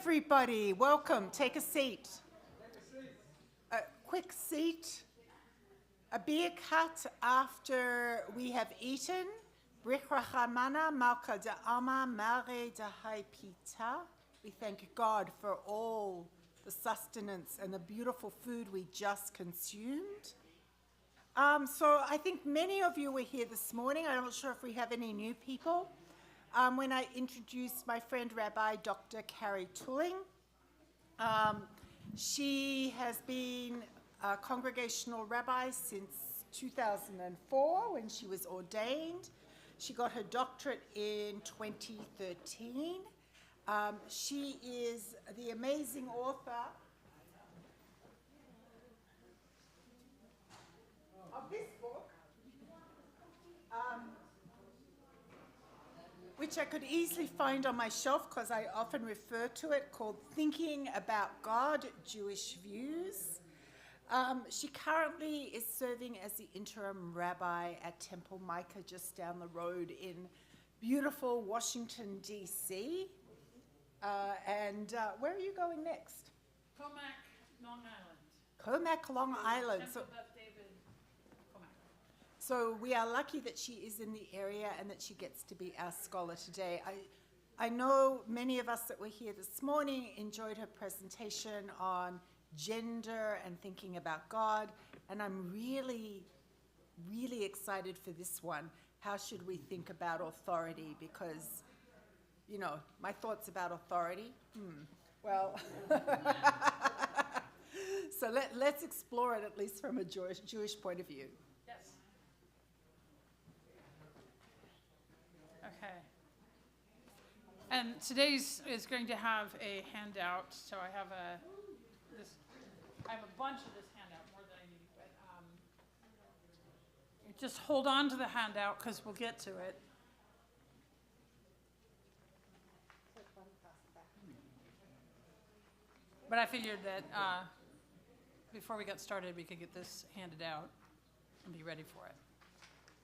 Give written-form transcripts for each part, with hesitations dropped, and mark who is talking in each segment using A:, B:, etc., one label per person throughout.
A: everybody. Welcome. Take a seat. A quick seat. A beer cut after we have eaten. Brichrachamana malka de ama mare de hai pita. We thank God for all the sustenance and the beautiful food we just consumed. So I think many of you were here this morning. I'm not sure if we have any new people. When I introduced my friend Rabbi Dr. Carrie Tulling, she has been a congregational rabbi since 2004 when she was ordained. She got her doctorate in 2013. She is the amazing author of this book, which I could easily find on my shelf because I often refer to it, called Thinking About God, Jewish Views. She currently is serving as the interim rabbi at Temple Micah just down the road in beautiful Washington, D.C. And where are you going next?
B: Comac, Long Island.
A: Comac, Long Island.
B: Temple Beth David, Comac.
A: So we are lucky that she is in the area and that she gets to be our scholar today. I know many of us that were here this morning enjoyed her presentation on gender and thinking about God, and I'm really, really excited for this one. How should we think about authority? Because, you know, my thoughts about authority, well, so let's explore it at least from a Jewish point of view.
B: Yes. Okay. And today's is going to have a handout, so I have a bunch of this handout, more than I need, but just hold on to the handout because we'll get to it. But I figured that before we got started, we could get this handed out and be ready for it.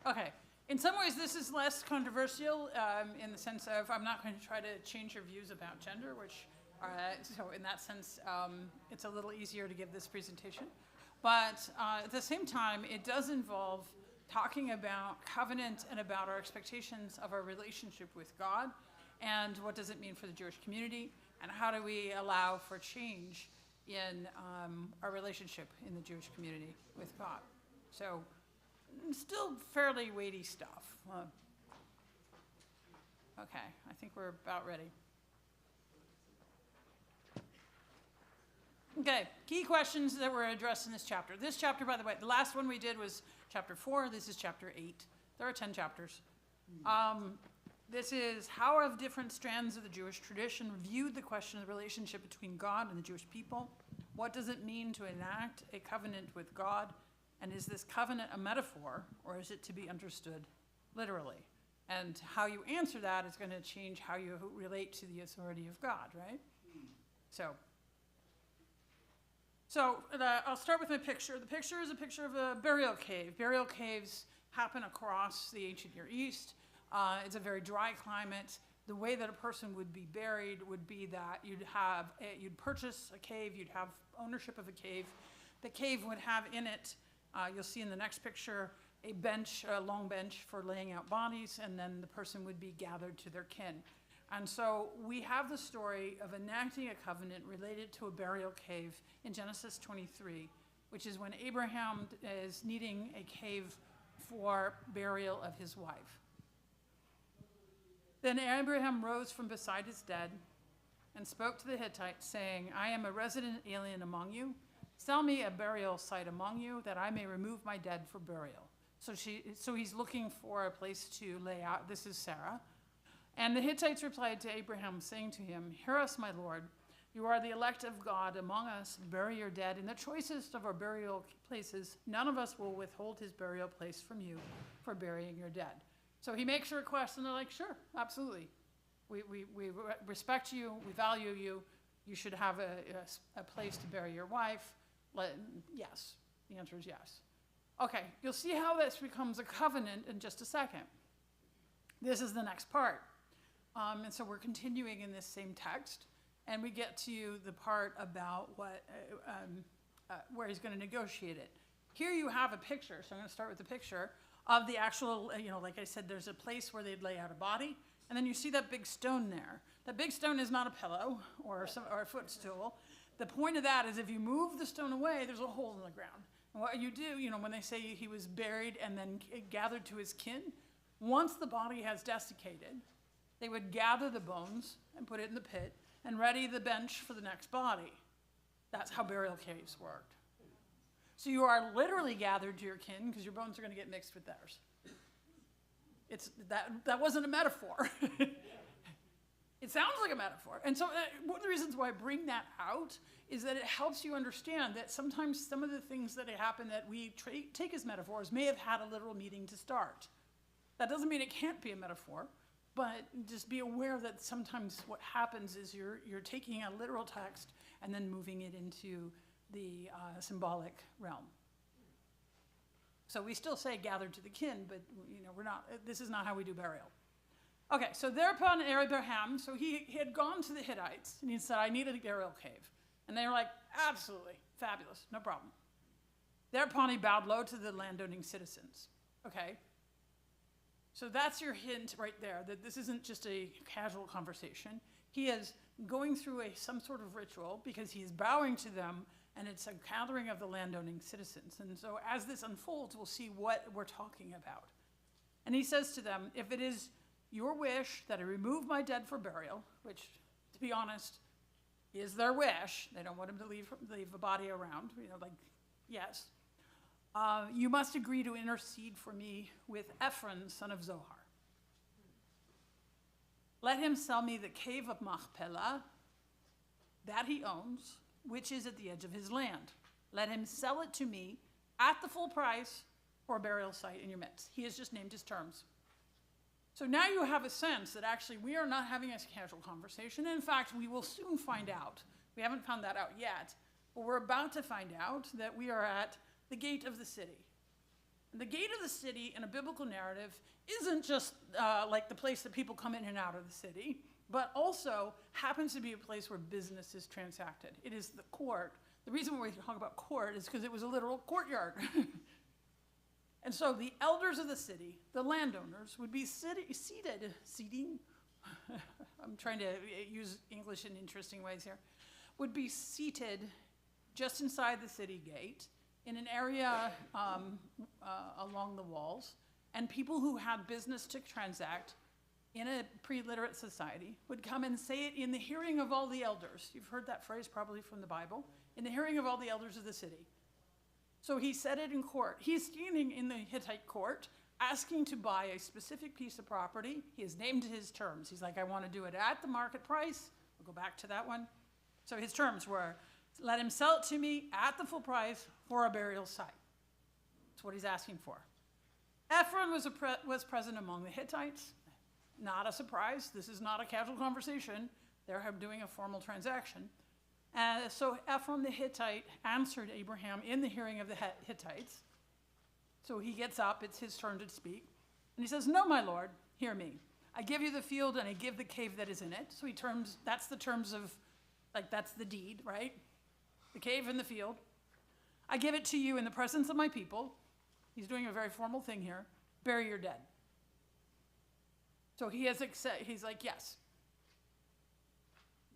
B: Okay. In some ways, this is less controversial in the sense of I'm not going to try to change your views about gender, which so in that sense, it's a little easier to give this presentation. But at the same time, it does involve talking about covenant and about our expectations of our relationship with God, and what does it mean for the Jewish community, and how do we allow for change in our relationship in the Jewish community with God. So still fairly weighty stuff. Okay, I think we're about ready. Okay, key questions that were addressed in this chapter. This chapter, by the way, the last one we did was chapter 4. This is chapter 8. There are 10 chapters. This is how have different strands of the Jewish tradition viewed the question of the relationship between God and the Jewish people? What does it mean to enact a covenant with God? And is this covenant a metaphor, or is it to be understood literally? And how you answer that is going to change how you relate to the authority of God, right? So I'll start with my picture. The picture is a picture of a burial cave. Burial caves happen across the ancient Near East. It's a very dry climate. The way that a person would be buried would be that you'd purchase a cave, you'd have ownership of a cave. The cave would have in it, you'll see in the next picture, a bench, a long bench for laying out bodies, and then the person would be gathered to their kin. And so we have the story of enacting a covenant related to a burial cave in Genesis 23, which is when Abraham is needing a cave for burial of his wife. Then Abraham rose from beside his dead and spoke to the Hittites, saying, I am a resident alien among you. Sell me a burial site among you, that I may remove my dead for burial. So he's looking for a place to lay out. This is Sarah. And the Hittites replied to Abraham, saying to him, Hear us, my lord. You are the elect of God among us. Bury your dead in the choicest of our burial places. None of us will withhold his burial place from you for burying your dead. So he makes a request, and they're like, sure, absolutely. We respect you. We value you. You should have a place to bury your wife. Yes. The answer is yes. Okay, you'll see how this becomes a covenant in just a second. This is the next part. And so we're continuing in this same text. and we get to the part about where he's going to negotiate it. Here you have a picture, so I'm going to start with the picture of the actual, like I said, there's a place where they'd lay out a body, and then you see that big stone there. That big stone is not a pillow or a footstool. The point of that is if you move the stone away, there's a hole in the ground. And what you do, when they say he was buried and then gathered to his kin, once the body has desiccated, they would gather the bones and put it in the pit and ready the bench for the next body. That's how burial caves worked. So you are literally gathered to your kin because your bones are going to get mixed with theirs. That wasn't a metaphor. It sounds like a metaphor. And so one of the reasons why I bring that out is that it helps you understand that sometimes some of the things that happen that we take as metaphors may have had a literal meaning to start. That doesn't mean it can't be a metaphor, but just be aware that sometimes what happens is you're taking a literal text and then moving it into the symbolic realm. So we still say gathered to the kin, but we're not. This is not how we do burial. Okay, so thereupon Abraham, so he had gone to the Hittites and he said, I need a burial cave. And they were like, absolutely, fabulous, no problem. Thereupon he bowed low to the landowning citizens. Okay, so that's your hint right there, that this isn't just a casual conversation. He is going through some sort of ritual because he is bowing to them, and it's a gathering of the landowning citizens. And so as this unfolds, we'll see what we're talking about. And he says to them, if it is your wish that I remove my dead for burial, which, to be honest, is their wish. They don't want him to leave the body around, yes. You must agree to intercede for me with Ephron, son of Zohar. Let him sell me the cave of Machpelah that he owns, which is at the edge of his land. Let him sell it to me at the full price for a burial site in your midst. He has just named his terms. So now you have a sense that actually we are not having a casual conversation. In fact, we will soon find out. We haven't found that out yet, but we're about to find out that we are at the gate of the city. And the gate of the city in a biblical narrative isn't just like the place that people come in and out of the city, but also happens to be a place where business is transacted. It is the court. The reason why we talk about court is because it was a literal courtyard. And so the elders of the city, the landowners, would be seating, I'm trying to use English in interesting ways here, would be seated just inside the city gate in an area along the walls, and people who had business to transact in a pre-literate society would come and say it in the hearing of all the elders. You've heard that phrase probably from the Bible, in the hearing of all the elders of the city. So he said it in court. He's standing in the Hittite court asking to buy a specific piece of property. He has named his terms. He's like, I want to do it at the market price. We'll go back to that one. So his terms were, let him sell it to me at the full price for a burial site. That's what he's asking for. Ephron was present among the Hittites. Not a surprise. This is not a casual conversation. They're doing a formal transaction. So Ephron the Hittite answered Abraham in the hearing of the Hittites. So he gets up, it's his turn to speak. And he says, no, my lord, hear me. I give you the field and I give the cave that is in it. So that's the terms of, that's the deed, right? The cave and the field. I give it to you in the presence of my people. He's doing a very formal thing here. Bury your dead. So he's like, yes.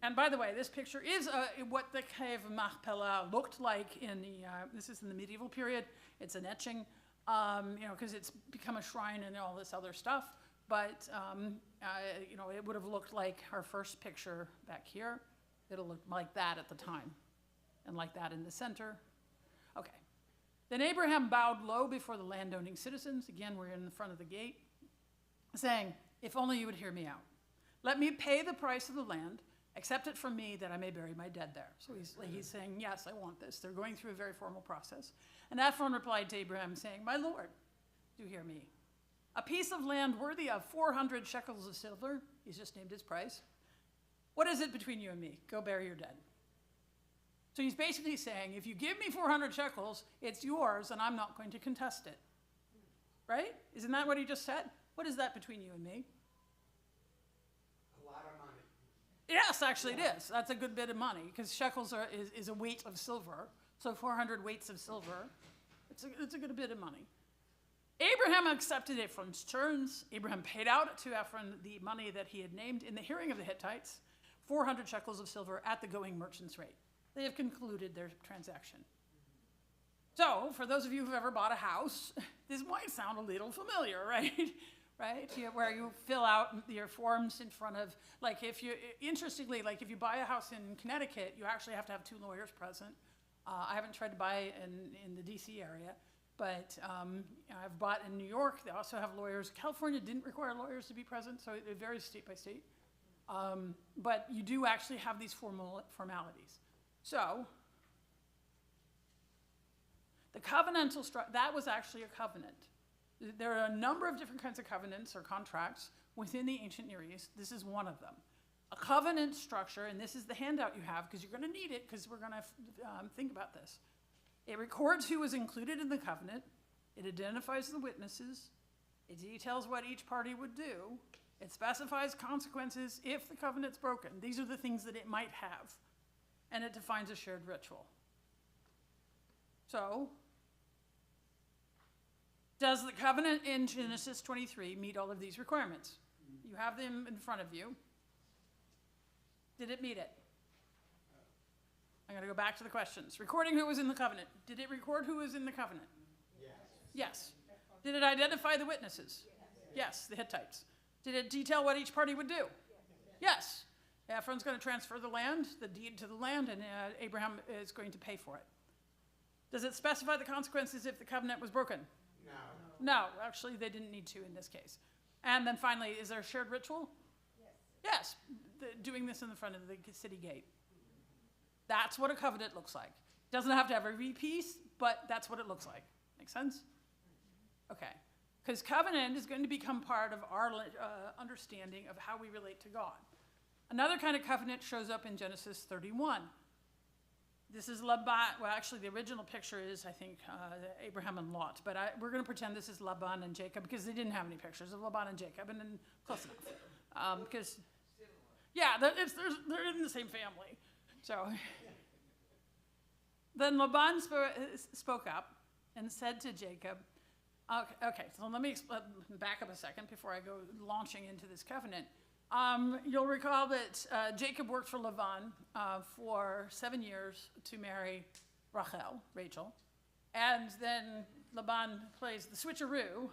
B: And by the way, this picture is what the cave of Machpelah looked like this is in the medieval period. It's an etching, because it's become a shrine and all this other stuff. But, it would have looked like our first picture back here. It'll look like that at the time, and like that in the center. Okay. Then Abraham bowed low before the landowning citizens. Again, we're in the front of the gate, saying, if only you would hear me out. Let me pay the price of the land. Accept it from me that I may bury my dead there. So he's saying, yes, I want this. They're going through a very formal process. And Ephron replied to Abraham, saying, my lord, do hear me. A piece of land worthy of 400 shekels of silver, he's just named his price. What is it between you and me? Go bury your dead. So he's basically saying, if you give me 400 shekels, it's yours, and I'm not going to contest it. Right? Isn't that what he just said? What is that between you and me? Yes, actually it is. That's a good bit of money, because shekels is a weight of silver. So 400 weights of silver, it's a good bit of money. Abraham accepted Ephron's terms. Abraham paid out to Ephron the money that he had named in the hearing of the Hittites, 400 shekels of silver at the going merchant's rate. They have concluded their transaction. So, for those of you who've ever bought a house, this might sound a little familiar, right? Right? Where you fill out your forms in front of, interestingly, if you buy a house in Connecticut, you actually have to have 2 lawyers present. I haven't tried to buy in the DC area, but I've bought in New York. They also have lawyers. California didn't require lawyers to be present, so it varies state by state. But you do actually have these formalities. So, the covenantal structure, that was actually a covenant. There are a number of different kinds of covenants or contracts within the ancient Near East. This is one of them. A covenant structure, and this is the handout you have because you're going to need it because we're going to think about this. It records who was included in the covenant. It identifies the witnesses. It details what each party would do. It specifies consequences if the covenant's broken. These are the things that it might have. And it defines a shared ritual. So, does the covenant in Genesis 23 meet all of these requirements? You have them in front of you. Did it meet it? I'm going to go back to the questions. Recording who was in the covenant. Did it record who was in the covenant?
C: Yes.
B: Yes. Did it identify the witnesses? Yes, the Hittites. Did it detail what each party would do? Yes. Ephron's going to transfer the land, the deed to the land, and Abraham is going to pay for it. Does it specify the consequences if the covenant was broken?
C: No.
B: No, actually, they didn't need to in this case. And then finally, is there a shared ritual? Yes. Doing this in the front of the city gate. That's what a covenant looks like. Doesn't have to have every piece, but that's what it looks like. Make sense? Okay. Because covenant is going to become part of our understanding of how we relate to God. Another kind of covenant shows up in Genesis 31. This is Laban. Well, actually, the original picture is, I think, Abraham and Lot. But we're going to pretend this is Laban and Jacob because they didn't have any pictures of Laban and Jacob, and then close enough. Because, yeah, they're in the same family. So, then Laban spoke up and said to Jacob, okay, so let me back up a second before I go launching into this covenant. You'll recall that Jacob worked for Laban for 7 years to marry Rachel. And then Laban plays the switcheroo,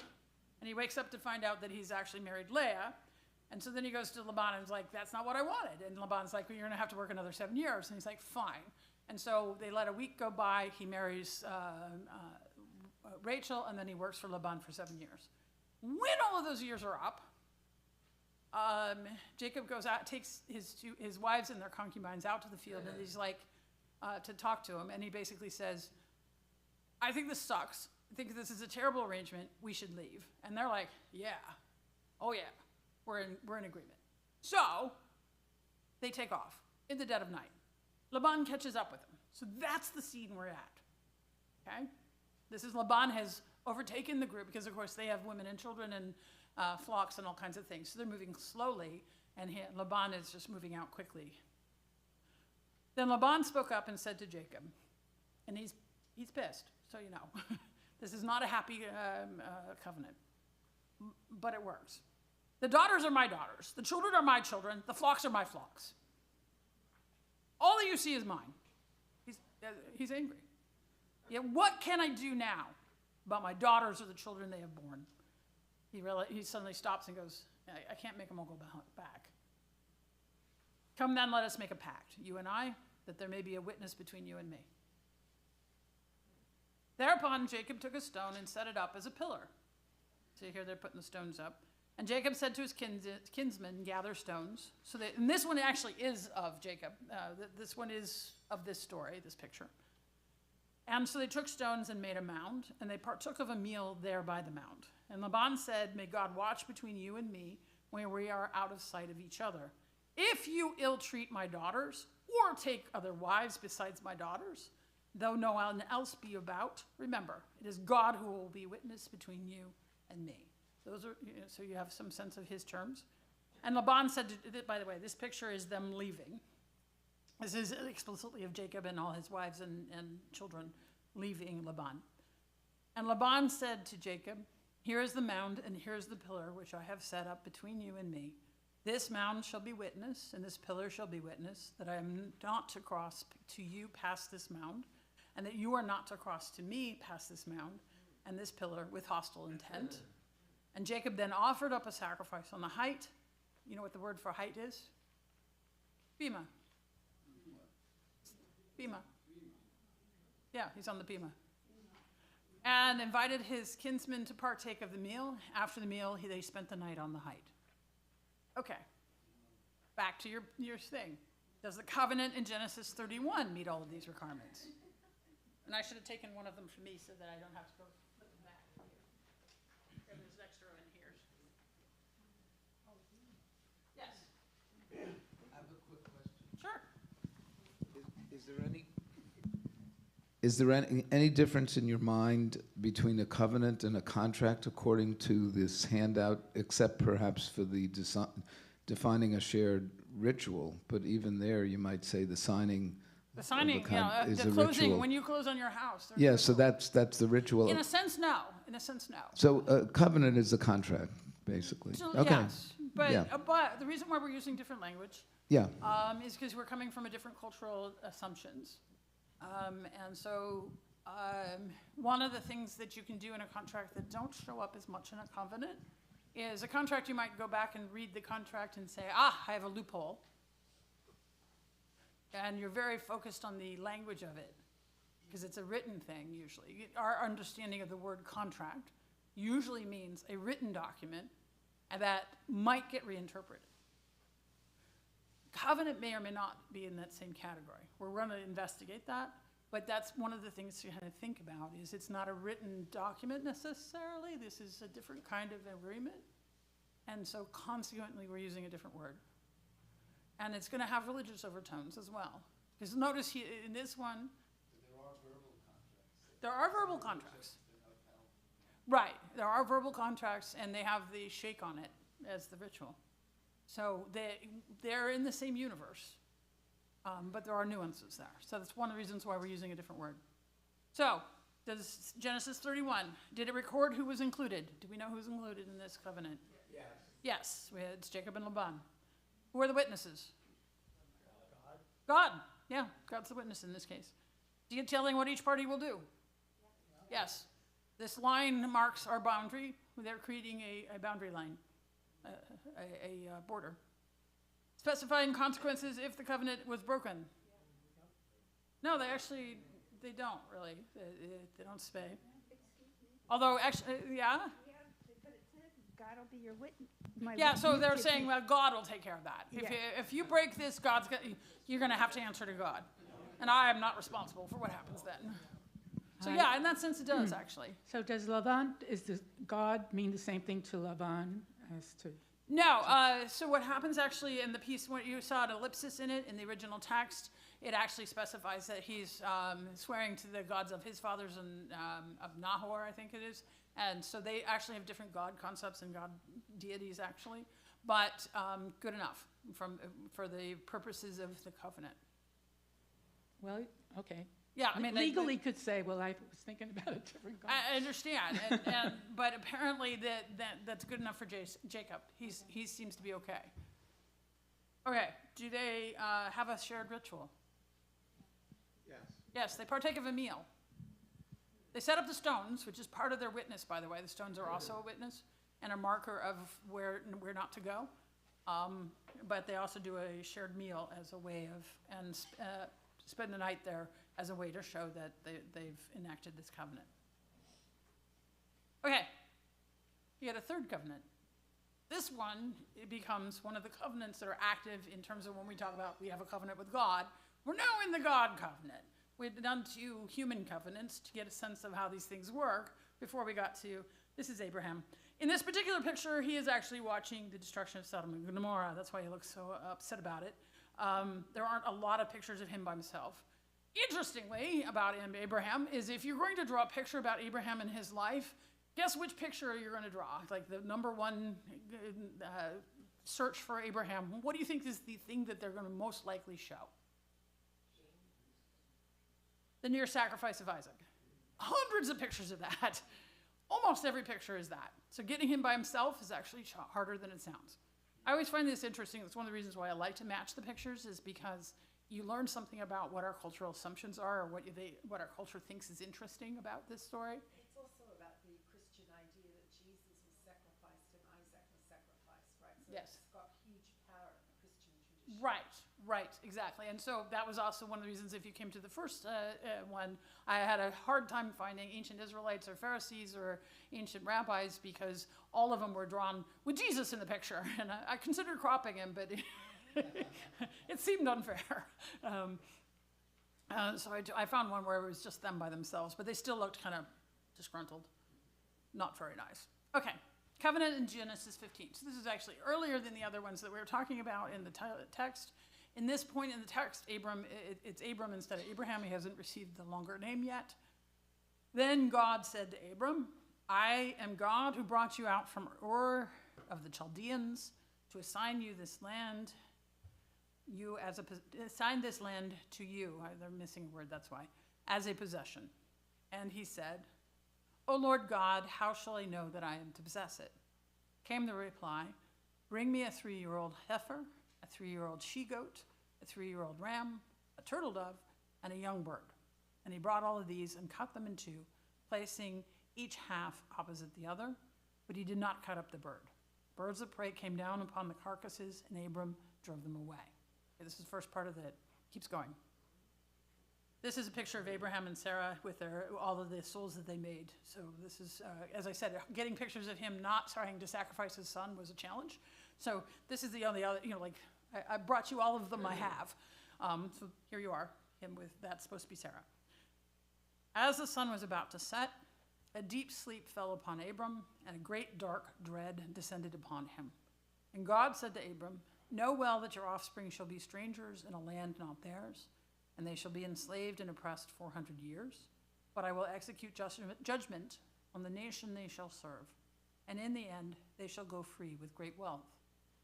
B: and he wakes up to find out that he's actually married Leah. And so then he goes to Laban and is like, that's not what I wanted. And Laban's like, well, you're going to have to work another 7 years. And he's like, fine. And so they let a week go by. He marries Rachel, and then he works for Laban for 7 years. When all of those years are up, Jacob goes out, takes his wives and their concubines out to the field, and he's like, to talk to him, and he basically says, I think this sucks. I think this is a terrible arrangement. We should leave. And they're like, yeah. Oh, yeah. We're in agreement. So, they take off in the dead of night. Laban catches up with them. So that's the scene we're at. Okay? This is Laban has overtaken the group because, of course, they have women and children and flocks and all kinds of things. So they're moving slowly, and Laban is just moving out quickly. Then Laban spoke up and said to Jacob, and he's pissed, so you know. This is not a happy covenant, but it works. The daughters are my daughters. The children are my children. The flocks are my flocks. All that you see is mine. He's angry. Yet what can I do now about my daughters or the children they have born? He suddenly stops and goes, I can't make them all go back. Come then, let us make a pact, you and I, that there may be a witness between you and me. Thereupon Jacob took a stone and set it up as a pillar. So here they're putting the stones up. And Jacob said to his kinsmen, gather stones. And this one actually is of Jacob. This one is of this story, this picture. And so they took stones and made a mound, and they partook of a meal there by the mound. And Laban said, may God watch between you and me when we are out of sight of each other. If you ill-treat my daughters, or take other wives besides my daughters, though no one else be about, remember, it is God who will be witness between you and me. Those are, so you have some sense of his terms. And Laban said, by the way, this picture is them leaving. This is explicitly of Jacob and all his wives and children leaving Laban. And Laban said to Jacob, here is the mound and here is the pillar which I have set up between you and me. This mound shall be witness, and this pillar shall be witness, that I am not to cross to you past this mound, and that you are not to cross to me past this mound and this pillar with hostile intent. And Jacob then offered up a sacrifice on the height. You know what the word for height is? Bima. Bima. Yeah, he's on the Bima. And invited his kinsmen to partake of the meal. After the meal, they spent the night on the height. Okay, back to your thing. Does the covenant in Genesis 31 meet all of these requirements? And I should have taken one of them for me so that I don't have to go put them back here. There's an extra in here. Yes.
C: I have a quick question.
B: Sure.
C: Is there any difference in your mind between a covenant and a contract according to this handout, except perhaps for the defining a shared ritual? But even there, you might say the signing.
B: The signing,
C: is
B: the
C: a
B: closing,
C: ritual.
B: when you close on your house. there's
C: Yeah,
B: a
C: so
B: ritual.
C: that's the ritual.
B: In a sense, no. In a sense, no.
C: So a covenant is a contract, basically.
B: So,
C: Okay.
B: yes, but,
C: Yeah.
B: But the reason why we're using different language
C: Yeah.
B: is because we're coming from a different cultural assumptions. And so one of the things that you can do in a contract that don't show up as much in a covenant is a contract you might go back and read the contract and say, I have a loophole. And you're very focused on the language of it because it's a written thing usually. Our understanding of the word contract usually means a written document and that might get reinterpreted. Covenant may or may not be in that same category. We're going to investigate that, but that's one of the things you have to think about is it's not a written document necessarily. This is a different kind of agreement. And so consequently, we're using a different word. And it's going to have religious overtones as well. Because notice in this one, there are verbal contracts. Right, there are verbal contracts, and they have the shake on it as the ritual. So they're in the same universe, but there are nuances there. So that's one of the reasons why we're using a different word. So, does Genesis 31, did it record who was included? Do we know who's included in this covenant?
D: Yes.
B: Yes, it's Jacob and Laban. Who are the witnesses? God. Yeah, God's the witness in this case. Do you telling what each party will do? Yes. This line marks our boundary. They're creating a boundary line. A border. Specifying consequences if the covenant was broken. No, they don't really. They don't spay. Although, actually, yeah?
E: Yeah, but it says God will be your witness.
B: Yeah, so they're saying, well, God will take care of that.
E: Yeah.
B: If you break this, you're going to have to answer to God. And I am not responsible for what happens then. So yeah, in that sense it does, actually.
F: So does God mean the same thing to Laban as to?
B: No, so what happens actually in the piece, when you saw an ellipsis in it, in the original text, it actually specifies that he's swearing to the gods of his fathers and of Nahor, I think it is. And so they actually have different God concepts and God deities actually, but good enough for the purposes of the covenant.
F: Well, okay.
B: Yeah, I mean,
F: legally could say, well, I was thinking about a different God.
B: I understand, but apparently that's good enough for Jacob. He seems to be okay. Okay, do they have a shared ritual?
D: Yes.
B: Yes, they partake of a meal. They set up the stones, which is part of their witness, by the way. The stones are also a witness and a marker of where not to go. But they also do a shared meal as a way of, and spend the night there as a way to show that they've enacted this covenant. Okay, you had a third covenant. This one, it becomes one of the covenants that are active in terms of when we talk about we have a covenant with God. We're now in the God covenant. We've done 2 human covenants to get a sense of how these things work before we got to, this is Abraham. In this particular picture, he is actually watching the destruction of Sodom and Gomorrah. That's why he looks so upset about it. There aren't a lot of pictures of him by himself. Interestingly about Abraham is if you're going to draw a picture about Abraham and his life, guess which picture you're going to draw? Like the number one search for Abraham, what do you think is the thing that they're going to most likely show? The near sacrifice of Isaac. Hundreds of pictures of that. Almost every picture is that. So getting him by himself is actually harder than it sounds. I always find this interesting. It's one of the reasons why I like to match the pictures, is because you learn something about what our cultural assumptions are, or what our culture thinks is interesting about this story.
A: It's also about the Christian idea that Jesus was sacrificed and Isaac was sacrificed, right? So
B: Yes.
A: it's got huge power in the Christian tradition.
B: Right, exactly. And so that was also one of the reasons, if you came to the first one, I had a hard time finding ancient Israelites or Pharisees or ancient rabbis, because all of them were drawn with Jesus in the picture. And I considered cropping him, but it seemed unfair. So I found one where it was just them by themselves, but they still looked kind of disgruntled. Not very nice. Okay, covenant in Genesis 15. So this is actually earlier than the other ones that we were talking about in the text. In this point in the text, it's Abram instead of Abraham. He hasn't received the longer name yet. Then God said to Abram, I am God who brought you out from Ur of the Chaldeans to assign you this land. Assign this land to you. They're missing a word, that's why. As a possession. And he said, O Lord God, how shall I know that I am to possess it? Came the reply, bring me a 3-year-old heifer, a 3-year-old she-goat, a 3-year-old ram, a turtle dove, and a young bird. And he brought all of these and cut them in two, placing each half opposite the other, but he did not cut up the bird. Birds of prey came down upon the carcasses, and Abram drove them away. Okay, this is the first part of it. Keeps going. This is a picture of Abraham and Sarah with all of the souls that they made. So this is, as I said, getting pictures of him not trying to sacrifice his son was a challenge. So this is the only other, I brought you all of them I have. So here you are, him with, that's supposed to be Sarah. As the sun was about to set, a deep sleep fell upon Abram, and a great dark dread descended upon him. And God said to Abram, know well that your offspring shall be strangers in a land not theirs, and they shall be enslaved and oppressed 400 years. But I will execute judgment on the nation they shall serve, and in the end they shall go free with great wealth.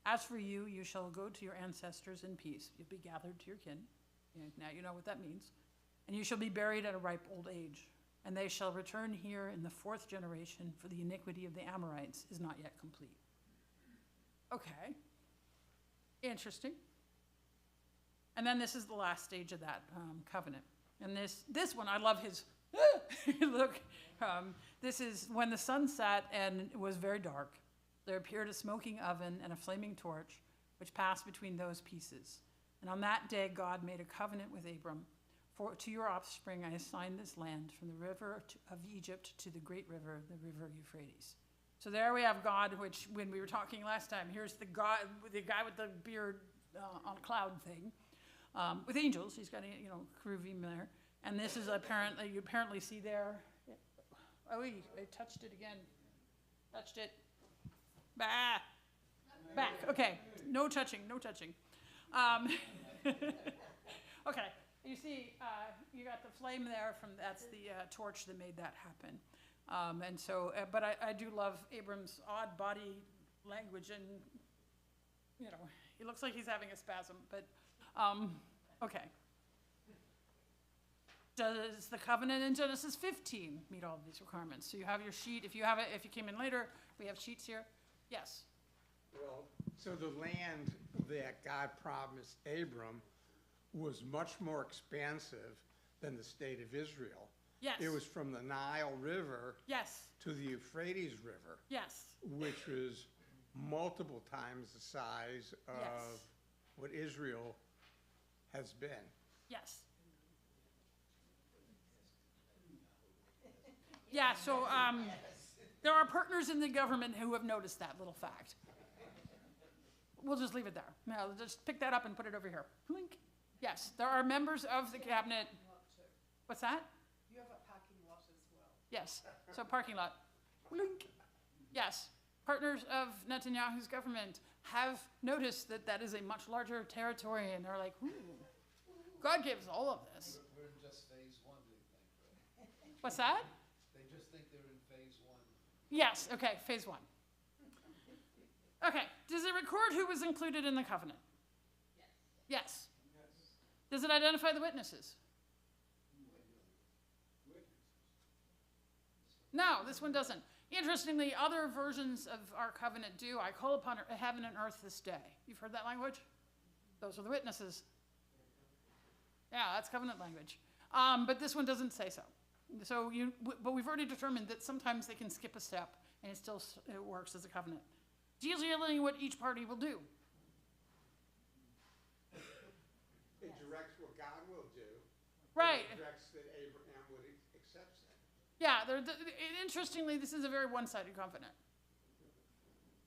B: As for you, you shall go to your ancestors in peace. You'll be gathered to your kin. Now you know what that means. And you shall be buried at a ripe old age. And they shall return here in the 4th generation, for the iniquity of the Amorites is not yet complete. Okay. Interesting. And then this is the last stage of that covenant. And this one, I love his look. This is when the sun set and it was very dark. There appeared a smoking oven and a flaming torch, which passed between those pieces. And on that day, God made a covenant with Abram. For to your offspring I assign this land from the river of Egypt to the great river, the river Euphrates. So there we have God, which when we were talking last time, here's the guy with the beard on a cloud thing, with angels. He's got a cherubim there. And this is you apparently see there. Oh, I touched it again. Touched it. Bah. Back. Okay. No touching. Okay. You see, you got the flame there that's the torch that made that happen. And so, but I do love Abram's odd body language, and, he looks like he's having a spasm, but, okay. Does the covenant in Genesis 15 meet all of these requirements? So you have your sheet. If you came in later, we have sheets here. Yes.
D: Well, so the land that God promised Abram was much more expansive than the state of Israel.
B: Yes.
D: It was from the Nile River
B: Yes.
D: to the Euphrates River,
B: Yes.
D: which was multiple times the size of
B: Yes.
D: what Israel has been.
B: Yes. Yeah, so there are partners in the government who have noticed that little fact. We'll just leave it there. No, just pick that up and put it over here. Blink. Yes, there are members of the cabinet. What's that?
A: You have a parking lot as well.
B: Yes, so parking lot. Blink. Yes, partners of Netanyahu's government have noticed that that is a much larger territory, and they're like, ooh, God gives all of this.
C: We're in just phase 1, do you think, right?
B: What's that?
C: They just think they're in phase 1.
B: Yes, okay, phase 1. Okay, does it record who was included in the covenant? Yes. Yes. Does it identify the witnesses? No, this one doesn't. Interestingly, other versions of our covenant do. I call upon heaven and earth this day. You've heard that language? Those are the witnesses. Yeah, that's covenant language. But this one doesn't say so. But we've already determined that sometimes they can skip a step and it works as a covenant. Detailing what each party will do.
D: It directs what God will do.
B: Right.
D: It directs that Abraham would accept it.
B: Yeah, interestingly, this is a very one-sided covenant.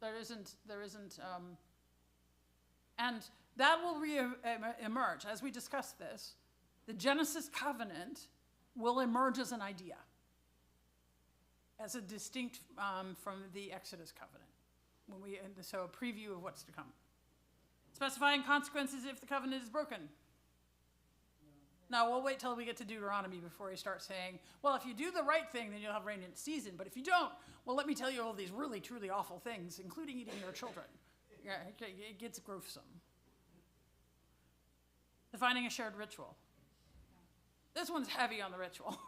B: There isn't, and that will emerge as we discuss this. The Genesis covenant will emerge as an idea, as a distinct from the Exodus covenant. So a preview of what's to come. Specifying consequences if the covenant is broken. No, we'll wait till we get to Deuteronomy before he starts saying, well, if you do the right thing, then you'll have rain in season. But if you don't, well, let me tell you all these really, truly awful things, including eating your children. Yeah, it gets gruesome. Defining a shared ritual. This one's heavy on the ritual.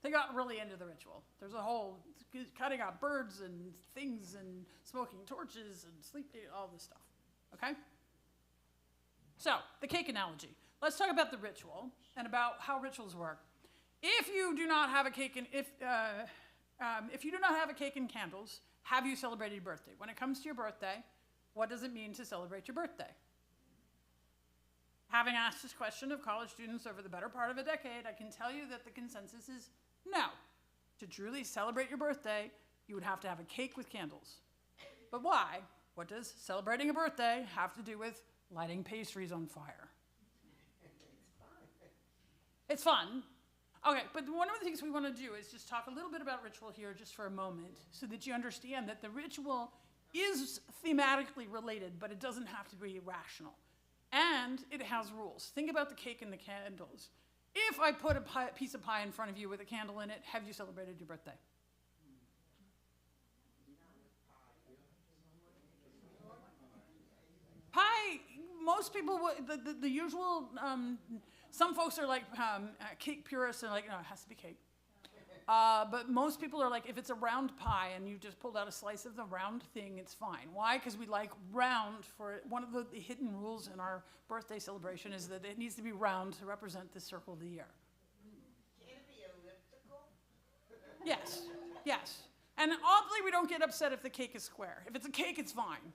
B: They got really into the ritual. There's a whole cutting out birds and things and smoking torches and sleeping, all this stuff. Okay? So, the cake analogy. Let's talk about the ritual and about how rituals work. If you do not have a cake and if you do not have a cake and candles, have you celebrated your birthday? When it comes to your birthday, what does it mean to celebrate your birthday? Having asked this question of college students over the better part of a decade, I can tell you that the consensus is no. To truly celebrate your birthday, you would have to have a cake with candles. But why? What does celebrating a birthday have to do with lighting pastries on fire? It's fun. Okay, but one of the things we want to do is just talk a little bit about ritual here just for a moment so that you understand that the ritual is thematically related, but it doesn't have to be rational. And it has rules. Think about the cake and the candles. If I put a piece of pie in front of you with a candle in it, have you celebrated your birthday? Pie, most people, the usual, some folks are like cake purists and like, no, it has to be cake. But most people are like, if it's a round pie and you just pulled out a slice of the round thing, it's fine. Why? Because we like round for it. One of the hidden rules in our birthday celebration is that it needs to be round to represent the circle of the year.
G: Can it be elliptical?
B: Yes, yes. And oddly, we don't get upset if the cake is square. If it's a cake, it's fine.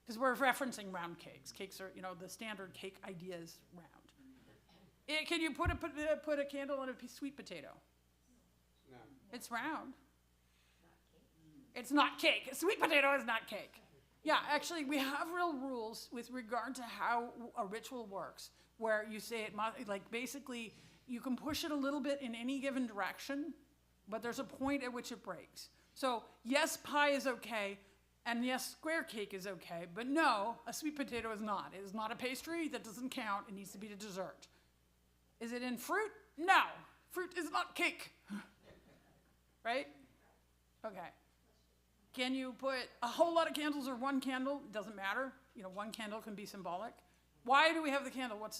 B: Because we're referencing round cakes. Cakes are, the standard cake idea is round. Can you put a candle on a sweet potato?
D: No.
B: It's round. It's not cake. A sweet potato is not cake. Yeah, actually, we have real rules with regard to how a ritual works, where you say it must, like basically, you can push it a little bit in any given direction, but there's a point at which it breaks. So, yes, pie is okay, and yes, square cake is okay, but no, a sweet potato is not. It is not a pastry. That doesn't count. It needs to be a dessert. Is it in fruit? No. Fruit is not cake. Right? Okay. Can you put a whole lot of candles or one candle? It doesn't matter. One candle can be symbolic. Why do we have the candle? What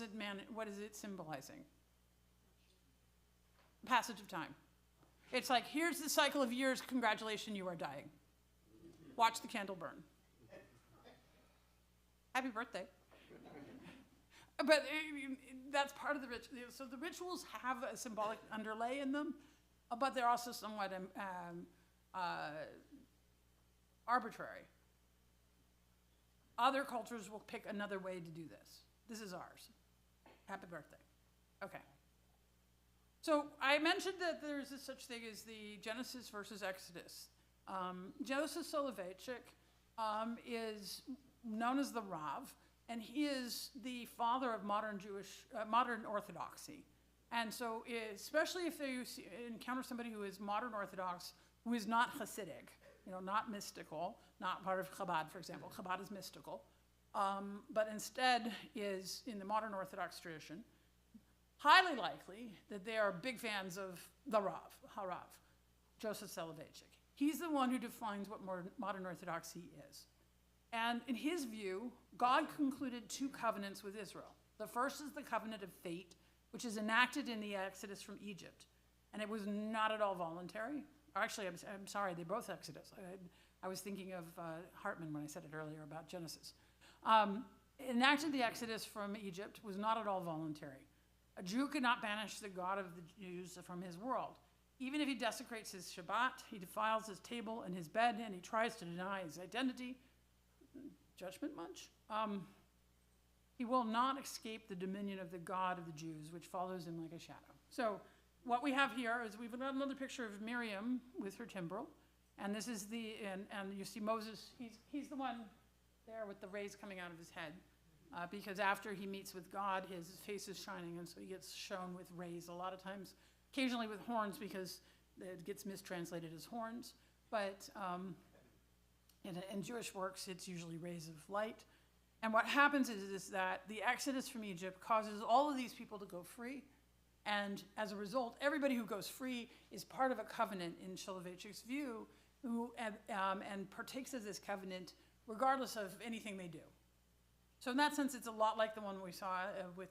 B: is it symbolizing? Passage of time. It's like, here's the cycle of years. Congratulations, you are dying. Watch the candle burn. Happy birthday. But that's part of the ritual. So the rituals have a symbolic underlay in them, but they're also somewhat arbitrary. Other cultures will pick another way to do this. This is ours. Happy birthday. Okay. So I mentioned that there's such thing as the Genesis versus Exodus. Joseph Soloveitchik is known as the Rav, and he is the father of modern Orthodoxy. And so, especially if you encounter somebody who is modern Orthodox, who is not Hasidic, not mystical, not part of Chabad, for example. Chabad is mystical, but instead is in the modern Orthodox tradition, highly likely that they are big fans of the Rav, Harav, Joseph Soloveitchik. He's the one who defines what modern Orthodoxy is. And in his view, God concluded 2 covenants with Israel. The first is the covenant of fate, which is enacted in the Exodus from Egypt. And it was not at all voluntary. Actually, I'm sorry, they're both Exodus. I was thinking of Hartman when I said it earlier about Genesis. Enacted the Exodus from Egypt was not at all voluntary. A Jew could not banish the God of the Jews from his world. Even if he desecrates his Shabbat, he defiles his table and his bed, and he tries to deny his identity. Judgment much? He will not escape the dominion of the God of the Jews, which follows him like a shadow. So what we have here is we've got another picture of Miriam with her timbrel, and this is and you see Moses, he's the one there with the rays coming out of his head, because after he meets with God, his face is shining, and so he gets shown with rays a lot of times, occasionally with horns, because it gets mistranslated as horns, but in Jewish works, it's usually rays of light. And what happens is that the Exodus from Egypt causes all of these people to go free, and as a result, everybody who goes free is part of a covenant in Soloveitchik's view, and partakes of this covenant regardless of anything they do. So in that sense, it's a lot like the one we saw with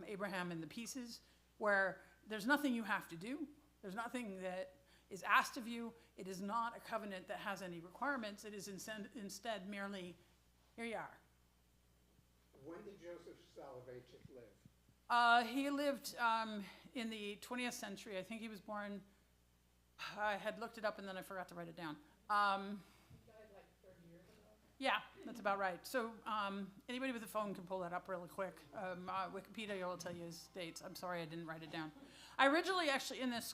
B: Abraham and the pieces, where there's nothing you have to do. There's nothing that is asked of you. It is not a covenant that has any requirements. It is instead merely, here you are.
D: When did Joseph Soloveitchik live?
B: He lived in the 20th century. I think he was born, I had looked it up and then I forgot to write it down. Yeah, that's about right. So anybody with a phone can pull that up really quick. Wikipedia will tell you his dates. I'm sorry I didn't write it down. I originally actually in this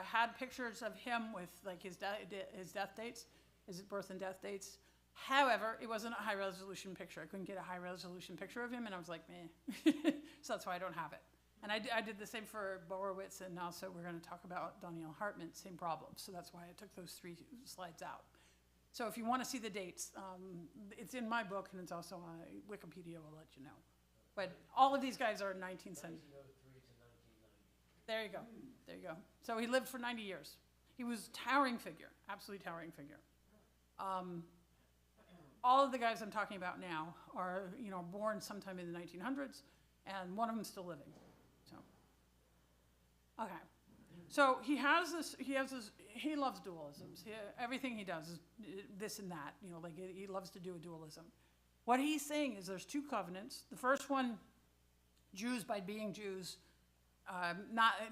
B: had pictures of him with like his death dates, his birth and death dates. However, it wasn't a high resolution picture. I couldn't get a high resolution picture of him, and I was like, meh. So that's why I don't have it. And I did the same for Borowitz, and also we're going to talk about Daniel Hartman, same problem. So that's why I took those 3 slides out. So if you want to see the dates, it's in my book, and it's also on Wikipedia will let you know. But all of these guys are 19th century. 1903 to 1990. There you go. There you go. So he lived for 90 years. He was a towering figure, absolutely towering figure. All of the guys I'm talking about now are, born sometime in the 1900s, and one of them's still living. So, okay. So he loves dualisms. Everything he does is this and that, he loves to do a dualism. What he's saying is there's 2 covenants. The first one, Jews by being Jews,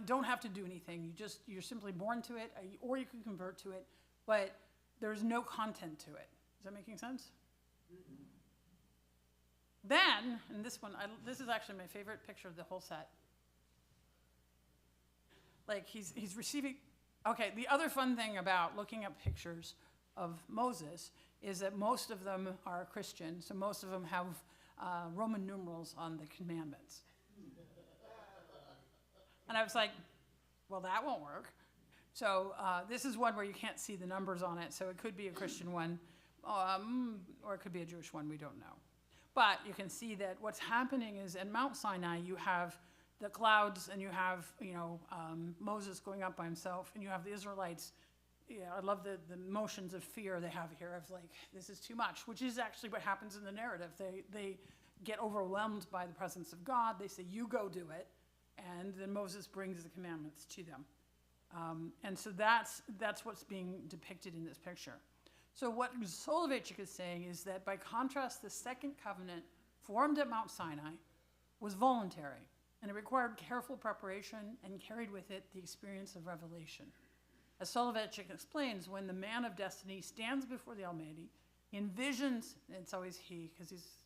B: don't have to do anything. You're simply born to it, or you can convert to it, but there's no content to it. Is that making sense? Mm-hmm. Then, and this is actually my favorite picture of the whole set. Like he's receiving, okay, the other fun thing about looking up pictures of Moses is that most of them are Christian, so most of them have Roman numerals on the commandments. And I was like, well, that won't work. So this is one where you can't see the numbers on it, so it could be a Christian one, or it could be a Jewish one, we don't know. But you can see that what's happening is at Mount Sinai, you have the clouds, and you have, Moses going up by himself, and you have the Israelites. Yeah, I love the motions of fear they have here of like, this is too much, which is actually what happens in the narrative. They get overwhelmed by the presence of God. They say, you go do it. And then Moses brings the commandments to them. And so that's what's being depicted in this picture. So what Soloveitchik is saying is that by contrast, the second covenant formed at Mount Sinai was voluntary, and it required careful preparation and carried with it the experience of revelation. As Soloveitchik explains, when the man of destiny stands before the Almighty, he envisions, and it's always he, because he's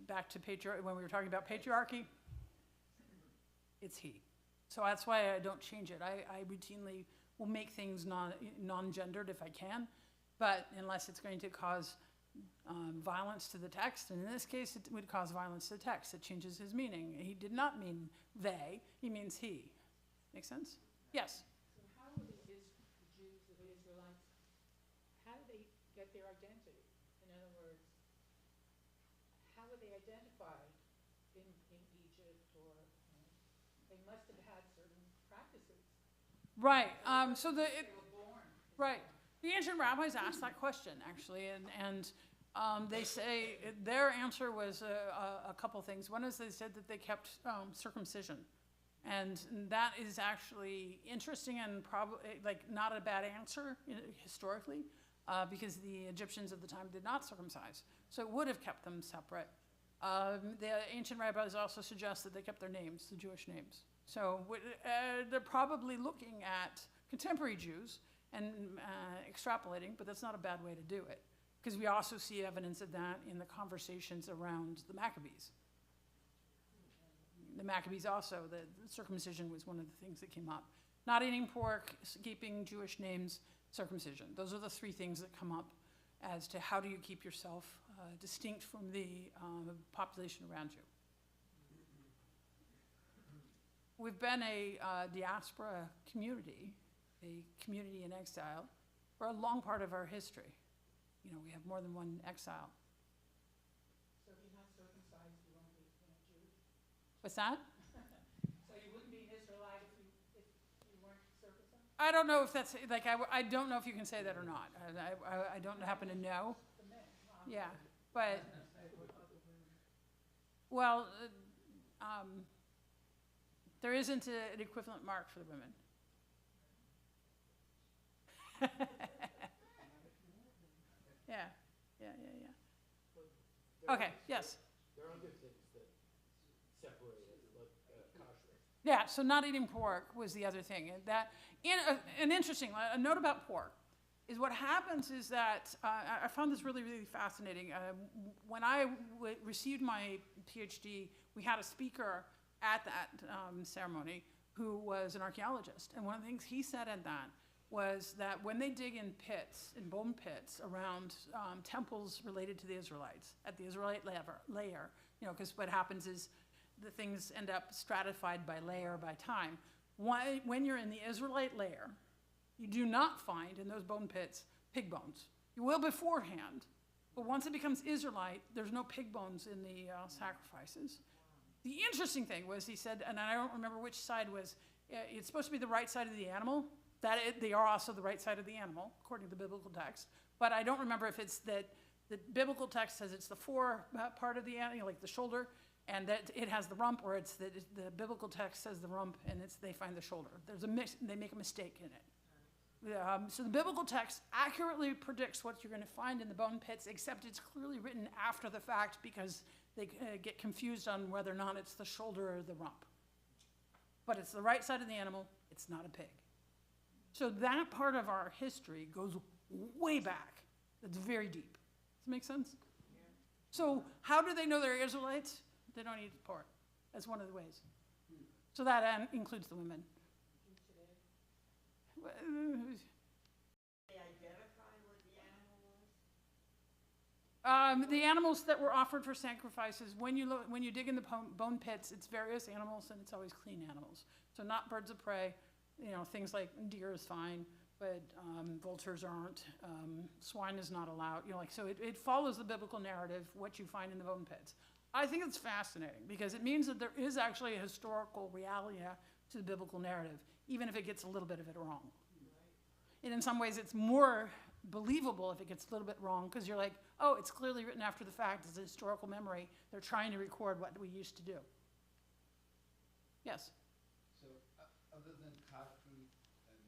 B: back to when we were talking about patriarchy, it's he. So that's why I don't change it. I routinely will make things non-gendered if I can, but unless it's going to cause violence to the text, and in this case it would cause violence to the text. It changes his meaning. He did not mean they, he means he. Make sense? Yes?
F: So how do the Jews, the Israelites, how do they get their identity? In other words, how were they identified in Egypt, or they must have had certain practices?
B: Right. Right. The ancient rabbis asked that question, actually, and they say their answer was a couple things. One is they said that they kept circumcision, and that is actually interesting and probably like not a bad answer historically, because the Egyptians of the time did not circumcise, so it would have kept them separate. The ancient rabbis also suggest that they kept their names, the Jewish names. So they're probably looking at contemporary Jews and extrapolating, but that's not a bad way to do it, because we also see evidence of that in the conversations around the Maccabees. The Maccabees also, the circumcision was one of the things that came up. Not eating pork, keeping Jewish names, circumcision. Those are the three things that come up as to how do you keep yourself distinct from the population around you. We've been a diaspora community, a community in exile, for a long part of our history. You know, we have more than one exile.
F: So if you're not circumcised, you won't be Jewish?
B: What's that?
F: So you wouldn't be an Israelite if you weren't circumcised?
B: I don't know if that's, like, I don't know if you can say that or not. I don't happen to know. Yeah, but, well, there isn't an equivalent mark for the women. Yeah. Okay, yes.
H: There are other things that separate it, like kosher.
B: Yeah, so not eating pork was the other thing. And that, an interesting, a note about pork is what happens is that, I found this really, really fascinating. When I received my PhD, we had a speaker at that ceremony who was an archaeologist. And one of the things he said at that was that when they dig in pits, in bone pits around temples related to the Israelites, at the Israelite layer, you know, because what happens is the things end up stratified by layer, by time. When you're in the Israelite layer, you do not find in those bone pits pig bones. You will beforehand, but once it becomes Israelite, there's no pig bones in the sacrifices. The interesting thing was, he said, and I don't remember which side was, it's supposed to be the right side of the animal. They are also the right side of the animal, according to the biblical text. But I don't remember if it's that the biblical text says it's the fore part of the animal, like the shoulder, and that it has the rump, or it's the biblical text says the rump and they find the shoulder. There's they make a mistake in it. So the biblical text accurately predicts what you're going to find in the bone pits, except it's clearly written after the fact because they get confused on whether or not it's the shoulder or the rump. But it's the right side of the animal, it's not a pig. So that part of our history goes way back. That's very deep. Does that make sense? Yeah. So how do they know they're Israelites? They don't eat pork. That's one of the ways. So that includes the women.
G: They identify what the animal was?
B: The animals that were offered for sacrifices, when you dig in the bone pits, it's various animals, and it's always clean animals. So not birds of prey, you know, things like deer is fine, but vultures aren't. Swine is not allowed. You know, like, so it follows the biblical narrative, what you find in the bone pits. I think it's fascinating because it means that there is actually a historical reality to the biblical narrative, even if it gets a little bit of it wrong. And in some ways, it's more believable if it gets a little bit wrong, because you're like, oh, it's clearly written after the fact. It's a historical memory. They're trying to record what we used to do. Yes?
C: So, other than kafri and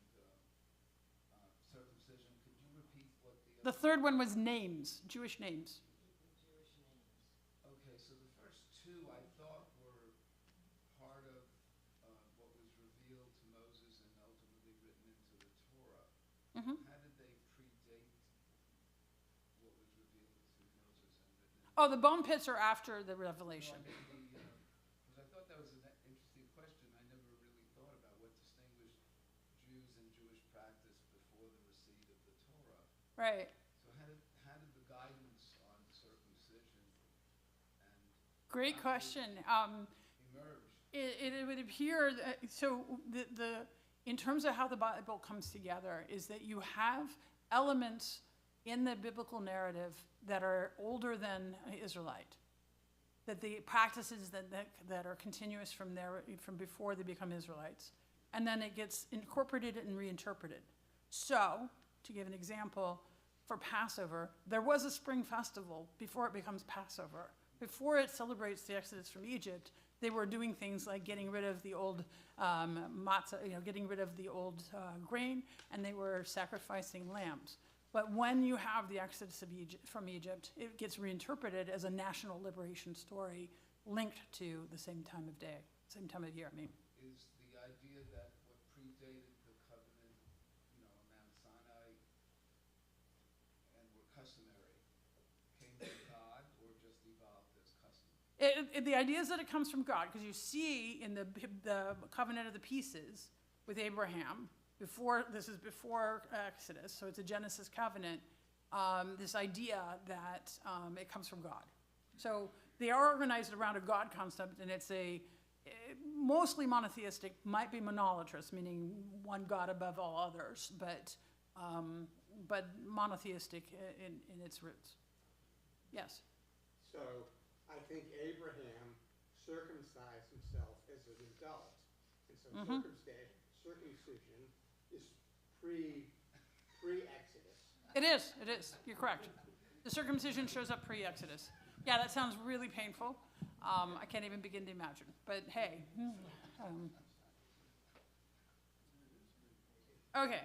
C: circumcision, could you repeat what
B: The third one was names, Jewish names.
C: Okay, so the first two I thought were part of what was revealed to Moses and ultimately written into the Torah.
B: Mhm.
C: How did they predate what was revealed to Moses and written?
B: Oh, the bone pits are after the revelation.
C: Because I thought that was an interesting question. I never really thought about what distinguished Jews and Jewish practice before the receipt of the Torah.
B: Right.
C: So how did the guidance on circumcision and
B: Great question.
C: emerge?
B: It would appear that, so in terms of how the Bible comes together is that you have elements in the biblical narrative that are older than Israelite, that the practices that are continuous from before they become Israelites, and then it gets incorporated and reinterpreted. So to give an example, for Passover, there was a spring festival before it becomes Passover. Before it celebrates the Exodus from Egypt, they were doing things like getting rid of the old matzah, getting rid of the old grain, and they were sacrificing lambs. But when you have the Exodus from Egypt, it gets reinterpreted as a national liberation story linked to the same time of day, same time of year, I mean.
C: Is the idea that what predated the covenant, on Mount Sinai, and were customary, came from God or just evolved as custom?
B: The idea is that it comes from God, because you see in the covenant of the pieces with Abraham, this is before Exodus, so it's a Genesis covenant, this idea that it comes from God. So they are organized around a God concept, and it's mostly monotheistic, might be monolatrous, meaning one God above all others, but monotheistic in its roots. Yes?
D: So I think Abraham circumcised himself as an adult. And so circumcision is pre-Exodus.
B: It is. You're correct. The circumcision shows up pre-Exodus. Yeah, that sounds really painful. I can't even begin to imagine. But hey. Okay.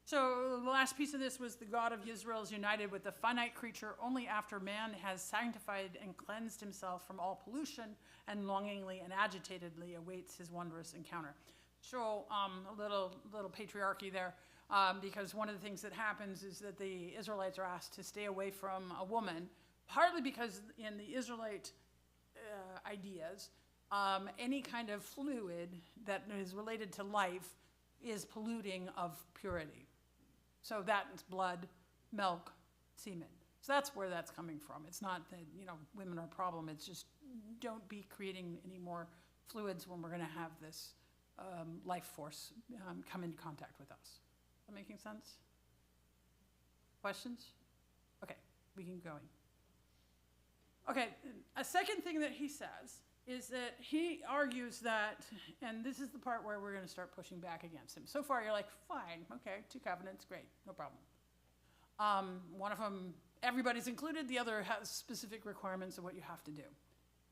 B: So the last piece of this was the God of Israel is united with the finite creature only after man has sanctified and cleansed himself from all pollution and longingly and agitatedly awaits his wondrous encounter. So a little patriarchy there, because one of the things that happens is that the Israelites are asked to stay away from a woman, partly because in the Israelite ideas, any kind of fluid that is related to life is polluting of purity. So that's blood, milk, semen. So that's where that's coming from. It's not that, women are a problem. It's just don't be creating any more fluids when we're going to have this life force come into contact with us. Is that making sense? Questions? Okay, we can go going. Okay, a second thing that he says is that he argues that, and this is the part where we're going to start pushing back against him. So far, you're like, fine, okay, 2 covenants, great, no problem. One of them, everybody's included. The other has specific requirements of what you have to do.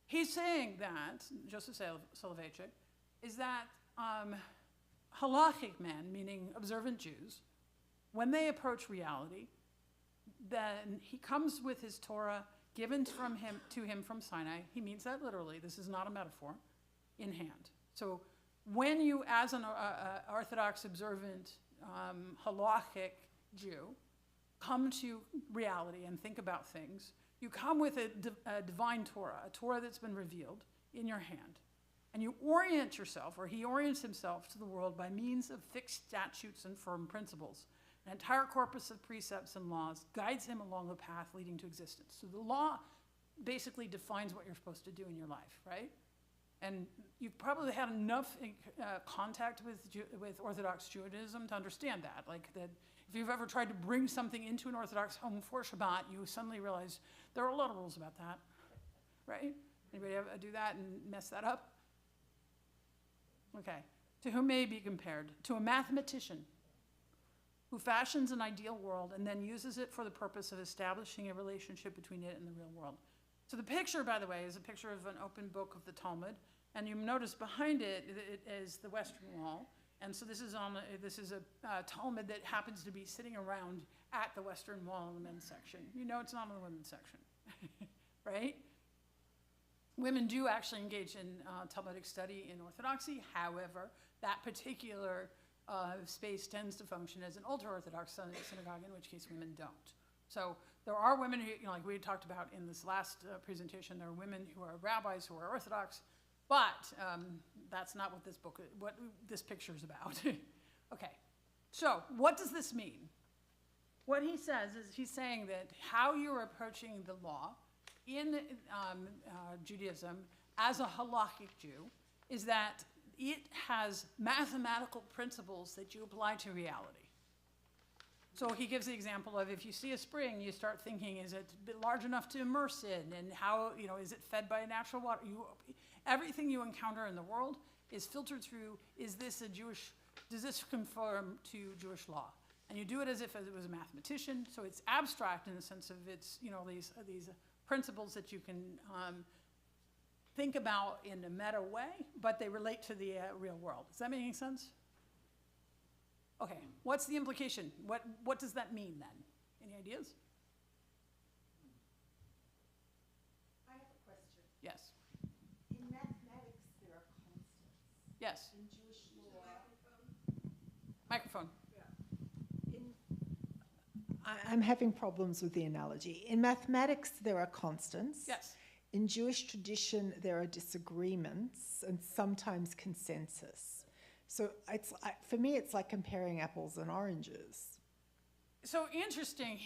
B: He's saying that, Joseph Soloveitchik, is that halachic men, meaning observant Jews, when they approach reality, then he comes with his Torah given to him from Sinai. He means that literally. This is not a metaphor, in hand. So when you, as an Orthodox observant halachic Jew, come to reality and think about things, you come with a divine Torah, a Torah that's been revealed in your hand. And you orient yourself, or he orients himself to the world by means of fixed statutes and firm principles. An entire corpus of precepts and laws guides him along the path leading to existence. So the law basically defines what you're supposed to do in your life, right? And you've probably had enough contact with Orthodox Judaism to understand that. Like that, if you've ever tried to bring something into an Orthodox home for Shabbat, you suddenly realize there are a lot of rules about that, right? Anybody ever do that and mess that up? Okay. To whom may it be compared? To a mathematician who fashions an ideal world and then uses it for the purpose of establishing a relationship between it and the real world. So the picture, by the way, is a picture of an open book of the Talmud, and you notice behind it is the Western Wall. And so this is a Talmud that happens to be sitting around at the Western Wall in the men's section. You know it's not in the women's section, right? Women do actually engage in Talmudic study in Orthodoxy. However, that particular space tends to function as an ultra-Orthodox synagogue, in which case women don't. So there are women who, like we talked about in this last presentation, there are women who are rabbis who are Orthodox, but that's not what this picture is about. Okay, so what does this mean? What he says is he's saying that how you're approaching the law in Judaism as a halachic Jew is that it has mathematical principles that you apply to reality. So he gives the example of if you see a spring, you start thinking, is it large enough to immerse in? And how, is it fed by natural water? Everything you encounter in the world is filtered through, is this a Jewish does this conform to Jewish law? And you do it as if it was a mathematician, so it's abstract in the sense of it's, these principles that you can think about in a meta way, but they relate to the real world. Is that making sense? Okay, what's the implication? What does that mean then? Any ideas?
A: I have a question.
B: Yes,
A: In mathematics, there are constants.
B: yes,
A: In Jewish law,
B: microphone.
A: I'm having problems with the analogy. In mathematics, there are constants.
B: Yes,
A: In Jewish tradition, there are disagreements and sometimes consensus. So for me, it's like comparing apples and oranges.
B: so interesting.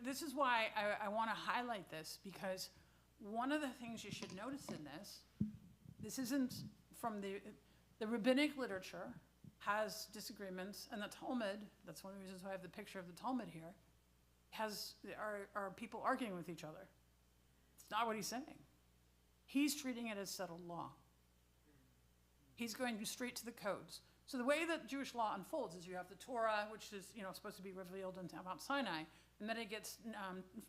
B: This is why I want to highlight this, because one of the things you should notice in this isn't from the rabbinic literature has disagreements, and the Talmud, that's one of the reasons why I have the picture of the Talmud here, are people arguing with each other. It's not what he's saying. He's treating it as settled law. He's going straight to the codes. So the way that Jewish law unfolds is you have the Torah, which is supposed to be revealed on Mount Sinai, and then it gets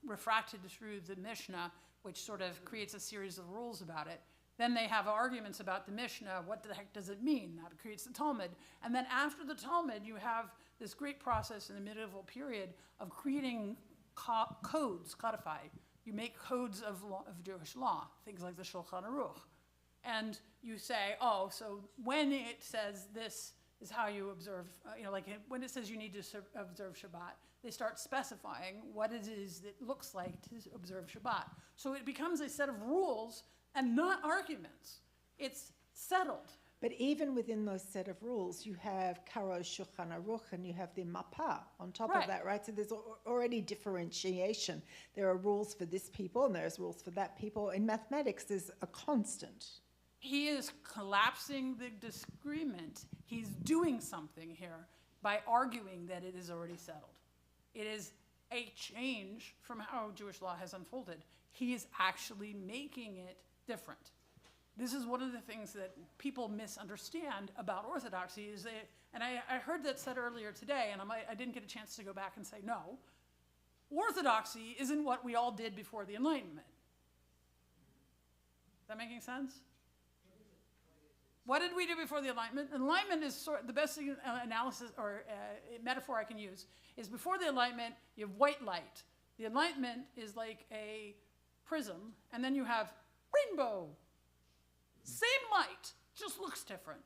B: refracted through the Mishnah, which sort of creates a series of rules about it. Then they have arguments about the Mishnah. What the heck does it mean? That creates the Talmud. And then after the Talmud, you have this great process in the medieval period of creating codes, codified. You make codes of Jewish law, things like the Shulchan Aruch. And you say, oh, so when it says this is how you observe, when it says you need to observe Shabbat, they start specifying what it is that looks like to observe Shabbat. So it becomes a set of rules and not arguments. It's settled.
A: But even within those set of rules, you have Karo Shulchan Aruch and you have the Mapa on top
B: Right.
A: of that, right? So there's already differentiation. There are rules for this people and there's rules for that people. In mathematics, there's a constant.
B: He is collapsing the disagreement. He's doing something here by arguing that it is already settled. It is a change from how Jewish law has unfolded. He is actually making it different. This is one of the things that people misunderstand about orthodoxy is and I heard that said earlier today, and I didn't get a chance to go back and say, no, orthodoxy isn't what we all did before the Enlightenment. Is that making sense? What did we do before the Enlightenment? Enlightenment is the best analysis or metaphor I can use is before the Enlightenment, you have white light. The Enlightenment is like a prism, and then you have rainbow. Same light, just looks different.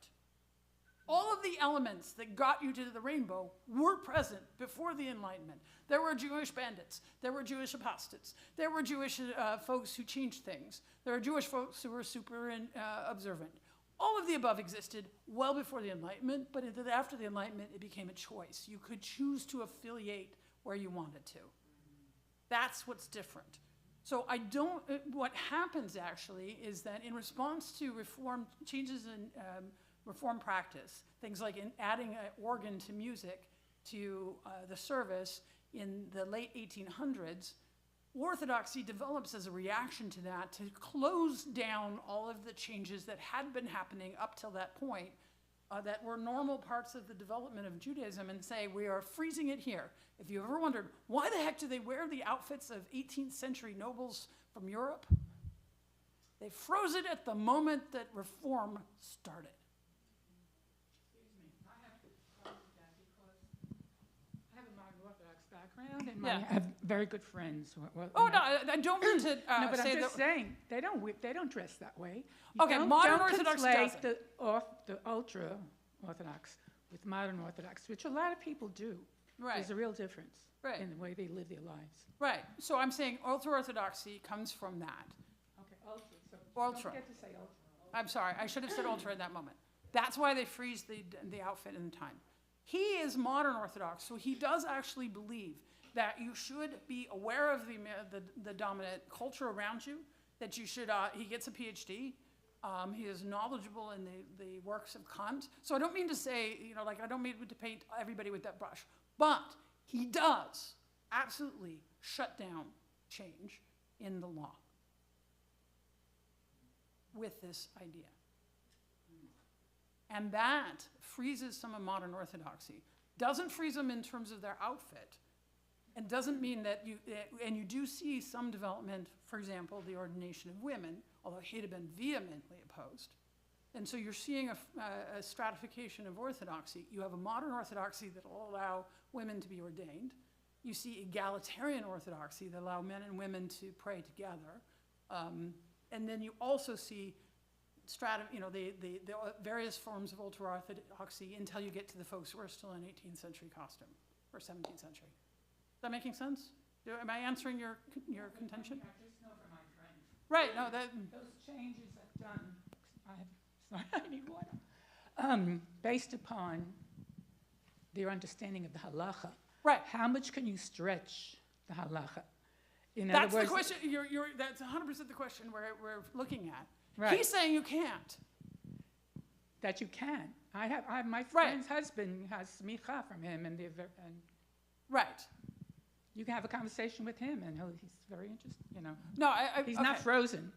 B: All of the elements that got you to the rainbow were present before the Enlightenment. There were Jewish bandits. There were Jewish apostates. There were Jewish folks who changed things. There were Jewish folks who were super observant. All of the above existed well before the Enlightenment, but after the Enlightenment, it became a choice. You could choose to affiliate where you wanted to. That's what's different. So what happens actually is that in response to changes in reform practice, things like adding an organ to music to the service in the late 1800s, Orthodoxy develops as a reaction to that to close down all of the changes that had been happening up till that point that were normal parts of the development of Judaism and say, we are freezing it here. If you ever wondered, why the heck do they wear the outfits of 18th century nobles from Europe? They froze it at the moment that reform started.
F: Excuse me, I have to problem with that because I have a modern Orthodox background and
B: Yeah.
F: I have very good friends.
B: Oh, no, I don't mean to
F: No, but
B: say
F: I'm just
B: that.
F: saying, they don't dress that way. You
B: Okay,
F: don't-
B: modern
F: don't
B: Orthodox
F: conflate
B: doesn't.
F: the ultra Orthodox with modern Orthodox, which a lot of people do.
B: Right,
F: There's a real difference
B: Right.
F: in the way they live their lives.
B: right. So I'm saying ultra-Orthodoxy comes from that.
F: Okay, ultra. So
B: Ultra.
F: Don't forget to say ultra.
B: I'm sorry, I should have said ultra in that moment. That's why they freeze the outfit in time. He is modern Orthodox, so he does actually believe that you should be aware of the dominant culture around you, that you should, he gets a PhD, he is knowledgeable in the works of Kant. So I don't mean to say, I don't mean to paint everybody with that brush, but he does absolutely shut down change in the law with this idea. And that freezes some of modern Orthodoxy. Doesn't freeze them in terms of their outfit, and doesn't mean that and you do see some development, for example, the ordination of women, although he'd have been vehemently opposed. And so you're seeing a stratification of orthodoxy. You have a modern orthodoxy that will allow women to be ordained. You see egalitarian orthodoxy that allow men and women to pray together. And then you also see the various forms of ultra-orthodoxy until you get to the folks who are still in 18th century costume or 17th century. Is that making sense? Am I answering your contention?
F: I just know from my friends,
B: Right, no, that,
F: those changes are done, I need water. Based upon their understanding of the halacha.
B: right.
F: How much can you stretch the halacha? In
B: That's
F: other
B: the
F: words,
B: question, that's 100% the question we're looking at.
F: Right.
B: He's saying you can't.
F: that you can. My
B: Right.
F: friend's husband has smicha from him, and
B: Right.
F: you can have a conversation with him, and he's very interested,
B: No,
F: He's not
B: okay.
F: frozen.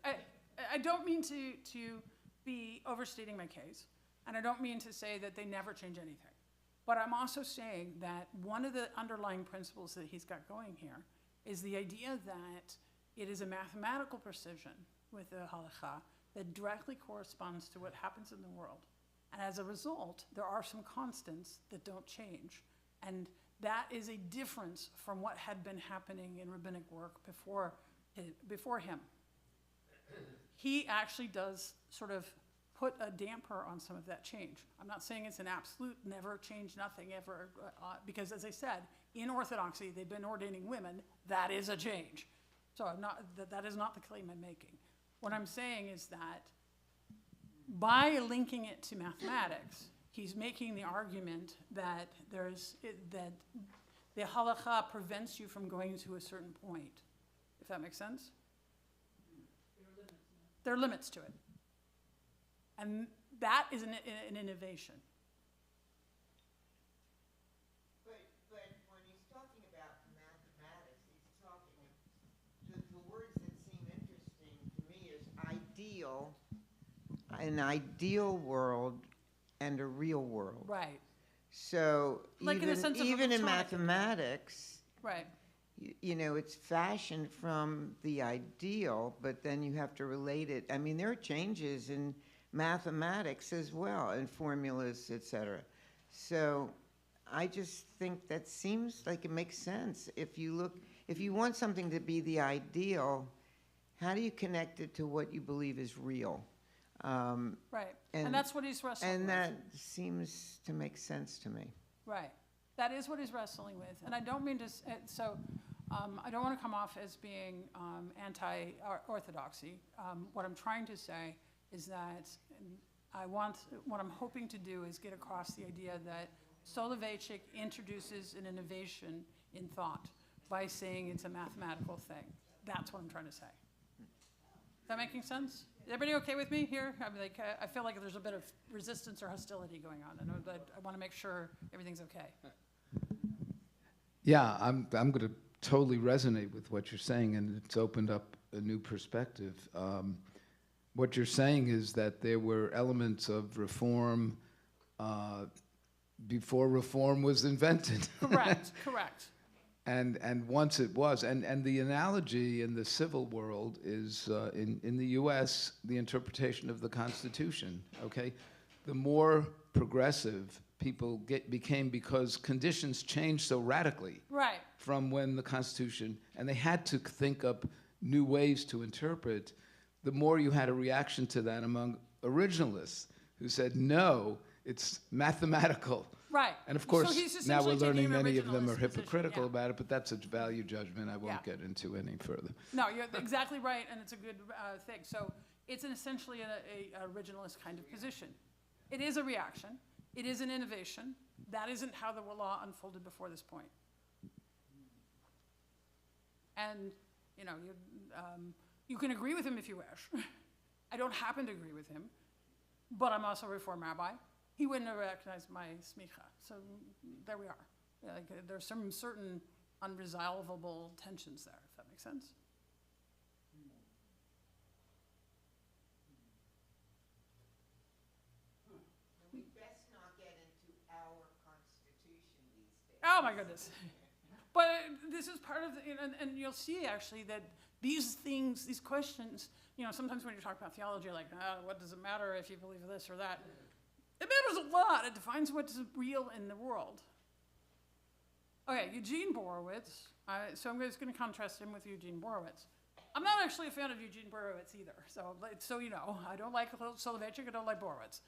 B: I don't mean to be overstating my case, and I don't mean to say that they never change anything. But I'm also saying that one of the underlying principles that he's got going here is the idea that it is a mathematical precision with the halacha that directly corresponds to what happens in the world. And as a result, there are some constants that don't change. And that is a difference from what had been happening in rabbinic work before him. He actually does sort of put a damper on some of that change. I'm not saying it's an absolute never change, nothing ever, because as I said, in Orthodoxy, they've been ordaining women. That is a change. So that is not the claim I'm making. What I'm saying is that by linking it to mathematics, he's making the argument that that the halacha prevents you from going to a certain point, if that makes sense. There are limits to it. And that is an innovation.
I: But when he's talking about mathematics, he's talking, the words that seem interesting to me is ideal, an ideal world and a real world.
B: Right,
I: So
B: Like in a sense of
I: even in
B: electronic.
I: mathematics,
B: right.
I: it's fashioned from the ideal, but then you have to relate it. I mean, there are changes in mathematics as well, and formulas, et cetera. So I just think that seems like it makes sense. If you want something to be the ideal, how do you connect it to what you believe is real?
B: Right, and
I: And-
B: that's what he's wrestling with.
I: And that seems to make sense to me.
B: Right, that is what he's wrestling with, and I don't mean to, I don't want to come off as being anti-orthodoxy. What I'm trying to say is that what I'm hoping to do is get across the idea that Soloveitchik introduces an innovation in thought by saying it's a mathematical thing. That's what I'm trying to say. Is that making sense? Is everybody okay with me here? I feel like there's a bit of resistance or hostility going on, and I want to make sure everything's okay.
C: Yeah, I'm going to totally resonate with what you're saying, and it's opened up a new perspective. What you're saying is that there were elements of reform before reform was invented.
B: Correct.
C: And once it was, and the analogy in the civil world is in the U.S. the interpretation of the Constitution. Okay, the more progressive people became because conditions changed so radically
B: Right.
C: from when the Constitution, and they had to think up new ways to interpret. The more you had a reaction to that among originalists who said, no, it's mathematical.
B: Right.
C: And of
B: So
C: course,
B: he's
C: now we're
B: essentially
C: learning
B: taking an
C: many of them are
B: originalist position,
C: hypocritical
B: yeah.
C: about it, but that's a value judgment I won't
B: Yeah.
C: get into any further.
B: No, you're exactly right, and it's a good thing. So it's essentially a originalist kind of position. It is a reaction. It is an innovation. That isn't how the law unfolded before this point. And, you can agree with him if you wish. I don't happen to agree with him, but I'm also a Reform rabbi. He wouldn't have recognized my smicha. So there we are. There's some certain unresolvable tensions there, if that makes sense. Oh my goodness. But this is part of the, and you'll see actually that these things, these questions, sometimes when you talk about theology, you're like, what does it matter if you believe this or that? It matters a lot. It defines what's real in the world. Okay, Eugene Borowitz. So I'm just going to contrast him with Eugene Borowitz. I'm not actually a fan of Eugene Borowitz either. So you know, I don't like Soloveitchik, I don't like Borowitz.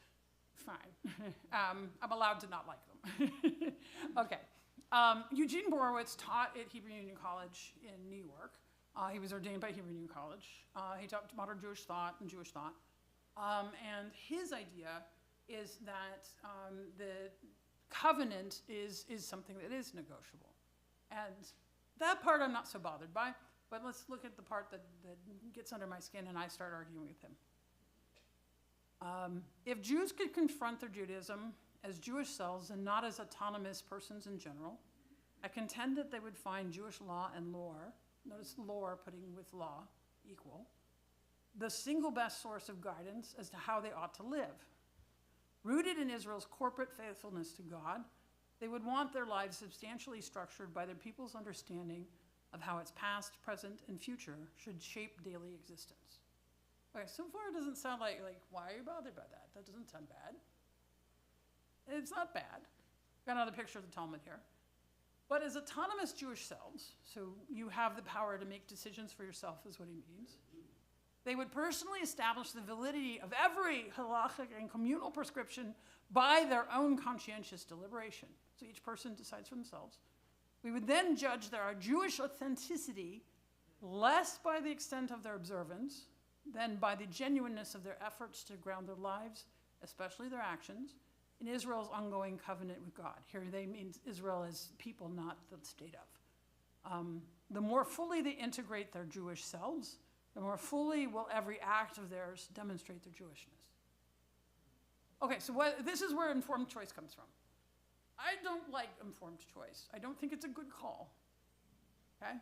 B: Fine. I'm allowed to not like them. Okay. Eugene Borowitz taught at Hebrew Union College in New York. He was ordained by Hebrew Union College. He taught modern Jewish thought and Jewish thought. And his idea is that the covenant is something that is negotiable. And that part I'm not so bothered by, but let's look at the part that gets under my skin and I start arguing with him. If Jews could confront their Judaism as Jewish selves and not as autonomous persons in general, I contend that they would find Jewish law and lore, notice lore putting with law equal, the single best source of guidance as to how they ought to live. Rooted in Israel's corporate faithfulness to God, they would want their lives substantially structured by their people's understanding of how its past, present, and future should shape daily existence. Okay, so far it doesn't sound like why are you bothered by that? That doesn't sound bad. It's not bad. Got another picture of the Talmud here. But as autonomous Jewish selves, so you have the power to make decisions for yourself is what he means, they would personally establish the validity of every halachic and communal prescription by their own conscientious deliberation. So each person decides for themselves. We would then judge their Jewish authenticity less by the extent of their observance than by the genuineness of their efforts to ground their lives, especially their actions, in Israel's ongoing covenant with God. Here they mean Israel as people, not the state of. The more fully they integrate their Jewish selves, the more fully will every act of theirs demonstrate their Jewishness. Okay, so this is where informed choice comes from. I don't like informed choice. I don't think it's a good call. Okay?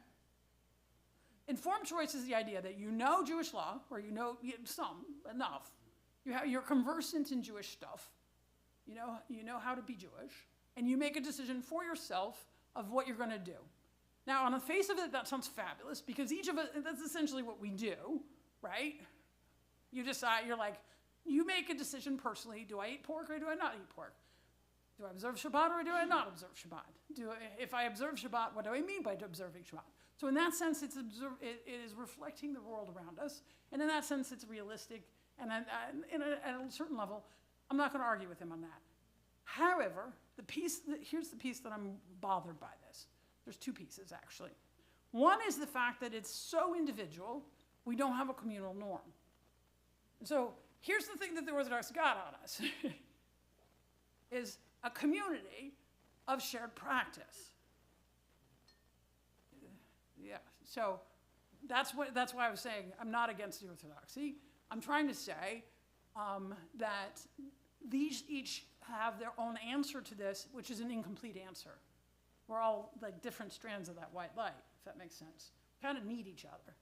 B: Informed choice is the idea that you know Jewish law, or you know some, enough. You're conversant in Jewish stuff. You know how to be Jewish, and you make a decision for yourself of what you're going to do. Now, on the face of it, that sounds fabulous, because each of us, that's essentially what we do, right? You decide, you make a decision personally, do I eat pork or do I not eat pork? Do I observe Shabbat or do I not observe Shabbat? If I observe Shabbat, what do I mean by observing Shabbat? So in that sense, it is reflecting the world around us, and in that sense, it's realistic, and at a certain level, I'm not going to argue with him on that. However, here's the piece that I'm bothered by this. There's two pieces, actually. One is the fact that it's so individual, we don't have a communal norm. And so here's the thing that the Orthodox got on us, is a community of shared practice. Yeah, so that's why I was saying I'm not against the Orthodoxy. I'm trying to say that these each have their own answer to this, which is an incomplete answer. We're all like different strands of that white light, if that makes sense. We kind of need each other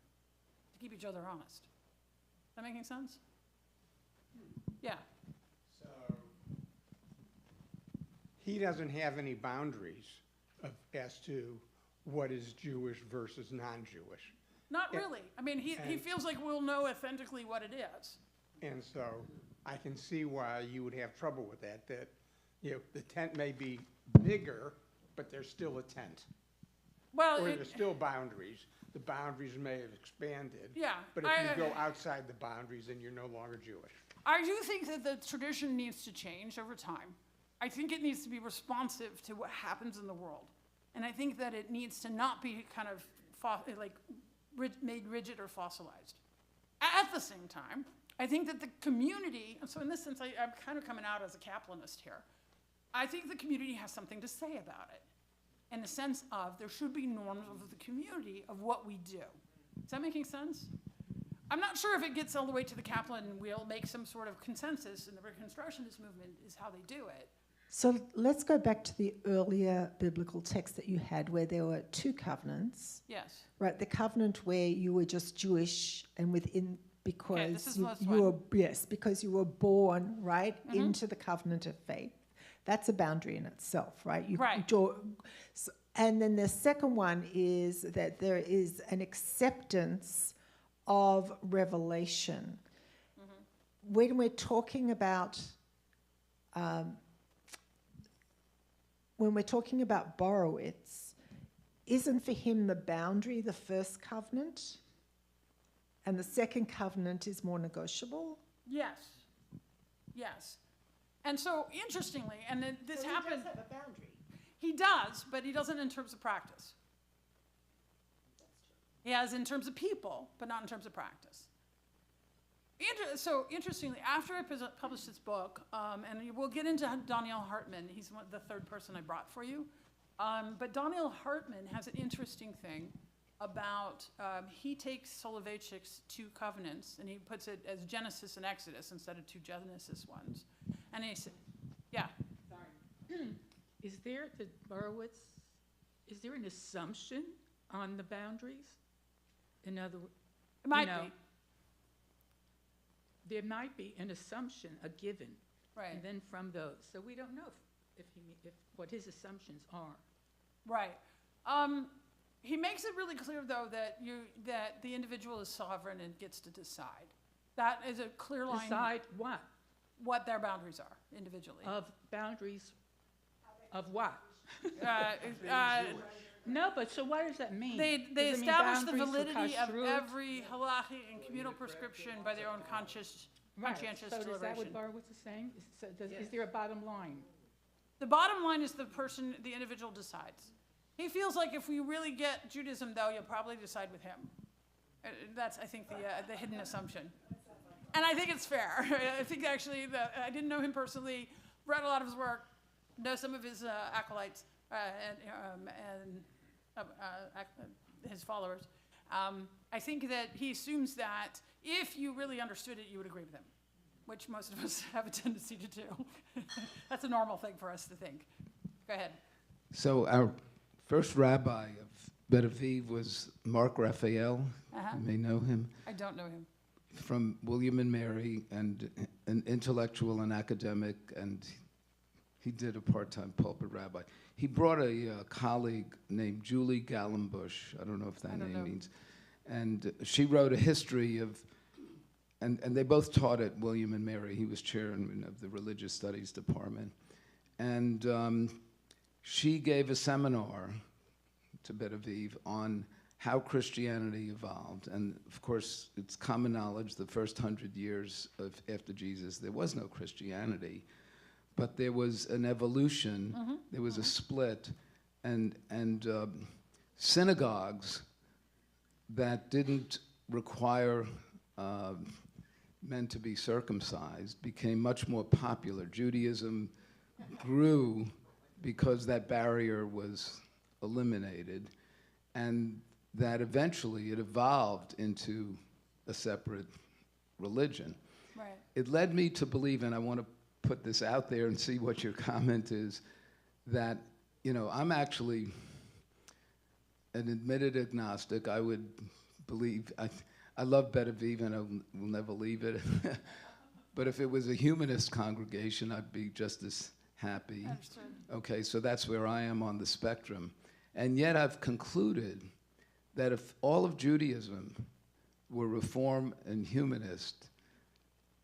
B: to keep each other honest. Is that making sense? Yeah.
D: So he doesn't have any boundaries as to what is Jewish versus non-Jewish.
B: Not really. I mean, he feels like we'll know authentically what it is.
D: And so I can see why you would have trouble with that, the tent may be bigger, but there's still a tent.
B: Well,
D: Or there's still boundaries. The boundaries may have expanded.
B: Yeah,
D: But if you go outside the boundaries, then you're no longer Jewish.
B: I do think that the tradition needs to change over time. I think it needs to be responsive to what happens in the world. And I think that it needs to not be kind of made rigid or fossilized. At the same time, I think that the community, and so in this sense, I'm kind of coming out as a Kaplanist here. I think the community has something to say about it, in the sense of there should be norms of the community of what we do. Is that making sense? I'm not sure if it gets all the way to the Kaplan and we'll make some sort of consensus, and the Reconstructionist movement is how they do it.
A: So let's go back to the earlier biblical text that you had where there were two covenants.
B: Yes.
A: Right, the covenant where you were just Jewish and within because
B: this is
A: you
B: the last
A: you
B: one.
A: were because you were born right into the covenant of faith. That's a boundary in itself, right? You
B: Right.
A: draw, and then the second one is that there is an acceptance of revelation. When we're talking about Borowitz, isn't for him the boundary the first covenant, and the second covenant is more negotiable?
B: Yes. Yes. And so, interestingly, and then this happened.
A: He does have a boundary.
B: He does, but he doesn't in terms of practice. He has in terms of people, but not in terms of practice. So interestingly, after I published this book, and we'll get into Daniel Hartman, he's the third person I brought for you, but Daniel Hartman has an interesting thing about, he takes Soloveitchik's two covenants, and he puts it as Genesis and Exodus instead of two Genesis ones. And he said, yeah.
F: Sorry. Is there, the Borowitz, is there an assumption on the boundaries? In other words,
B: It might be,
F: there might be an assumption, a given,
B: right,
F: and then from those. So we don't know if what his assumptions are.
B: right. He makes it really clear, though, that the individual is sovereign and gets to decide. That is a clear line.
F: Decide what?
B: What their boundaries are individually.
F: Of boundaries of what? No, but so what does that mean?
B: They
F: Does it mean
B: establish the
F: boundaries for
B: validity of
F: kashrut?
B: every halachic and communal prescription by their own conscientious
F: Right. So is that
B: deliberation.
F: what Borowitz is saying? Is there a bottom line?
B: The bottom line is the individual decides. He feels like if we really get Judaism, though, you'll probably decide with him. That's, I think, the hidden assumption. And I think it's fair. I think actually that I didn't know him personally, read a lot of his work, know some of his acolytes and his followers. I think that he assumes that if you really understood it, you would agree with him, which most of us have a tendency to do. That's a normal thing for us to think. Go ahead.
C: So our first rabbi of Bet Aviv was Mark Raphael.
B: Uh-huh.
C: You may know him.
B: I don't know him.
C: From William and Mary, and an intellectual and academic, and he did a part-time pulpit rabbi. He brought a colleague named Julie Gallenbush. I don't know if that name means. And she wrote a history of, and they both taught at William and Mary. He was chairman of the religious studies department. And she gave a seminar to Bet Aviv on how Christianity evolved. And of course, it's common knowledge the first 100 years after Jesus, there was no Christianity, but there was an evolution, there was a split, and synagogues that didn't require men to be circumcised became much more popular. Judaism grew because that barrier was eliminated, and that eventually it evolved into a separate religion.
B: Right.
C: It led me to believe, and I want to put this out there and see what your comment is, that, I'm actually an admitted agnostic. I would believe, I love Bet Aviv and I will never leave it. But if it was a humanist congregation, I'd be just as happy.
B: Understood.
C: Okay, so that's where I am on the spectrum. And yet I've concluded that if all of Judaism were reform and humanist,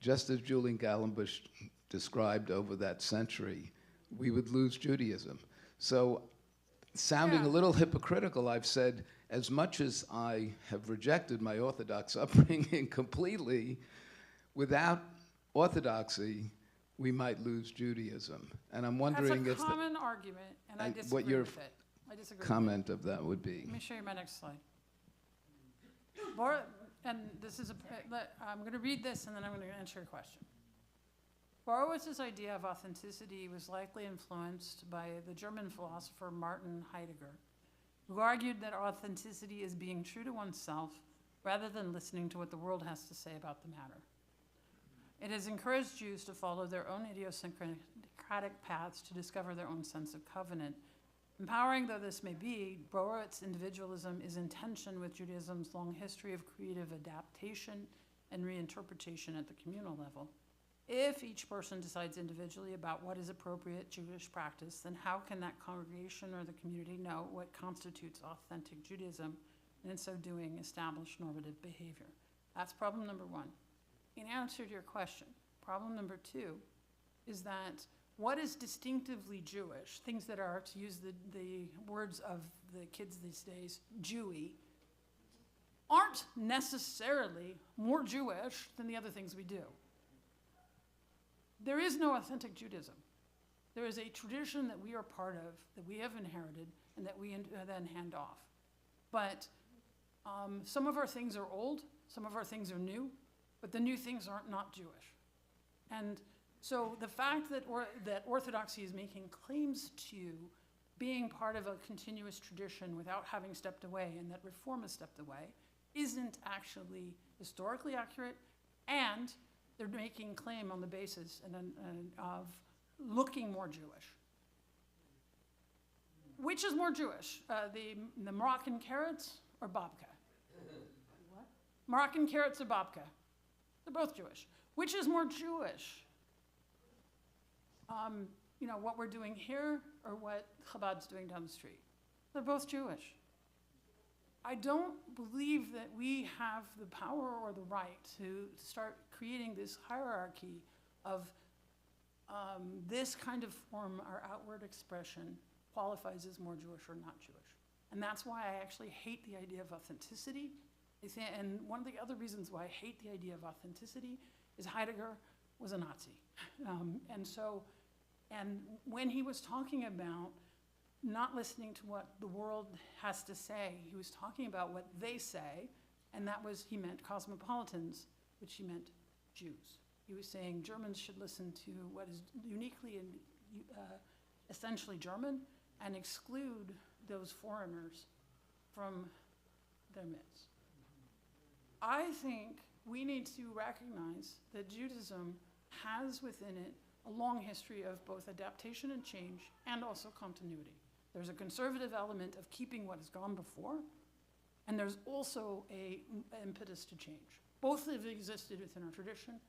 C: just as Julian Gallenbush described over that century, we would lose Judaism. So, sounding a little hypocritical, I've said, as much as I have rejected my Orthodox upbringing completely, without orthodoxy, we might lose Judaism. And I'm wondering
B: That's
C: if
B: a common argument, and I
C: and
B: disagree
C: what your
B: with it. I disagree.
C: comment of that would be.
B: Let me show you my next slide. And this is I'm going to read this, and then I'm going to answer your question. Borowitz's idea of authenticity was likely influenced by the German philosopher Martin Heidegger, who argued that authenticity is being true to oneself rather than listening to what the world has to say about the matter. It has encouraged Jews to follow their own idiosyncratic paths to discover their own sense of covenant. Empowering though this may be, Borowitz's individualism is in tension with Judaism's long history of creative adaptation and reinterpretation at the communal level. If each person decides individually about what is appropriate Jewish practice, then how can that congregation or the community know what constitutes authentic Judaism, and in so doing, establish normative behavior? That's problem number one. In answer to your question, problem number two is that what is distinctively Jewish, things that are, to use the words of the kids these days, Jewy, aren't necessarily more Jewish than the other things we do. There is no authentic Judaism. There is a tradition that we are part of, that we have inherited, and that we then hand off. But some of our things are old, some of our things are new, but the new things aren't not Jewish. And so the fact that Orthodoxy is making claims to being part of a continuous tradition without having stepped away, and that Reform has stepped away, isn't actually historically accurate, and they're making claim on the basis of looking more Jewish. Which is more Jewish, the Moroccan carrots or babka? What? Moroccan carrots or babka? They're both Jewish. Which is more Jewish? What we're doing here or what Chabad's doing down the street? They're both Jewish. I don't believe that we have the power or the right to start creating this hierarchy of this kind of form or outward expression qualifies as more Jewish or not Jewish. And that's why I actually hate the idea of authenticity. And one of the other reasons why I hate the idea of authenticity is Heidegger was a Nazi. And when he was talking about not listening to what the world has to say, he was talking about what they say, and he meant cosmopolitans, which he meant Jews. He was saying Germans should listen to what is uniquely and essentially German and exclude those foreigners from their midst. I think we need to recognize that Judaism has within it a long history of both adaptation and change and also continuity. There's a conservative element of keeping what has gone before, and there's also an impetus to change. Both have existed within our tradition.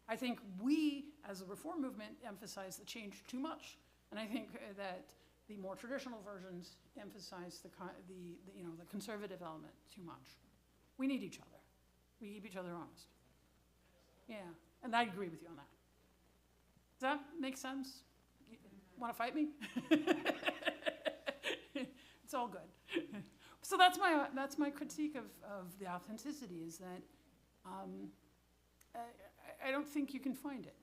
B: I think we, as a Reform movement, emphasize the change too much, and I think that the more traditional versions emphasize the conservative element too much. We need each other. We keep each other honest. Yeah, and I agree with you on that. Does that make sense? Want to fight me? It's all good. So that's my critique of the authenticity, is that I don't think you can find it.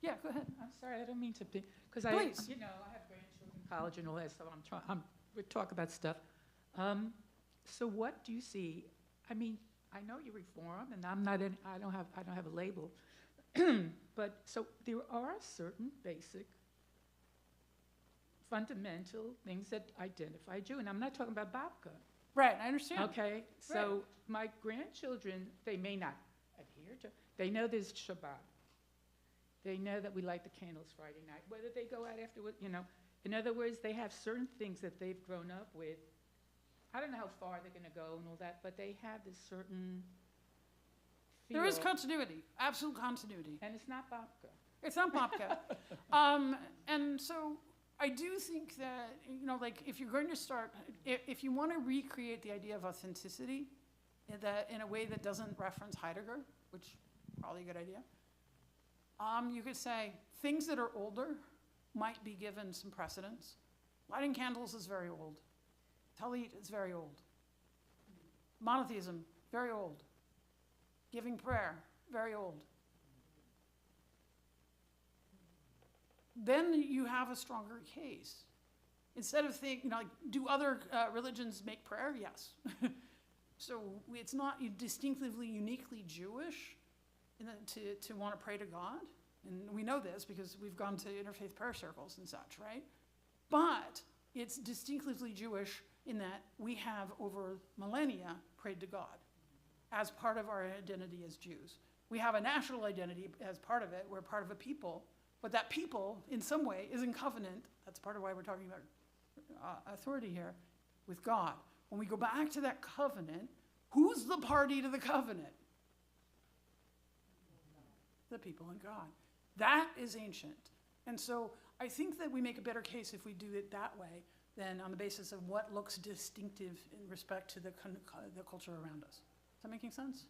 B: Yeah, go ahead.
F: I'm sorry, I don't mean to be, because
B: Please.
F: I have grandchildren in college and all that, so we talk about stuff. So what do you see? I mean, I know you Reform, and I don't have a label, but so there are certain basic, fundamental things that identify Jew, and I'm not talking about babka.
B: Right, I understand.
F: Okay, so my grandchildren, they may not adhere to. They know there's Shabbat. They know that we light the candles Friday night. Whether they go out afterward, in other words, they have certain things that they've grown up with. I don't know how far they're going to go and all that, but they have this certain feel.
B: There is continuity, absolute continuity.
F: And it's not babka.
B: It's not babka. And so I do think that, if you're going to start, if you want to recreate the idea of authenticity in a way that doesn't reference Heidegger, which is probably a good idea, you could say things that are older might be given some precedence. Lighting candles is very old. Talit is very old. Monotheism, very old. Giving prayer, very old. Then you have a stronger case. Instead of thinking, do other religions make prayer? Yes. So it's not distinctively, uniquely Jewish to want to pray to God. And we know this because we've gone to interfaith prayer circles and such, right? But it's distinctively Jewish in that we have over millennia prayed to God as part of our identity as Jews. We have a national identity as part of it. We're part of a people. But that people, in some way, is in covenant. That's part of why we're talking about authority here with God. When we go back to that covenant, who's the party to the covenant? The people and God. That is ancient. And so I think that we make a better case if we do it that way than on the basis of what looks distinctive in respect to the culture around us. Is that making sense?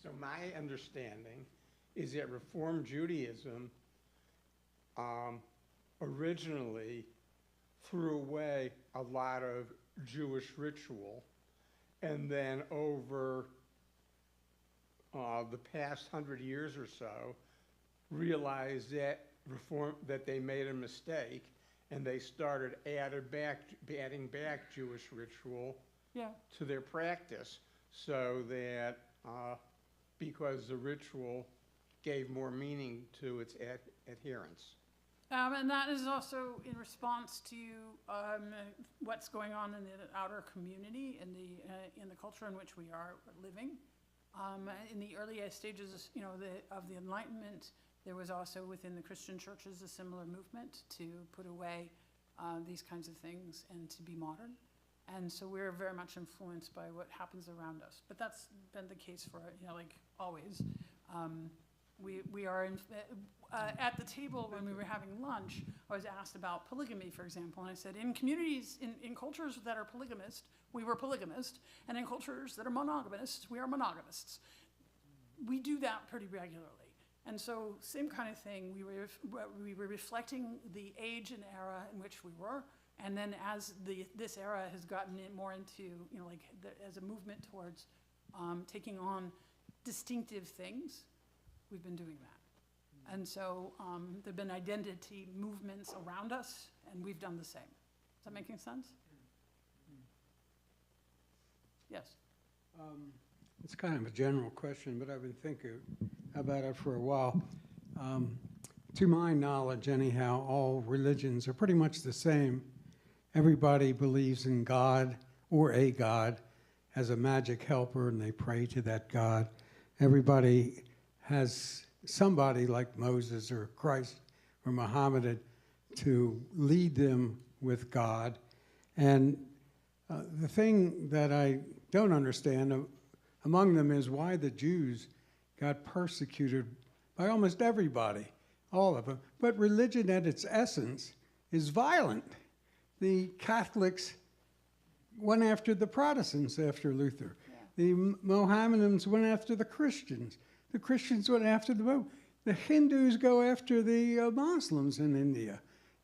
D: So my understanding is that Reform Judaism originally threw away a lot of Jewish ritual, and then over the past 100 years or so, realized that they made a mistake, and they started adding back Jewish ritual
B: Yeah.
D: to their practice, so that because the ritual gave more meaning to its adherence.
B: And that is also in response to what's going on in the outer community, in the culture in which we are living. In the early stages, of the Enlightenment, there was also within the Christian churches a similar movement to put away these kinds of things and to be modern. And so we're very much influenced by what happens around us. But that's been the case for, always. We are at the table when we were having lunch, I was asked about polygamy, for example, and I said, in communities, in cultures that are polygamist, we were polygamist, and in cultures that are monogamist, we are monogamists. We do that pretty regularly. And so, same kind of thing, we were reflecting the age and era in which we were, and then as this era has gotten more into, as a movement towards taking on distinctive things, we've been doing that. And so there have been identity movements around us, and we've done the same. Is that making sense? Yes.
J: It's kind of a general question, but I've been thinking about it for a while. To my knowledge, anyhow, all religions are pretty much the same. Everybody believes in God or a God as a magic helper, and they pray to that God. Everybody has somebody like Moses or Christ or Muhammad to lead them with God. And the thing that I don't understand among them is why the Jews got persecuted by almost everybody, all of them. But religion at its essence is violent. The Catholics went after the Protestants after Luther. Yeah. The Mohammedans went after the Christians. The Christians went after the Hindus go after the Muslims in India.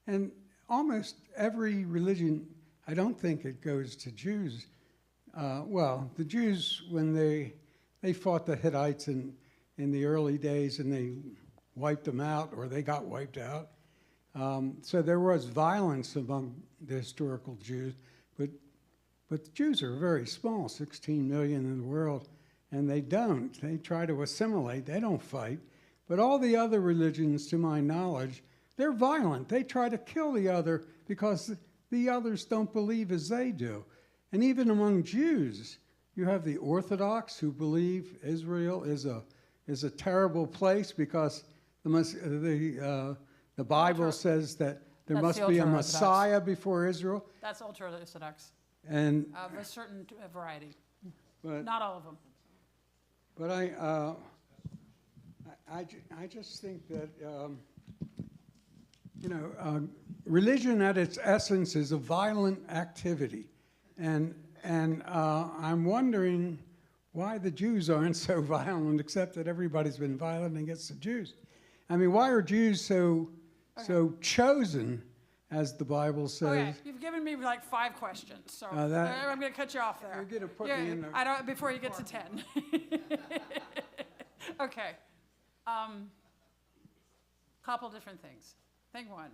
J: And almost every religion, I don't think it goes to Jews. The Jews, when they fought the Hittites in the early days and they wiped them out, or they got wiped out. So there was violence among the historical Jews, but the Jews are very small, 16 million in the world, and they don't. They try to assimilate. They don't fight. But all the other religions, to my knowledge, they're violent. They try to kill the other because the others don't believe as they do. And even among Jews, you have the Orthodox who believe Israel is a terrible place because the Bible says that there
B: That's
J: must be a
B: ultra-Orthodox.
J: Messiah before Israel.
B: That's ultra-Orthodox,
J: And
B: of a certain variety.
J: but
B: Not all of them.
J: But I just think that, religion at its essence is a violent activity. And I'm wondering why the Jews aren't so violent, except that everybody's been violent against the Jews. I mean, why are Jews so chosen, as the Bible says?
B: Okay, you've given me like 5 questions, so I'm going to cut you off there.
J: You're gonna put me in the-
B: I don't, before you get to 10. Okay. Couple different things. Thing one,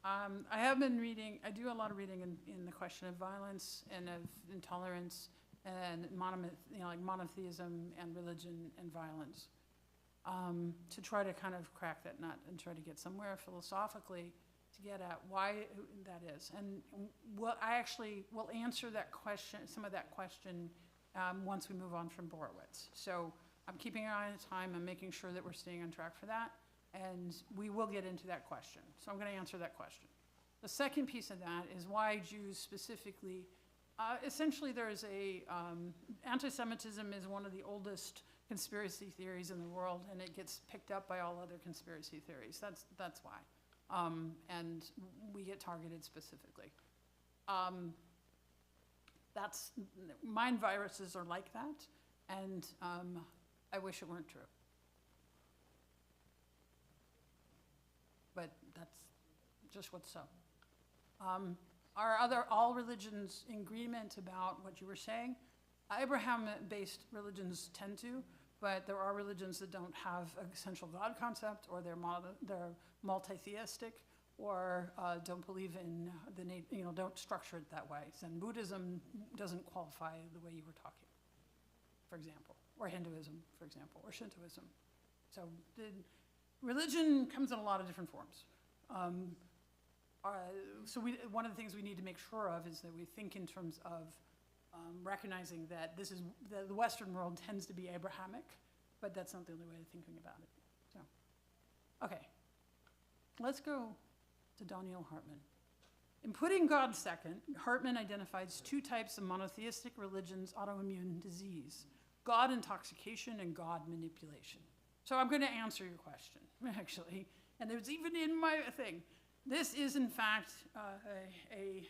B: I have been reading, I do a lot of reading in the question of violence and of intolerance and monotheism and religion and violence, to try to kind of crack that nut and try to get somewhere philosophically to get at why that is. And I actually will answer that question, some of that question, once we move on from Borowitz. So I'm keeping an eye on time. I'm making sure that we're staying on track for that. And we will get into that question. So I'm going to answer that question. The second piece of that is why Jews specifically, essentially there is anti-Semitism is one of the oldest conspiracy theories in the world, and it gets picked up by all other conspiracy theories. That's why. And we get targeted specifically. Mind viruses are like that, and I wish it weren't true. But that's just what's so. Are all religions in agreement about what you were saying? Abraham-based religions tend to, but there are religions that don't have a central God concept, or they're multi-theistic, or don't believe in don't structure it that way. Zen Buddhism doesn't qualify the way you were talking, for example, or Hinduism, for example, or Shintoism. So the religion comes in a lot of different forms. One of the things we need to make sure of is that we think in terms of recognizing that the Western world tends to be Abrahamic, but that's not the only way of thinking about it. So, okay, let's go to Daniel Hartman. In putting God second, Hartman identifies two types of monotheistic religion's autoimmune disease: God intoxication and God manipulation. So I'm going to answer your question, actually, and there's even in my thing. This is, in fact, a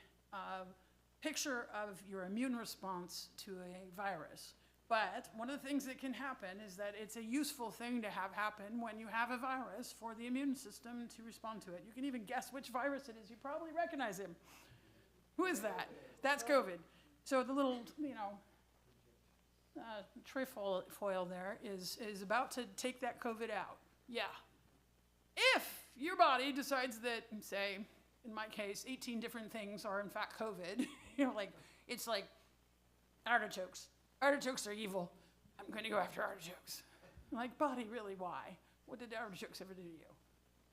B: picture of your immune response to a virus. But one of the things that can happen is that it's a useful thing to have happen when you have a virus for the immune system to respond to it. You can even guess which virus it is. You probably recognize him. Who is that? That's COVID. So the little, trefoil there is about to take that COVID out. Yeah. If your body decides that, say, in my case, 18 different things are in fact COVID, it's like artichokes. Artichokes are evil. I'm going to go after artichokes. I'm like, body, really, why? What did artichokes ever do to you?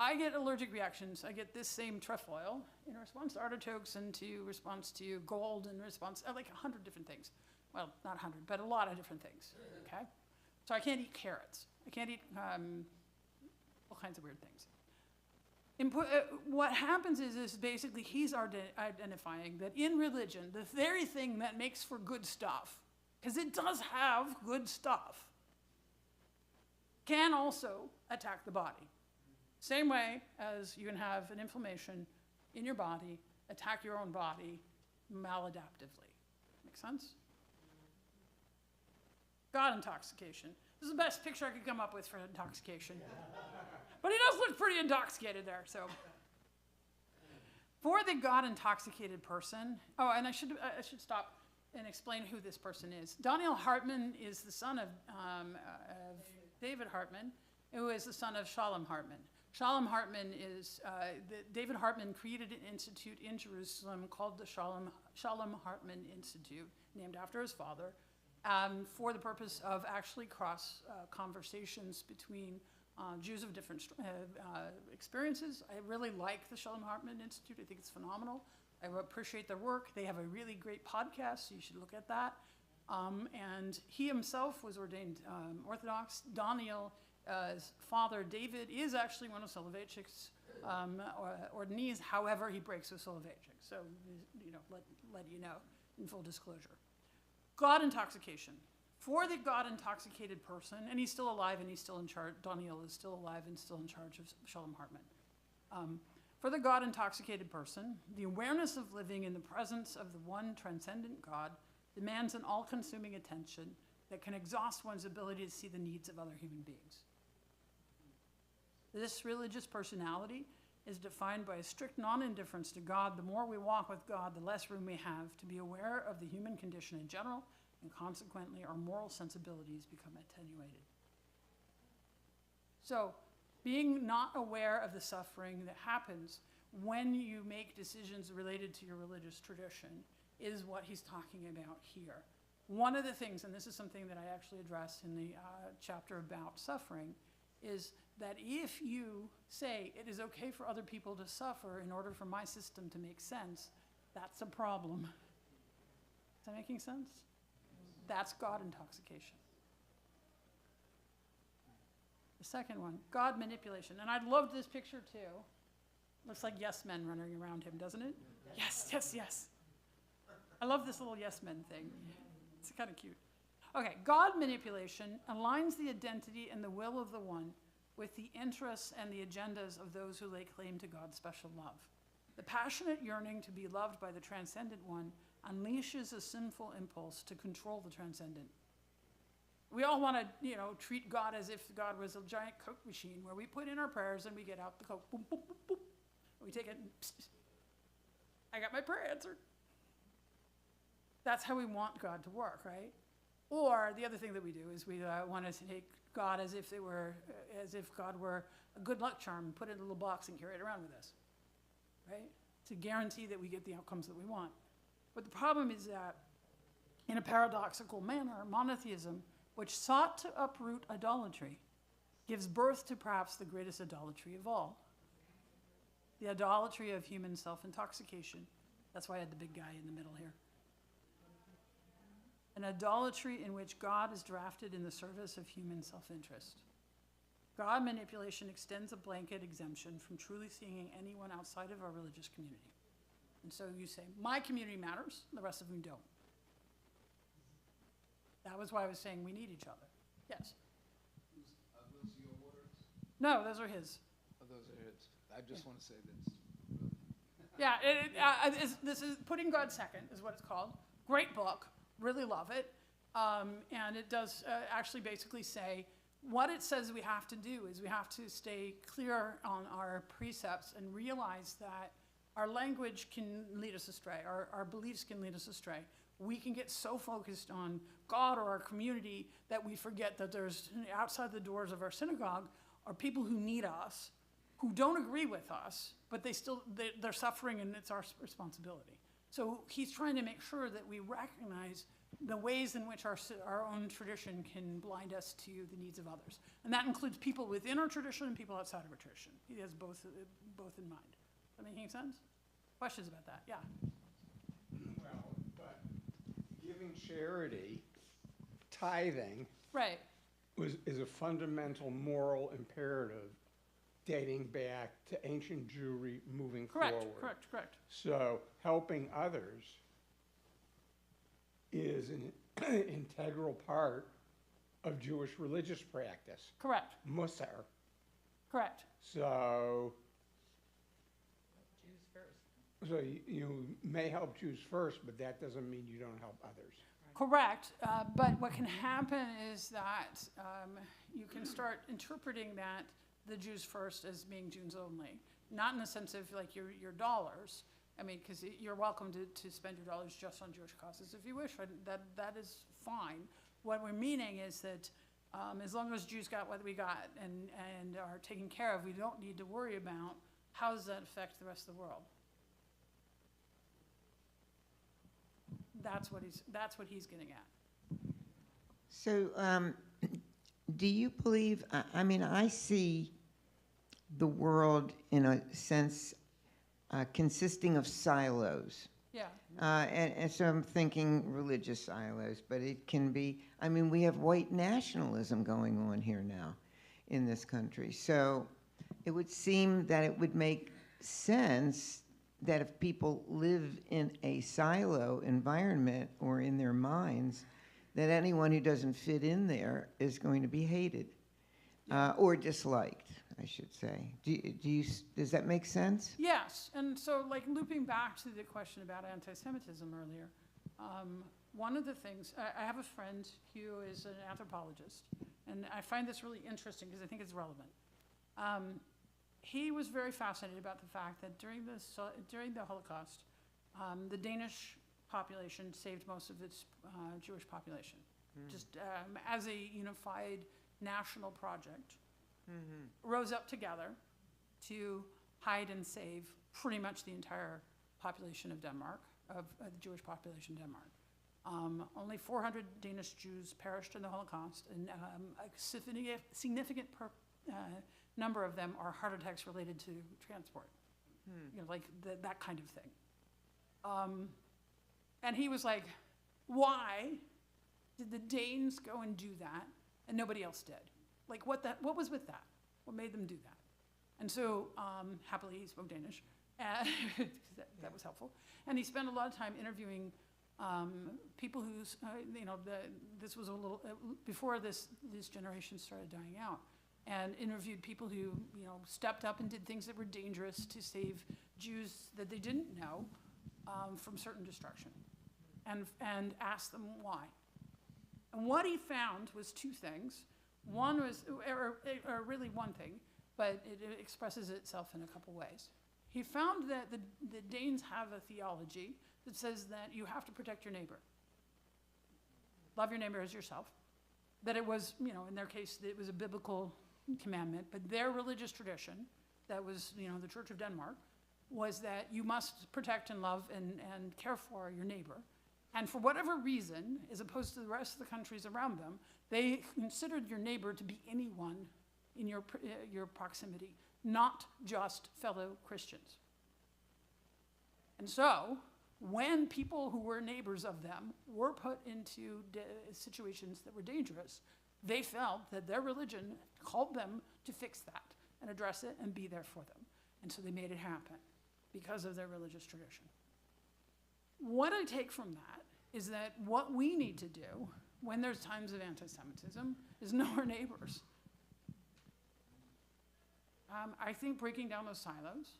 B: I get allergic reactions. I get this same trefoil in response to artichokes and response to gold and response, like 100 different things. Well, not 100, but a lot of different things, okay? So I can't eat carrots. I can't eat all kinds of weird things. What happens is basically he's identifying that in religion, the very thing that makes for good stuff, because it does have good stuff, can also attack the body. Same way as you can have an inflammation in your body, attack your own body maladaptively. Make sense? God intoxication. This is the best picture I could come up with for intoxication. But he does look pretty intoxicated there, so. For the God-intoxicated person, and I should stop and explain who this person is. Daniel Hartman is the son of David Hartman, who is the son of Shalom Hartman. Shalom Hartman is, David Hartman created an institute in Jerusalem called the Shalom Hartman Institute, named after his father, for the purpose of actually cross conversations between Jews of different experiences. I really like the Shalom Hartman Institute. I think it's phenomenal. I appreciate their work. They have a really great podcast, so you should look at that. And he himself was ordained Orthodox. Daniel's father, David, is actually one of Soloveitchik's ordanees. However, he breaks with Soloveitchik. So, let you know in full disclosure. God intoxication. For the God-intoxicated person, and he's still alive and he's still in charge, Daniel is still alive and still in charge of Shalom Hartman. For the God-intoxicated person, the awareness of living in the presence of the one transcendent God demands an all-consuming attention that can exhaust one's ability to see the needs of other human beings. This religious personality is defined by a strict non-indifference to God. The more we walk with God, the less room we have to be aware of the human condition in general, and consequently our moral sensibilities become attenuated. So, being not aware of the suffering that happens when you make decisions related to your religious tradition is what he's talking about here. One of the things, and this is something that I actually address in the chapter about suffering, is that if you say it is okay for other people to suffer in order for my system to make sense, that's a problem. Is that making sense? That's God intoxication. The second one, God manipulation. And I love this picture too. Looks like yes men running around him, doesn't it? Yes, yes, yes. I love this little yes men thing. It's kind of cute. Okay, God manipulation aligns the identity and the will of the one with the interests and the agendas of those who lay claim to God's special love. The passionate yearning to be loved by the transcendent one unleashes a sinful impulse to control the transcendent. We all want to, treat God as if God was a giant Coke machine where we put in our prayers and we get out the Coke. Boom, boom, boom, boom. We take it and I got my prayer answered. That's how we want God to work, right? Or the other thing that we do is we want to take God as if God were a good luck charm and put it in a little box and carry it around with us, right? To guarantee that we get the outcomes that we want. But the problem is that in a paradoxical manner, monotheism, which sought to uproot idolatry, gives birth to perhaps the greatest idolatry of all. The idolatry of human self-intoxication. That's why I had the big guy in the middle here. An idolatry in which God is drafted in the service of human self-interest. God manipulation extends a blanket exemption from truly seeing anyone outside of our religious community. And so you say, my community matters, the rest of them don't. That was why I was saying we need each other. Yes?
C: Are those your words?
B: No, those are his.
C: Oh, those are his. I just want to say this.
B: Yeah, this is Putting God Second is what it's called. Great book, really love it. And it does actually basically say, what it says we have to do is we have to stay clear on our precepts and realize that our language can lead us astray, our beliefs can lead us astray. We can get so focused on God or our community that we forget that there's, outside the doors of our synagogue, are people who need us, who don't agree with us, but they're suffering, and it's our responsibility. So he's trying to make sure that we recognize the ways in which our own tradition can blind us to the needs of others. And that includes people within our tradition and people outside of our tradition. He has both in mind. Does that make sense? Questions about that? Yeah.
D: Well, but giving charity, tithing,
B: Right.
D: is a fundamental moral imperative dating back to ancient Jewry moving
B: Correct,
D: forward.
B: correct.
D: So helping others is an integral part of Jewish religious practice,
B: Correct,
D: Musar.
B: correct.
D: So,
F: Jews first.
D: so you may help Jews first, but that doesn't mean you don't help others.
B: Correct, but what can happen is that you can start interpreting that the Jews first as being Jews only, not in the sense of like your dollars. I mean, because you're welcome to spend your dollars just on Jewish causes if you wish. That is fine. What we're meaning is that as long as Jews got what we got and are taken care of, we don't need to worry about how does that affect the rest of the world. That's what he's getting at.
I: So, do you believe, I see the world in a sense consisting of silos.
B: Yeah.
I: And so I'm thinking religious silos, but it can be, we have white nationalism going on here now in this country. So it would seem that it would make sense that if people live in a silo environment or in their minds, that anyone who doesn't fit in there is going to be hated or disliked, I should say. Does that make sense?
B: Yes, and so like looping back to the question about anti-Semitism earlier, one of the things, I have a friend who is an anthropologist, and I find this really interesting because I think it's relevant. He was very fascinated about the fact that during the Holocaust, the Danish population saved most of its Jewish population, just as a unified national project. Rose up together to hide and save pretty much the entire population of Denmark, of the Jewish population of Denmark. Only 400 Danish Jews perished in the Holocaust, and a significant number of them are heart attacks related to transport, like that kind of thing. And he was like, why did the Danes go and do that and nobody else did? Like, what was with that? What made them do that? And so, happily, he spoke Danish. That was helpful. And he spent a lot of time interviewing People who's, this was a little, before this generation started dying out, and interviewed people who, stepped up and did things that were dangerous to save Jews that they didn't know from certain destruction, and asked them why. And what he found was two things. One was, or really one thing, but it expresses itself in a couple ways. He found that the Danes have a theology that says that you have to protect your neighbor. Love your neighbor as yourself. That it was, in their case, it was a biblical commandment, but their religious tradition, that was, the Church of Denmark, was that you must protect and love and care for your neighbor. And for whatever reason, as opposed to the rest of the countries around them, they considered your neighbor to be anyone in your proximity, not just fellow Christians. And so, when people who were neighbors of them were put into situations that were dangerous, they felt that their religion called them to fix that and address it and be there for them. And so they made it happen because of their religious tradition. What I take from that is that what we need to do when there's times of anti-Semitism is know our neighbors. I think breaking down those silos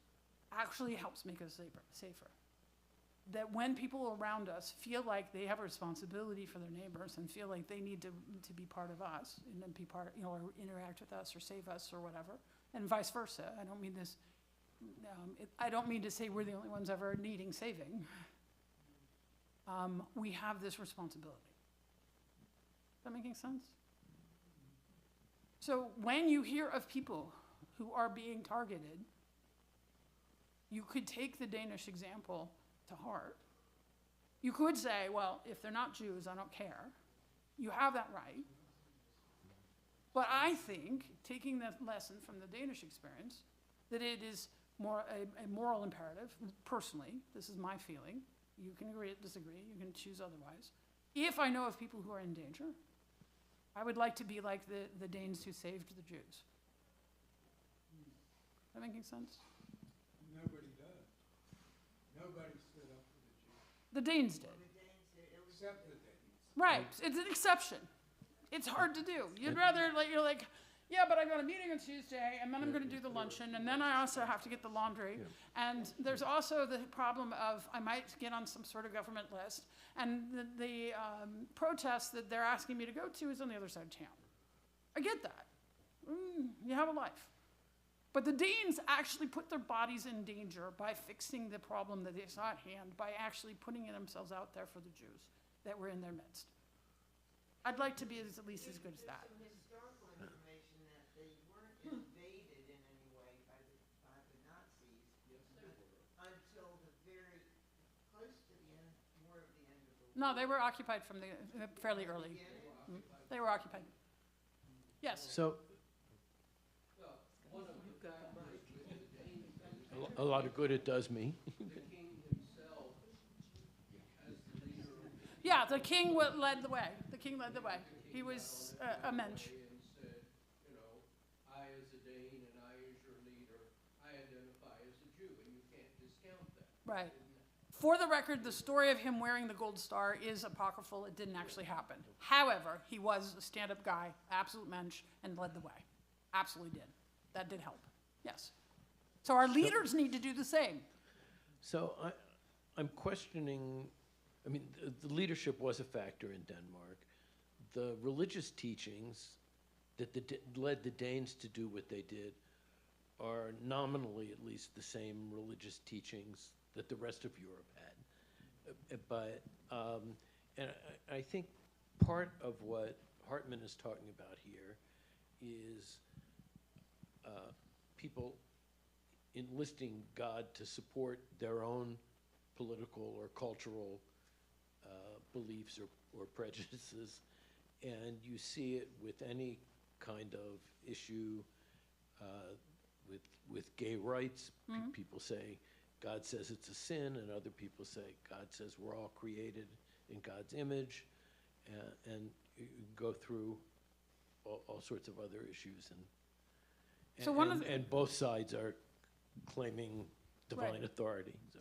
B: actually helps make us safer. That when people around us feel like they have a responsibility for their neighbors and feel like they need to be part of us and then be part, or interact with us or save us or whatever, and vice versa. I don't mean this. I don't mean to say we're the only ones ever needing saving. We have this responsibility. Is that making sense? So when you hear of people who are being targeted, you could take the Danish example to heart. You could say, well, if they're not Jews, I don't care. You have that right. But I think, taking that lesson from the Danish experience, that it is more a moral imperative, personally, this is my feeling. You can agree or disagree, you can choose otherwise. If I know of people who are in danger, I would like to be like the Danes who saved the Jews. Is that making sense?
J: Nobody does. Nobody stood up for the Jews.
B: The Danes did.
J: Except the Danes.
B: Right, it's an exception. It's hard to do. You'd rather, you're like, yeah, but I've got a meeting on Tuesday, and then I'm going to do the luncheon, and then I also have to get the laundry. And there's also the problem of I might get on some sort of government list, and the protest that they're asking me to go to is on the other side of town. I get that. You have a life. But the Danes actually put their bodies in danger by fixing the problem that they saw at hand, by actually putting themselves out there for the Jews that were in their midst. I'd like to be at least as good as that.
I: Some historical information that they weren't invaded in any way by the Nazis until the very close to the end, more of the end of the war.
B: No, they were occupied from the fairly early. They were occupied. Yes.
H: So, a lot of good it does me.
B: Yeah, the king led the way. The king led the way. He was a mensch.
K: And said, I as a Dane and I as your leader, I identify as a Jew, and you can't discount that.
B: Right. For the record, the story of him wearing the gold star is apocryphal. It didn't actually happen. However, he was a stand-up guy, absolute mensch, and led the way. Absolutely did. That did help. Yes. So our leaders need to do the same.
H: So I'm questioning, the leadership was a factor in Denmark. The religious teachings that led the Danes to do what they did are nominally at least the same religious teachings that the rest of Europe had. But and I think part of what Hartman is talking about here is people enlisting God to support their own political or cultural beliefs or prejudices. And you see it with any kind of issue with gay rights. People say God says it's a sin, and other people say God says we're all created in God's image, and you go through all sorts of other issues.
B: So
H: and both sides are claiming divine
B: Right.
H: authority. So.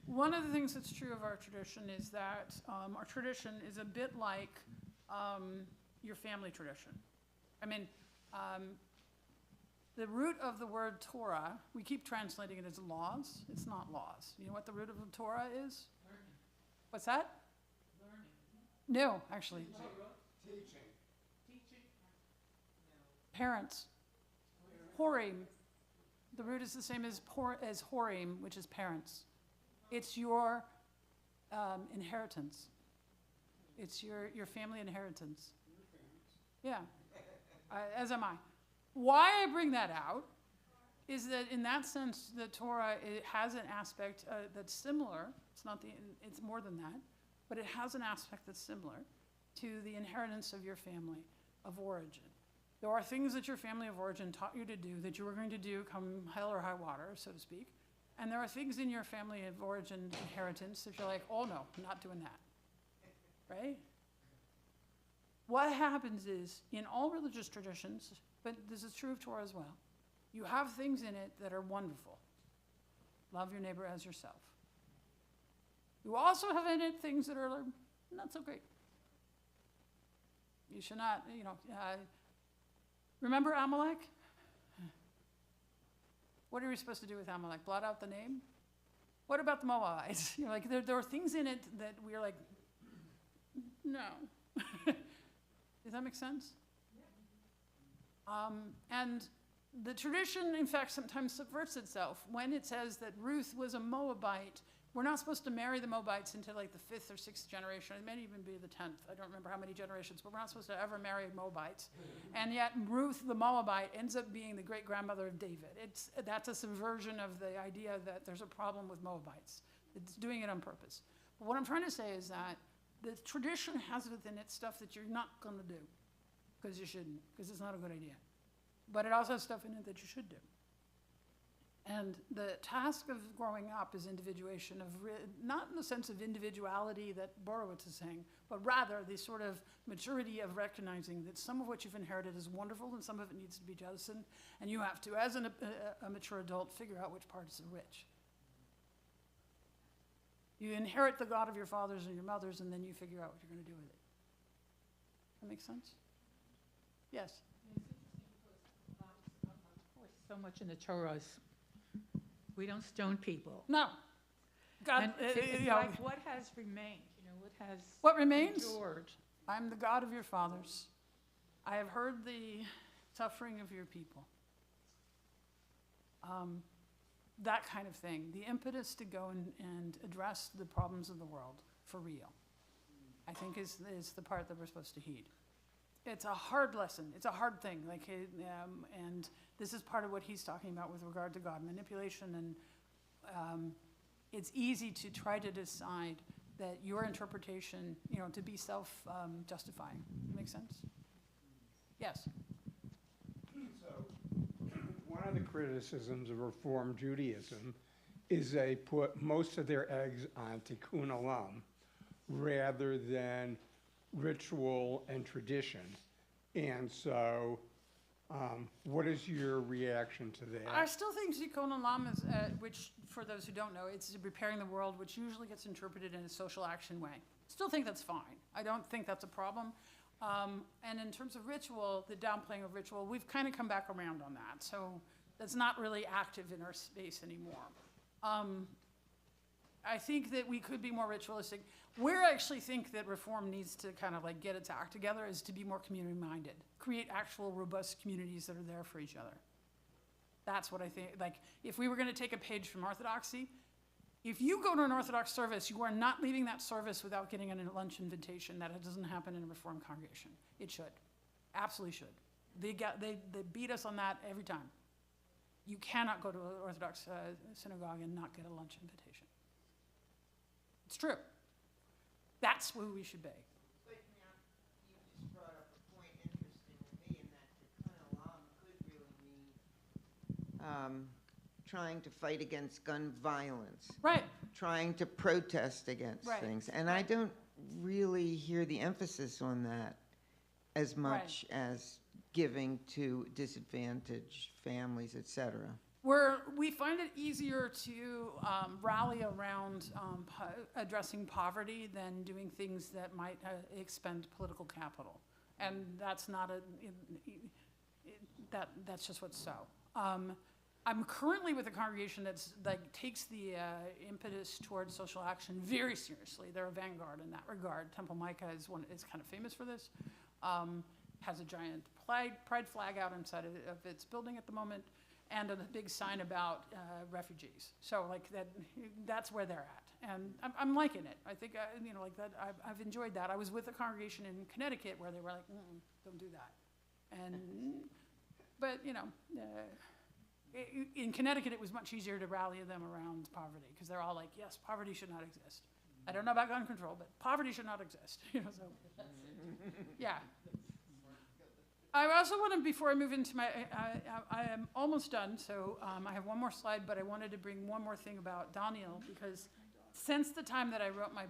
B: One of the things that's true of our tradition is that our tradition is a bit like your family tradition. I mean, the root of the word Torah, we keep translating it as laws. It's not laws. You know what the root of the Torah is?
F: Learning.
B: What's that?
F: Learning.
B: No, actually.
F: Teaching.
B: Parents. Horim. The root is the same as horim, which is parents. It's your inheritance. It's your family inheritance. Yeah, as am I. Why I bring that out is that in that sense, the Torah, it has an aspect that's similar. It's more than that, but it has an aspect that's similar to the inheritance of your family of origin. There are things that your family of origin taught you to do that you were going to do come hell or high water, so to speak. And there are things in your family of origin inheritance that you're like, oh no, I'm not doing that, right? What happens is, in all religious traditions, but this is true of Torah as well, you have things in it that are wonderful. Love your neighbor as yourself. You also have in it things that are not so great. You should not, remember Amalek? What are we supposed to do with Amalek? Blot out the name? What about the Moabites? There are things in it that we're like, no. Does that make sense? And the tradition, in fact, sometimes subverts itself. When it says that Ruth was a Moabite, we're not supposed to marry the Moabites until like the 5th or 6th generation. It may even be the 10th. I don't remember how many generations, but we're not supposed to ever marry Moabites. And yet Ruth the Moabite ends up being the great-grandmother of David. That's a subversion of the idea that there's a problem with Moabites. It's doing it on purpose. But what I'm trying to say is that the tradition has within it stuff that you're not going to do because you shouldn't, because it's not a good idea. But it also has stuff in it that you should do. And the task of growing up is individuation, not in the sense of individuality that Borowitz is saying, but rather the sort of maturity of recognizing that some of what you've inherited is wonderful and some of it needs to be jettisoned, and you have to, as a mature adult, figure out which part is which. You inherit the God of your fathers and your mothers, and then you figure out what you're going to do with it. That make sense? Yes?
F: It's interesting because, of course, so much in the Torah is we don't stone people.
B: No. God,
F: And it's like what has remained, what has
B: what remains?
F: endured.
B: I'm the God of your fathers. I have heard the suffering of your people. That kind of thing. The impetus to go and address the problems of the world for real, I think is the part that we're supposed to heed. It's a hard lesson. It's a hard thing. And this is part of what he's talking about with regard to God manipulation. And it's easy to try to decide that your interpretation, to be self-justifying. Make sense? Yes.
D: So, one of the criticisms of Reform Judaism is they put most of their eggs on Tikkun Olam rather than ritual and tradition. And so, what is your reaction to that?
B: I still think Tikkun Olam is, which, for those who don't know, it's repairing the world, which usually gets interpreted in a social action way. Still think that's fine. I don't think that's a problem. And in terms of ritual, the downplaying of ritual, we've kind of come back around on that. So that's not really active in our space anymore. I think that we could be more ritualistic. Where I actually think that reform needs to kind of get its act together is to be more community-minded, create actual robust communities that are there for each other. That's what I think. If we were going to take a page from Orthodoxy, if you go to an Orthodox service, you are not leaving that service without getting a lunch invitation. That doesn't happen in a Reformed congregation. It should. Absolutely should. They beat us on that every time. You cannot go to an Orthodox synagogue and not get a lunch invitation. It's true. That's who we should be.
I: But now, you just brought up a point interesting to me in that Tikkun Olam could really mean trying to fight against gun violence,
B: Right.
I: trying to protest against
B: Right.
I: things. And I don't really hear the emphasis on that as much as giving to disadvantaged families, et cetera.
B: We find it easier to rally around addressing poverty than doing things that might expend political capital. And that's not that's just what's so. I'm currently with a congregation that's takes the impetus towards social action very seriously. They're a vanguard in that regard. Temple Micah is kind of famous for this. Has a giant pride flag out inside of its building at the moment, and a big sign about refugees. So that's where they're at, and I'm liking it. I think I've enjoyed that. I was with a congregation in Connecticut where they were like, "Don't do that," but in Connecticut it was much easier to rally them around poverty because they're all like, "Yes, poverty should not exist." I don't know about gun control, but poverty should not exist. So yeah. I also want to, before I move into I am almost done, so I have one more slide, but I wanted to bring one more thing about Daniel, because since the time that I wrote my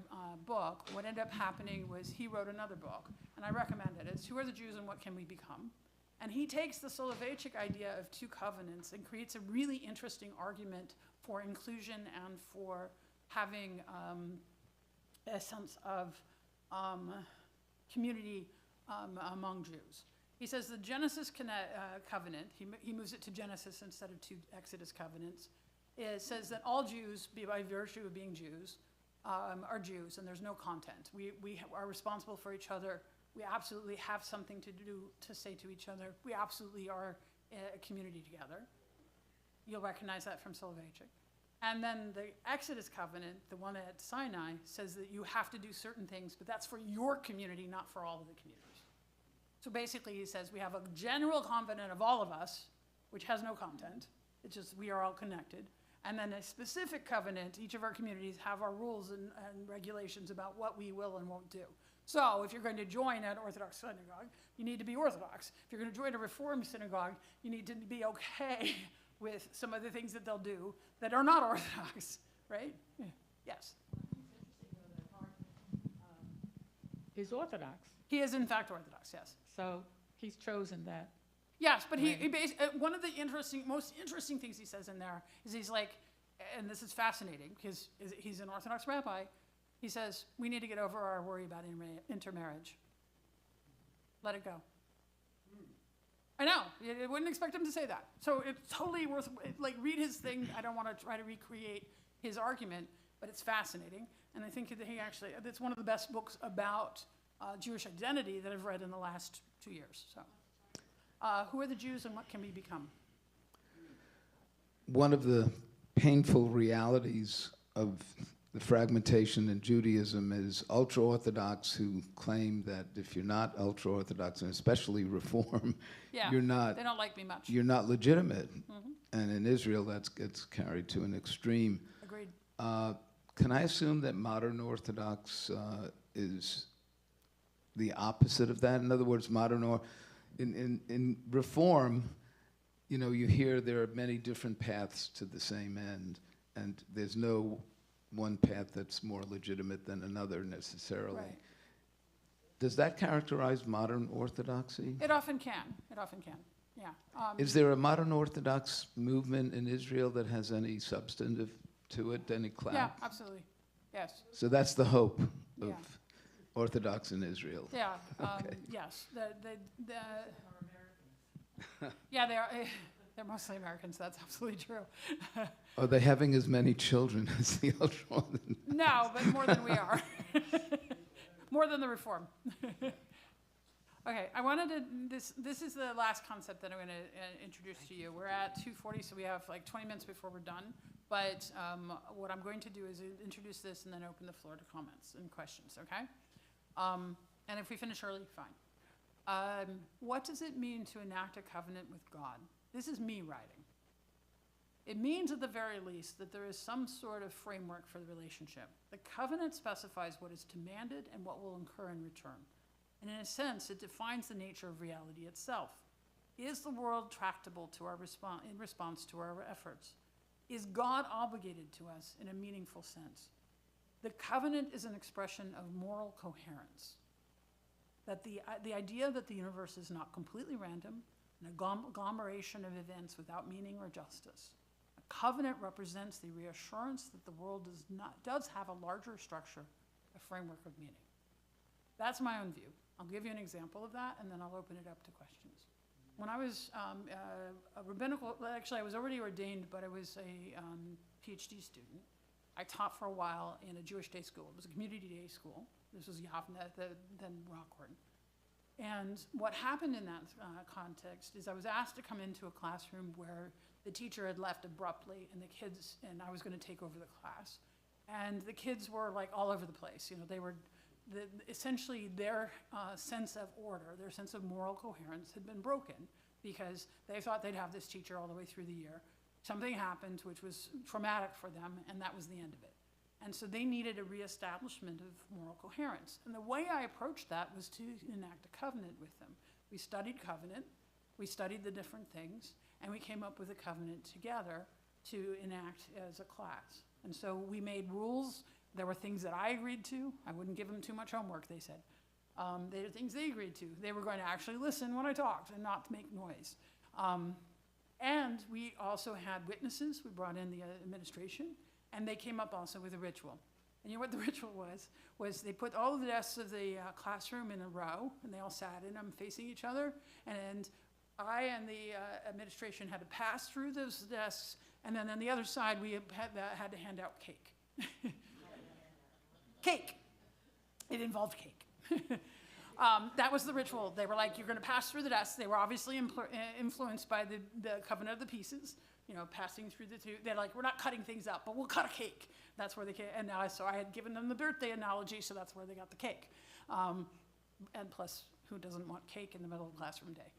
B: book, what ended up happening was he wrote another book, and I recommend it. It's Who Are the Jews and What Can We Become? And he takes the Soloveitchik idea of two covenants and creates a really interesting argument for inclusion and for having a sense of community among Jews. He says the Genesis covenant, he moves it to Genesis instead of two Exodus covenants. It says that all Jews, by virtue of being Jews, are Jews, and there's no content. We are responsible for each other. We absolutely have something to say to each other. We absolutely are a community together. You'll recognize that from Soloveitchik. And then the Exodus covenant, the one at Sinai, says that you have to do certain things, but that's for your community, not for all of the communities. So basically, he says we have a general covenant of all of us, which has no content. It's just we are all connected. And then a specific covenant, each of our communities have our rules and regulations about what we will and won't do. So if you're going to join an Orthodox synagogue, you need to be Orthodox. If you're going to join a Reformed synagogue, you need to be okay with some of the things that they'll do that are not Orthodox, right? Yeah. Yes.
F: Is Orthodox,
B: He is in fact Orthodox, yes.
F: so he's chosen that.
B: Yes, but
F: Right.
B: one of the most interesting things he says in there is he's like, and this is fascinating because he's an Orthodox rabbi, he says, we need to get over our worry about intermarriage. Let it go. I know, I wouldn't expect him to say that. So it's totally worth, read his thing. I don't want to try to recreate his argument, but it's fascinating. And I think that it's one of the best books about Jewish identity that I've read in the last 2 years. So, Who Are the Jews and What Can We Become?
C: One of the painful realities of the fragmentation in Judaism is ultra-Orthodox who claim that if you're not ultra-Orthodox, and especially Reform,
B: Yeah,
C: you're not
B: they don't like me much.
C: you're not legitimate. And in Israel, that gets carried to an extreme.
B: Agreed.
C: Can I assume that modern Orthodox is the opposite of that? In other words, in Reform, you hear there are many different paths to the same end, and there's no one path that's more legitimate than another necessarily.
B: Right.
C: Does that characterize modern Orthodoxy?
B: It often can. Yeah.
C: Is there a modern Orthodox movement in Israel that has any substantive to it, any clout?
B: Yeah, absolutely. Yes.
C: So that's the hope of
B: Yeah.
C: Orthodox in Israel.
B: Yeah.
C: Okay.
B: Yes. Yeah, they are. They're mostly Americans. That's absolutely true.
C: Are they having as many children as the ultra?
B: No, but more than we are. More than the Reform. Okay, I wanted to, this is the last concept that I'm going to introduce to you. We're at 2:40, so we have 20 minutes before we're done. But what I'm going to do is introduce this and then open the floor to comments and questions, okay? And if we finish early, fine. What does it mean to enact a covenant with God? This is me writing. It means at the very least that there is some sort of framework for the relationship. The covenant specifies what is demanded and what will incur in return. And in a sense, it defines the nature of reality itself. Is the world tractable to our in response to our efforts? Is God obligated to us in a meaningful sense? The covenant is an expression of moral coherence. That the idea that the universe is not completely random, an agglomeration of events without meaning or justice. Covenant represents the reassurance that the world does have a larger structure, a framework of meaning. That's my own view. I'll give you an example of that, and then I'll open it up to questions. When I was a rabbinical, actually I was already ordained, but I was a PhD student. I taught for a while in a Jewish day school. It was a community day school. This was Yavne, then Rockhorn. And what happened in that context is I was asked to come into a classroom where the teacher had left abruptly, and the kids, and I was going to take over the class. And the kids were like all over the place. You know, they were, essentially their sense of order, their sense of moral coherence had been broken because they thought they'd have this teacher all the way through the year. Something happened which was traumatic for them, and that was the end of it. And so they needed a reestablishment of moral coherence. And the way I approached that was to enact a covenant with them. We studied covenant, we studied the different things, and we came up with a covenant together to enact as a class. And so we made rules. There were things that I agreed to. I wouldn't give them too much homework, they said. There were things they agreed to. They were going to actually listen when I talked and not make noise. And we also had witnesses. We brought in the administration, and they came up also with a ritual. And you know what the ritual was they put all of the desks of the classroom in a row, and they all sat in them facing each other. And I and the administration had to pass through those desks, and then on the other side, we had to hand out cake. Cake. It involved cake. That was the ritual. They were like, you're going to pass through the desks. They were obviously influenced by the covenant of the pieces, you know, passing through the two. They're like, we're not cutting things up, but we'll cut a cake. That's where they came. And so I had given them the birthday analogy, so that's where they got the cake. And plus, who doesn't want cake in the middle of classroom day?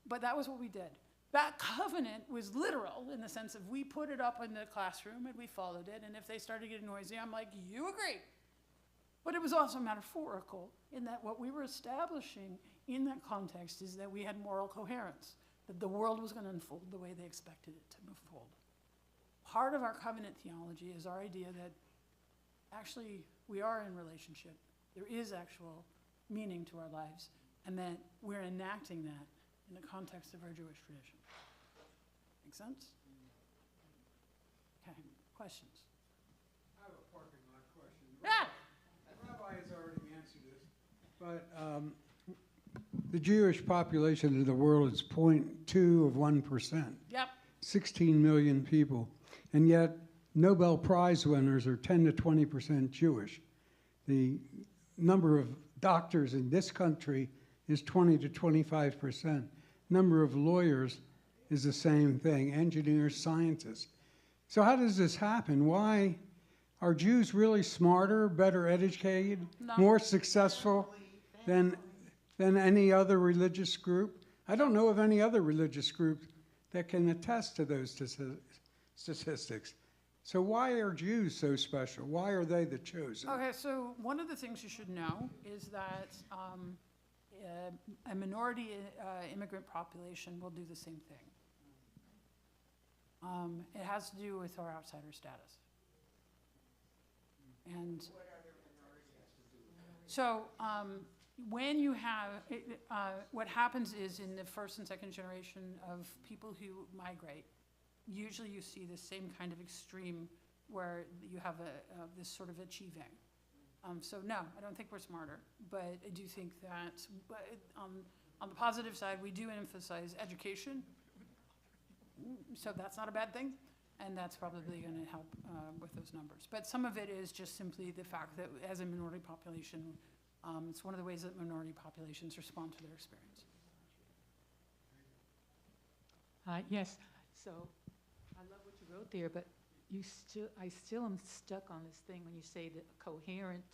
B: But that was what we did. That covenant was literal in the sense of we put it up in the classroom and we followed it. And if they started getting noisy, I'm like, you agree. But it was also metaphorical in that what we were establishing in that context is that we had moral coherence, that the world was going to unfold the way they expected it to unfold. Part of our covenant theology is our idea that actually we are in relationship. There is actual meaning to our lives, and that we're enacting that in the context of our Jewish tradition. Make sense? Okay, questions?
J: I have a parking lot question.
B: Yeah.
J: Rabbi has already answered this, but the Jewish population of the world is 0.2 of 1%.
B: Yep.
J: 16 million people, and yet Nobel Prize winners are 10 to 20% Jewish. The number of doctors in this country is 20 to 25%. Number of lawyers is the same thing, engineers, scientists. So how does this happen? Why are Jews really smarter, better educated,
B: No.
J: more successful than any other religious group? I don't know of any other religious group that can attest to those statistics. So why are Jews so special? Why are they the chosen?
B: Okay, so one of the things you should know is that a minority immigrant population will do the same thing. It has to do with our outsider status. And so when you have, what happens is in the first and second generation of people who migrate, usually you see the same kind of extreme where you have this sort of achieving. So no, I don't think we're smarter, but I do think that on the positive side, we do emphasize education. So that's not a bad thing, and that's probably going to help with those numbers. But some of it is just simply the fact that as a minority population, it's one of the ways that minority populations respond to their experience.
F: Yes, so I love what you wrote there, but I still am stuck on this thing when you say that coherent.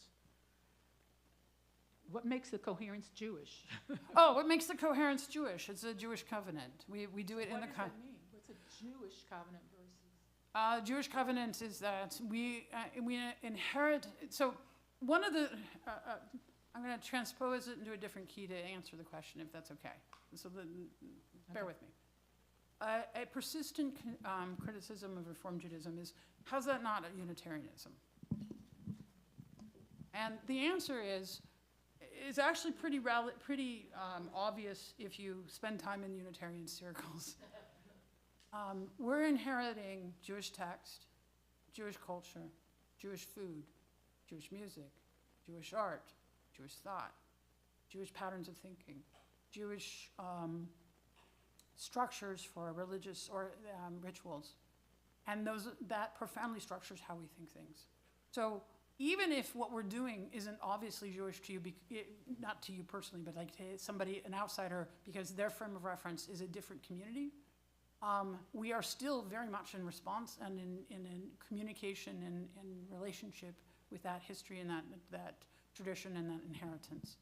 F: What makes the coherence Jewish?
B: Oh, what makes the coherence Jewish? It's a Jewish covenant. We do it in the
F: What does that mean? What's a Jewish covenant versus?
B: Jewish covenant is that we inherit. So one of the I'm going to transpose it into a different key to answer the question, if that's okay. So bear with me. A persistent criticism of Reform Judaism is, how's that not a Unitarianism? And the answer is, it's actually pretty obvious if you spend time in Unitarian circles. We're inheriting Jewish text, Jewish culture, Jewish food, Jewish music, Jewish art, Jewish thought, Jewish patterns of thinking, Jewish structures for religious or rituals. And that profoundly structures how we think things. So even if what we're doing isn't obviously Jewish to you, not to you personally, but like to somebody, an outsider, because their frame of reference is a different community, we are still very much in response and in communication and relationship with that history and that tradition and that inheritance.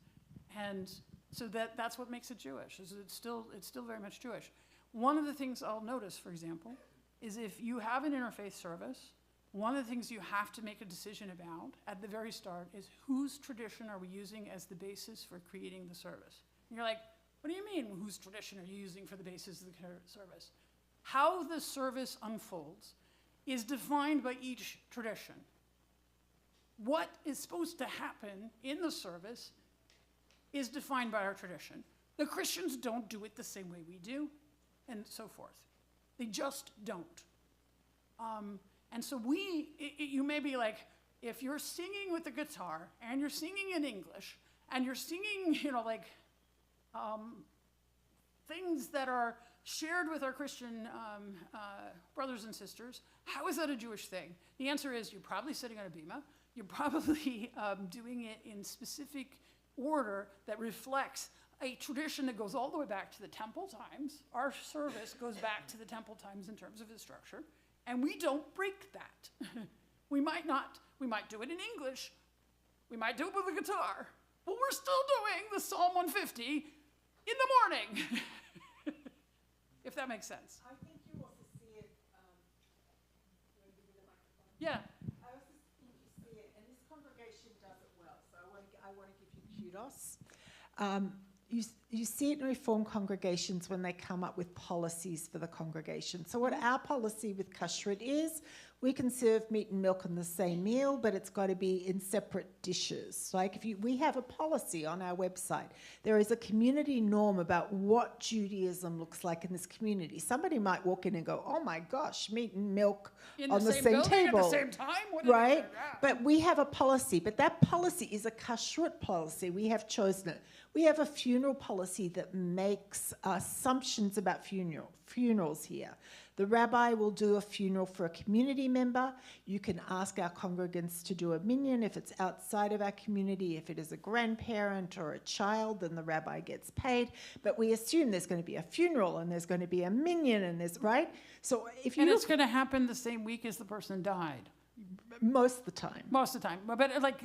B: And so that's what makes it Jewish, is it's still very much Jewish. One of the things I'll notice, for example, is if you have an interfaith service, one of the things you have to make a decision about at the very start is whose tradition are we using as the basis for creating the service? And you're like, what do you mean, whose tradition are you using for the basis of the service? How the service unfolds is defined by each tradition. What is supposed to happen in the service is defined by our tradition. The Christians don't do it the same way we do, and so forth. They just don't. And so you may be like, if you're singing with the guitar and you're singing in English and you're singing, things that are shared with our Christian brothers and sisters, how is that a Jewish thing? The answer is you're probably sitting on a bima. You're probably doing it in specific order that reflects a tradition that goes all the way back to the temple times. Our service goes back to the temple times in terms of its structure, and we don't break that. We might do it in English, we might do it with a guitar, but we're still doing the Psalm 150 in the morning, if that makes sense.
A: I think you also see it,
B: Yeah.
A: I also think you see it, and this congregation does it well, so I want to give you kudos. You see it in Reform congregations when they come up with policies for the congregation. So what our policy with Kashrut is, we can serve meat and milk in the same meal, but it's got to be in separate dishes. Like we have a policy on our website. There is a community norm about what Judaism looks like in this community. Somebody might walk in and go, "Oh my gosh, meat and milk on the same table,
B: at the same time, what did
A: right?"
B: you do? Yeah.
A: But we have a policy, but that policy is a kashrut policy. We have chosen it. We have a funeral policy that makes assumptions about funerals here. The rabbi will do a funeral for a community member. You can ask our congregants to do a minyan if it's outside of our community. If it is a grandparent or a child, then the rabbi gets paid. But we assume there's going to be a funeral and there's going to be a minyan and there's, right? So if you
B: And it's going to happen the same week as the person died.
A: most of the time.
B: Most of the time, but like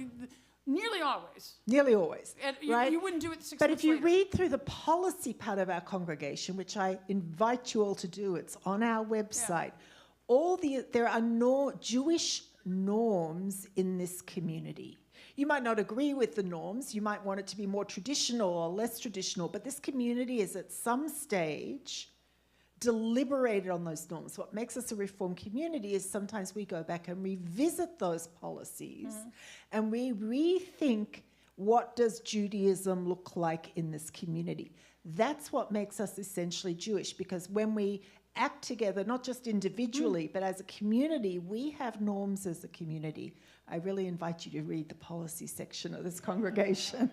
B: nearly always.
A: Nearly always,
B: And
A: right?
B: you wouldn't do it 6
A: But
B: months
A: if you
B: later.
A: read through the policy part of our congregation, which I invite you all to do, it's on our website. There are Jewish norms in this community. You might not agree with the norms. You might want it to be more traditional or less traditional, but this community is at some stage deliberated on those norms. What makes us a Reformed community is sometimes we go back and revisit those policies and we rethink, what does Judaism look like in this community? That's what makes us essentially Jewish, because when we act together, not just individually, but as a community, we have norms as a community. I really invite you to read the policy section of this congregation.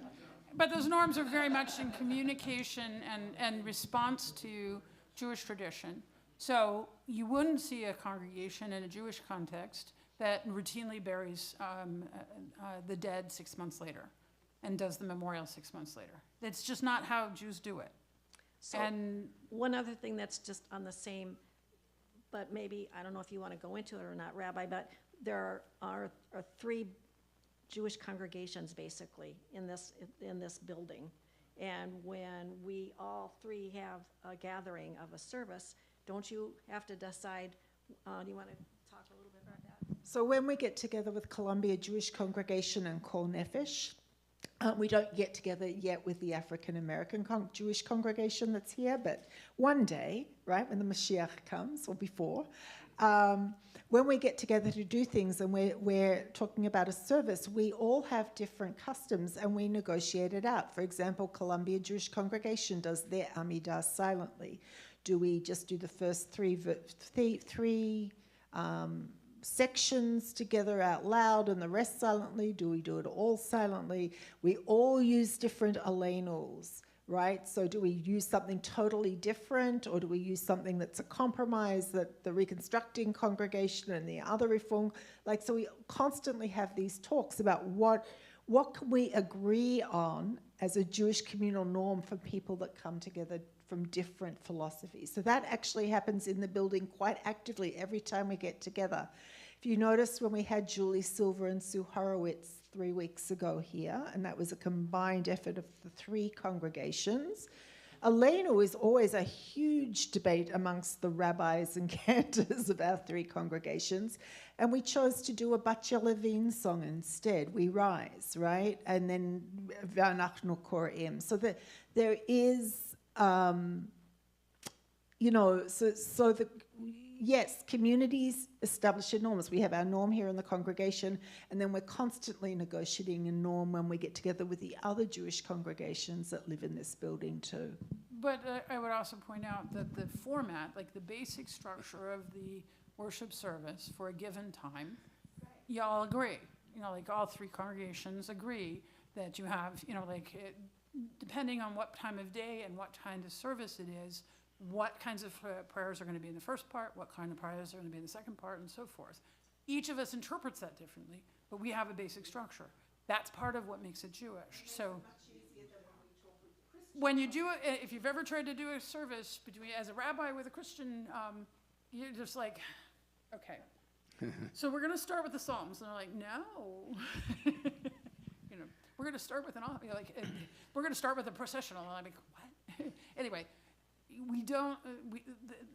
B: But those norms are very much in communication and response to Jewish tradition. So you wouldn't see a congregation in a Jewish context that routinely buries the dead 6 months later and does the memorial 6 months later. That's just not how Jews do it.
G: So
B: And
G: one other thing that's just on the same, but maybe, I don't know if you want to go into it or not, Rabbi, but there are 3 Jewish congregations basically in this building. And when we all 3 have a gathering of a service, don't you have to decide, do you want to talk a little bit about that?
A: So when we get together with Columbia Jewish Congregation and Kol Nefesh, we don't get together yet with the African American Jewish congregation that's here, but one day, right, when the Mashiach comes, or before, when we get together to do things and we're talking about a service, we all have different customs and we negotiate it out. For example, Columbia Jewish Congregation does their Amidah silently. Do we just do the first three sections together out loud and the rest silently? Do we do it all silently? We all use different allenals, right? So do we use something totally different, or do we use something that's a compromise that the Reconstructing congregation and the other Reform, like, so we constantly have these talks about what can we agree on as a Jewish communal norm for people that come together from different philosophies. So that actually happens in the building quite actively every time we get together. If you notice, when we had Julie Silver and Sue Horowitz 3 weeks ago here, and that was a combined effort of the 3 congregations, Aleinu is always a huge debate amongst the rabbis and cantors of our 3 congregations, and we chose to do a Batya Levine song instead, We Rise, right? And then V'anachnu Kor'im. So that there is, yes, communities establish a norms. We have our norm here in the congregation, and then we're constantly negotiating a norm when we get together with the other Jewish congregations that live in this building too.
B: But I would also point out that the format, like the basic structure of the worship service for a given time, you all agree. Like all 3 congregations agree that you have, depending on what time of day and what kind of service it is, what kinds of prayers are going to be in the first part, what kind of prayers are going to be in the second part, and so forth. Each of us interprets that differently, but we have a basic structure. That's part of what makes it Jewish. So when you do it, if you've ever tried to do a service as a rabbi with a Christian, you're just like, okay. So we're going to start with the Psalms. And they're like, no. We're going to start with we're going to start with a processional. And I'm like, what? Anyway, we don't.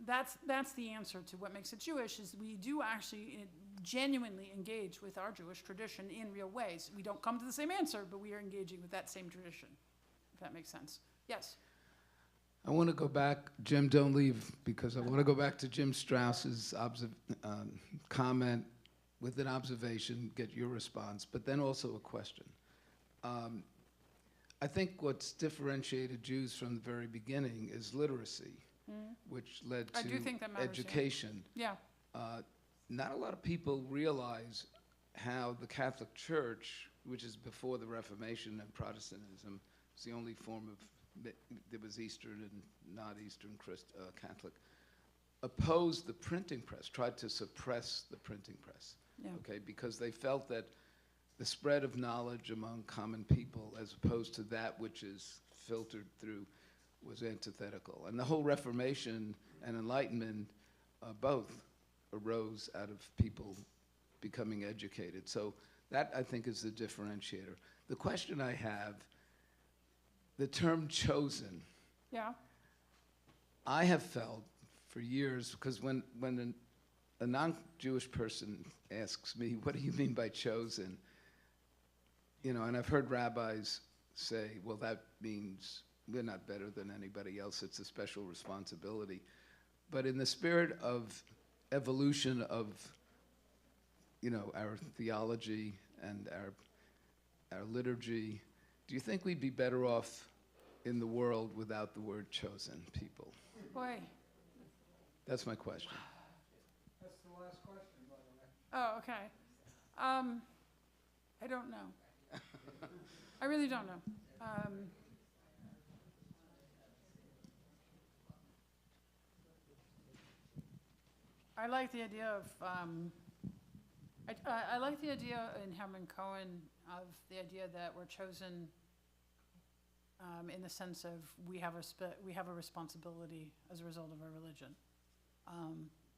B: That's the answer to what makes it Jewish. Is we do actually genuinely engage with our Jewish tradition in real ways. We don't come to the same answer, but we are engaging with that same tradition. If that makes sense. Yes.
C: I want to go back, Jim, don't leave, because I want to go back to Jim Strauss's comment with an observation, get your response, but then also a question. I think what's differentiated Jews from the very beginning is literacy, which led
B: I do
C: to
B: think that matters,
C: education.
B: Yeah.
C: Not a lot of people realize how the Catholic Church, which is before the Reformation and Protestantism, it's the only form of, there was Eastern and not Eastern Catholic, opposed the printing press, tried to suppress the printing press, okay, because they felt that the spread of knowledge among common people as opposed to that which is filtered through was antithetical. And the whole Reformation and Enlightenment both arose out of people becoming educated. So that, I think, is the differentiator. The question I have, the term chosen.
B: Yeah.
C: I have felt for years, because when a non-Jewish person asks me, what do you mean by chosen? And I've heard rabbis say, well, that means we're not better than anybody else. It's a special responsibility. But in the spirit of evolution of, our theology and our liturgy, do you think we'd be better off in the world without the word chosen people?
B: Boy.
C: That's my question.
J: That's the last question, by the way.
B: Oh, okay. I don't know. I really don't know. I like the idea of, I like the idea in Herman Cohen of the idea that we're chosen in the sense of we have a responsibility as a result of our religion.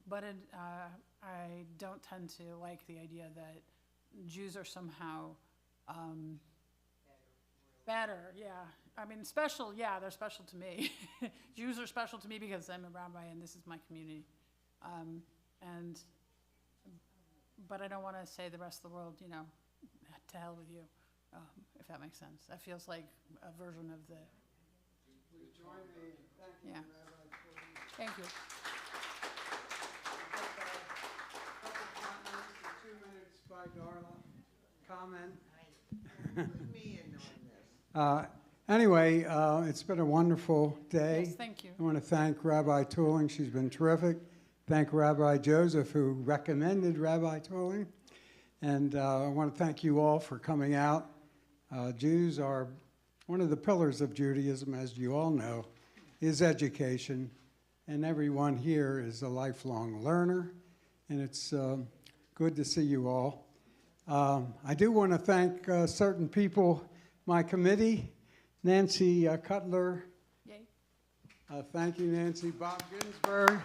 B: But I don't tend to like the idea that Jews are somehow better, yeah. I mean, special, yeah, they're special to me. Jews are special to me because I'm a rabbi and this is my community. But I don't want to say the rest of the world, to hell with you, if that makes sense. That feels like a version of the...
J: Please join me in thanking
B: Yeah.
J: Rabbi Cohen.
B: Thank you.
J: Couple comments, 2 minutes by Darla. Comment.
I: Put me in on this.
J: Anyway, it's been a wonderful day.
B: Yes, thank you.
J: I want to thank Rabbi Tooling. She's been terrific. Thank Rabbi Joseph, who recommended Rabbi Tooling. And I want to thank you all for coming out. Jews are one of the pillars of Judaism, as you all know, is education. And everyone here is a lifelong learner. And it's good to see you all. I do want to thank certain people, my committee, Nancy Cutler.
B: Yay.
J: Thank you, Nancy. Bob Ginsberg.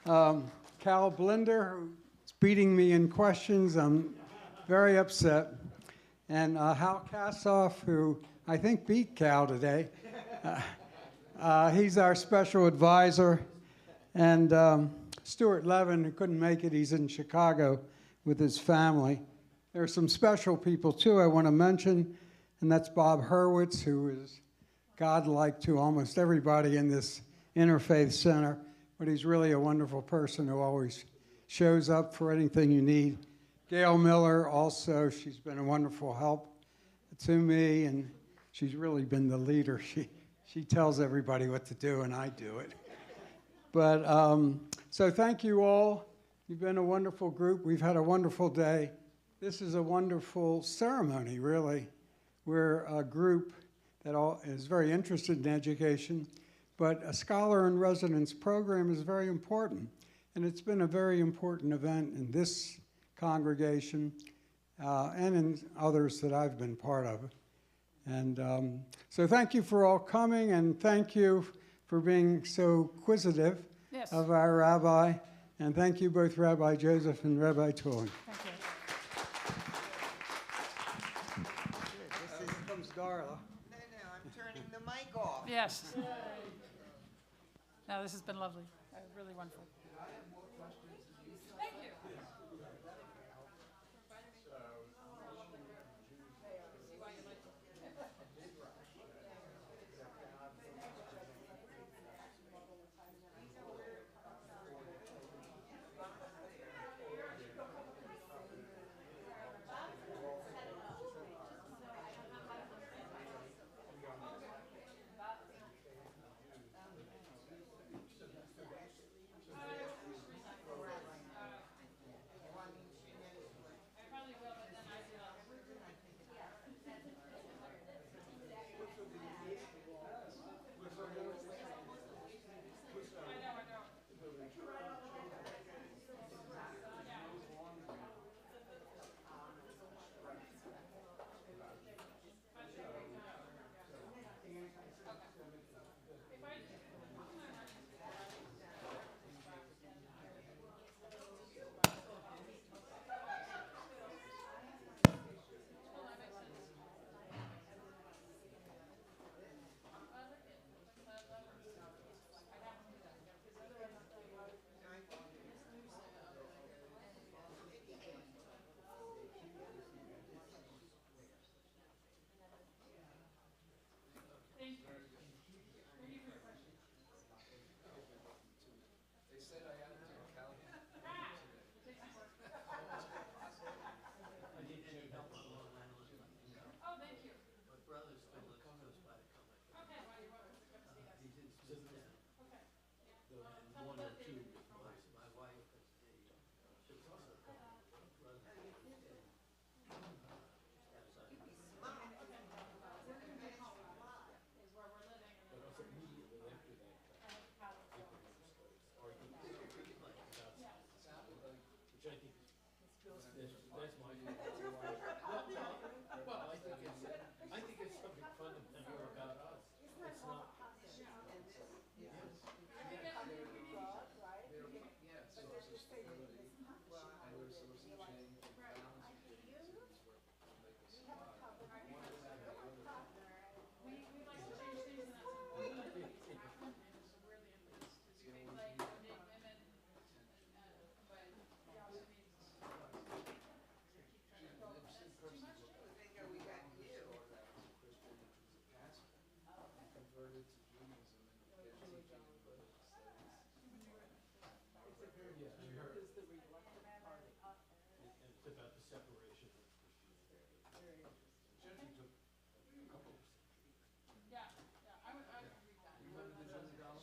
J: Cal Blinder, who's beating me in questions. I'm very upset. And Hal Kassoff, who I think beat Cal today. He's our special advisor. And Stuart Levin, who couldn't make it, he's in Chicago with his family. There are some special people, too, I want to mention. And that's Bob Hurwitz, who is godlike to almost everybody in this Interfaith Center. But he's really a wonderful person who always shows up for anything you need. Gail Miller also, she's been a wonderful help to me, and she's really been the leader. She tells everybody what to do, and I do it. But so thank you all. You've been a wonderful group. We've had a wonderful day. This is a wonderful ceremony, really. We're a group that is very interested in education, but a scholar in residence program is very important. And it's been a very important event in this congregation and in others that I've been part of. And so thank you for all coming, and thank you for being so inquisitive of our rabbi. And thank you both Rabbi Joseph and Rabbi Tooling.
B: Thank you.
J: Here comes Darla.
I: No, I'm turning the mic off.
B: Yes. No, this has been lovely. Really wonderful. Thank you.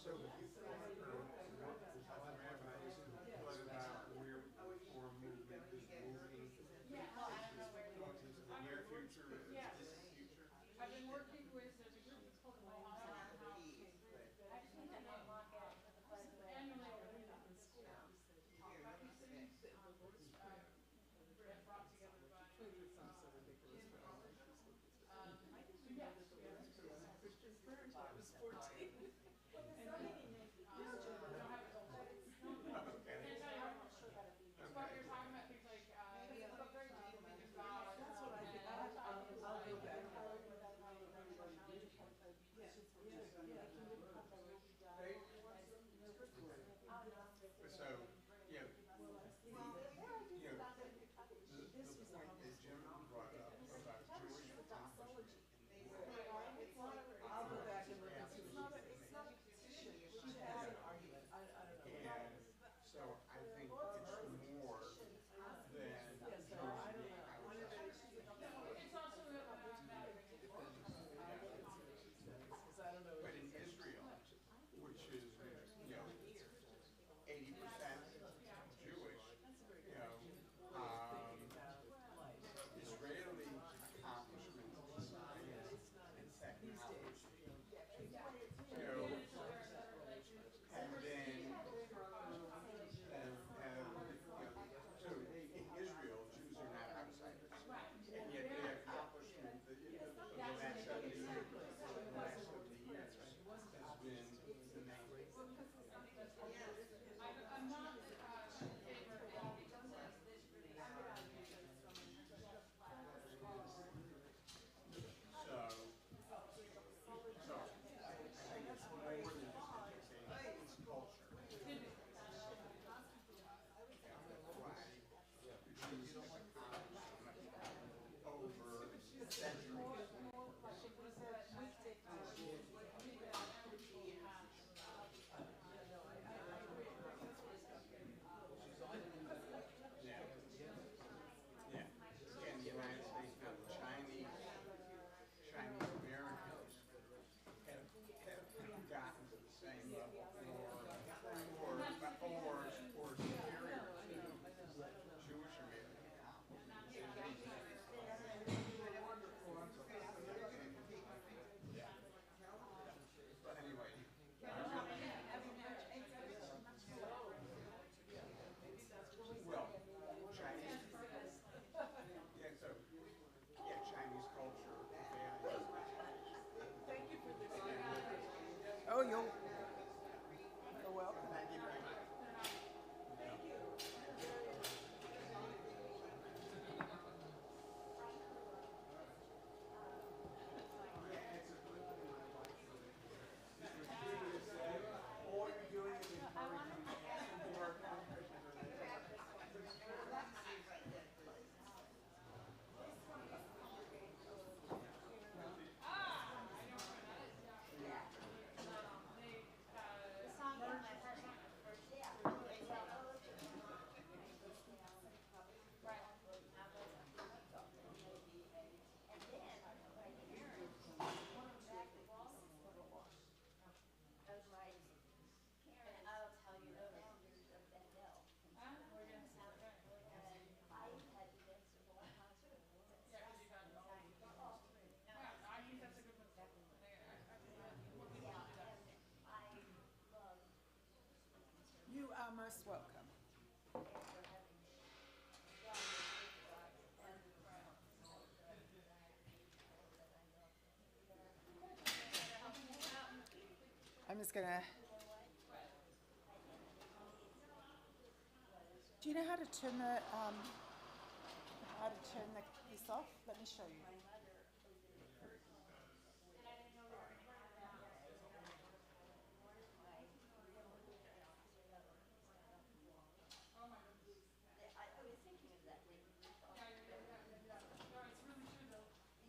D: So if you thought of rabbis who thought about where reform movement is moving towards into the near future or the distant future?
B: I've been working with, there's a group that's called the Mohawk House. Annually, we talk about these things, brought together by.
D: So, yeah, the point that Jim brought up about Jewish accomplishment in the world. And so I think it's more than Jewish accomplishments.
B: It's also
D: But in Israel, which is, 80% Jewish, Israeli accomplishments in science and technology, have been, so in Israel, Jews are not outsiders, and yet the accomplishment of the last 70 years, has been the main.
B: I'm not in favor of all
D: So I think it's more than just education, it's culture. Why? Jews have accomplished so much over centuries. Yeah. Yeah. And the United States, now the Chinese Americans have gotten to the same level or superior to Jewish American accomplishments. Yeah. But anyway, well, Chinese, Chinese culture, values.
A: Oh, you're welcome.
D: Thank you very much. All you're doing is encouraging more
A: You are most welcome. I'm just gonna. Do you know how to turn this off? Let me show you.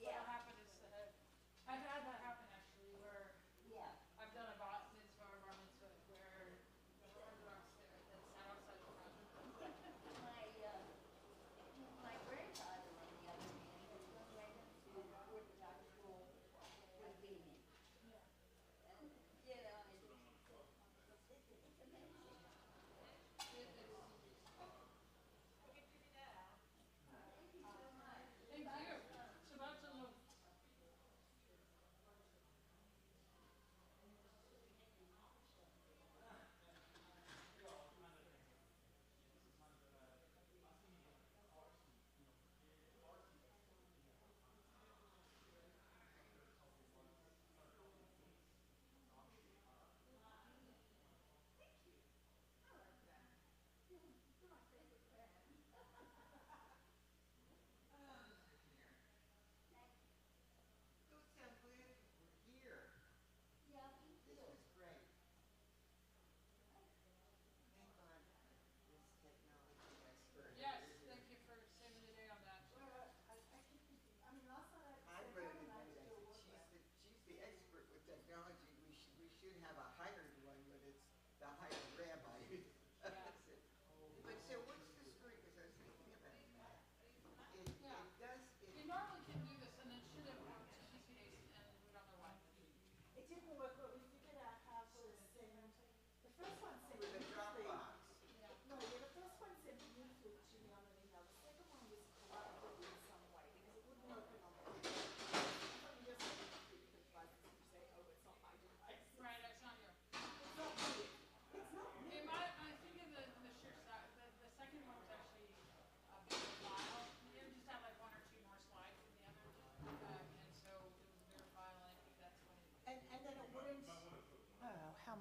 B: What happened is that I've had that happen actually, where I've done a bat mitzvah or bar mitzvah where the Orthodox that's not outside the project.
L: My grandfather, on the other hand,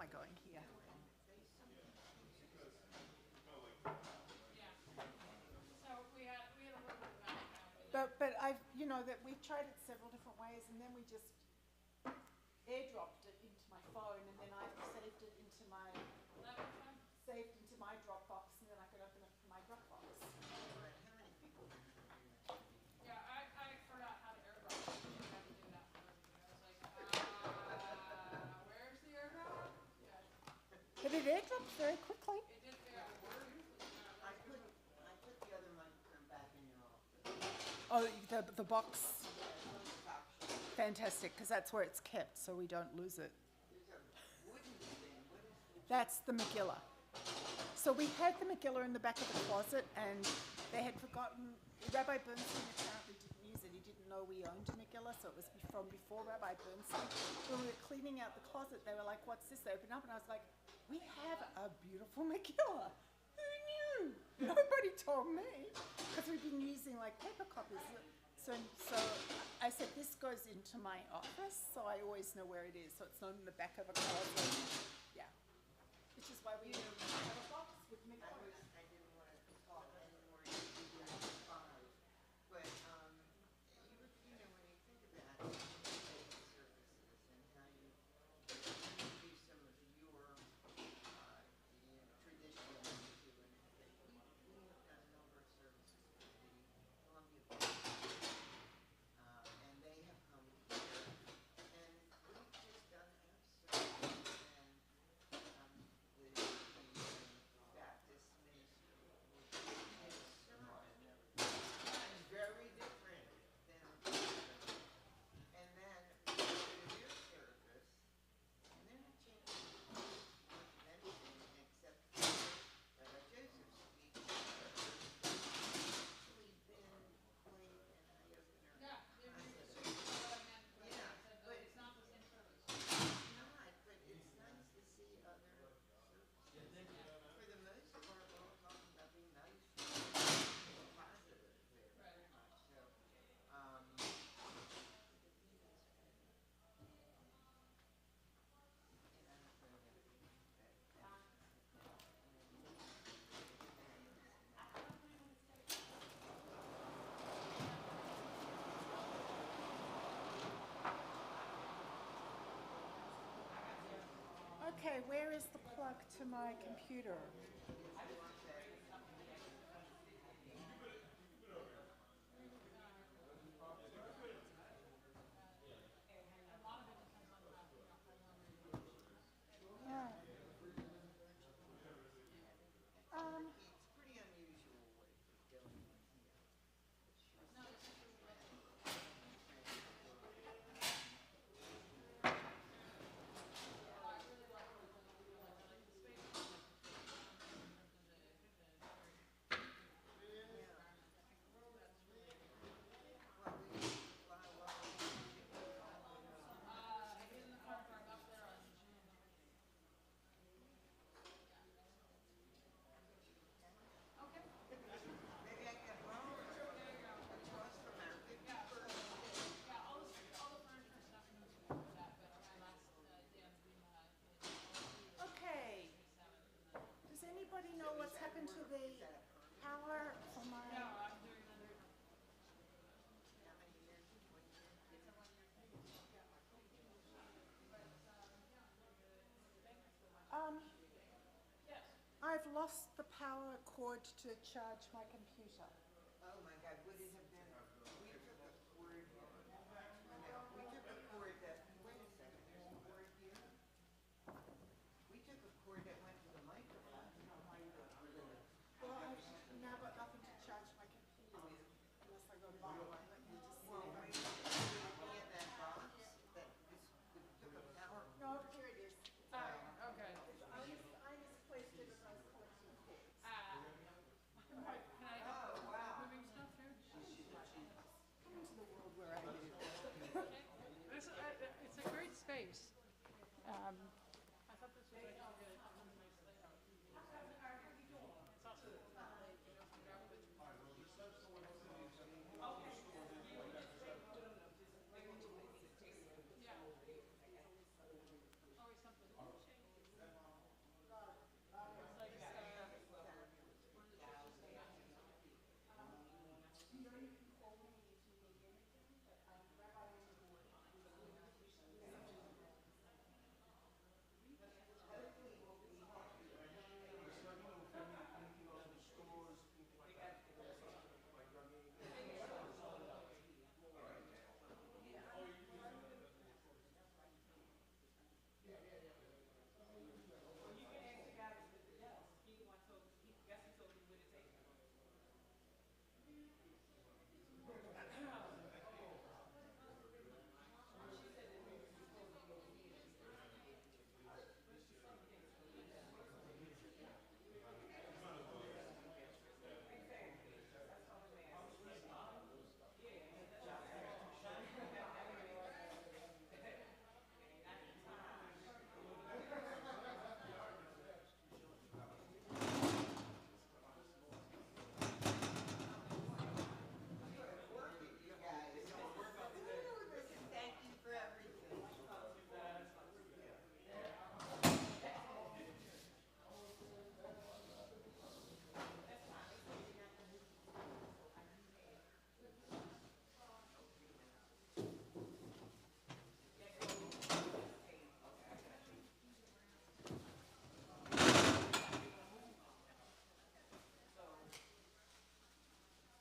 A: am I going here?
B: So we had a little bit of that.
A: But I've, you know, that we've tried it several different ways, and then we just airdropped it into my phone, and then I've saved it into my Dropbox, and then I could open it from my Dropbox.
B: Yeah, I forgot how to airdrop. I had to do that for everything. I was like, where's the airdrop? Yeah,
A: But it airdropped very quickly.
B: it did, yeah, we're usually
I: I put the other microphone back in your office.
A: Oh, the box. Fantastic, because that's where it's kept, so we don't lose it.
I: There's a wooden thing, what is the
A: That's the Megillah. So we had the Megillah in the back of the closet, and they had forgotten. Rabbi Bernstein apparently didn't use it. He didn't know we owned a Megillah, so it was from before Rabbi Bernstein. When we were cleaning out the closet, they were like, "What's this?" They opened up, and I was like, "We have a beautiful Megillah. Who knew? Nobody told me, because we've been using like paper copies." So I said, "This goes into my office, so I always know where it is. So it's not in the back of a closet." Yeah. Which is why we have a box with Megillah.
I: I didn't want to talk anymore, you know, five. But, you know, when you think about basic services and how you do some of your, traditional to and everything, we have done a number of services for the Columbia Foundation. And they have come here, and we've just done our service, and, the Baptist ministry, which is very different than, and then we go to your service, and they're not changing anything except Rabbi Joseph's speech. Actually been quite an eye-opener.
B: Yeah, it
I: I
B: is.
I: said,
B: Yeah,
I: but
B: it's not the same service.
I: it's not, but it's nice to see other services. For the most part, we're all talking about being nice, positive very much, so,
A: Okay, where is the plug to my computer? Yeah.
I: it's pretty unusual what you're doing here. Maybe I can borrow it across from our 51st.
B: Yeah, all the furniture stuff moves forward with that, but my last, Dan's been,
A: Okay. Does anybody know what's happened to the power for my?
B: no, I'm doing another.
I: How many years? 1 year?
A: I've lost the power cord to charge my computer.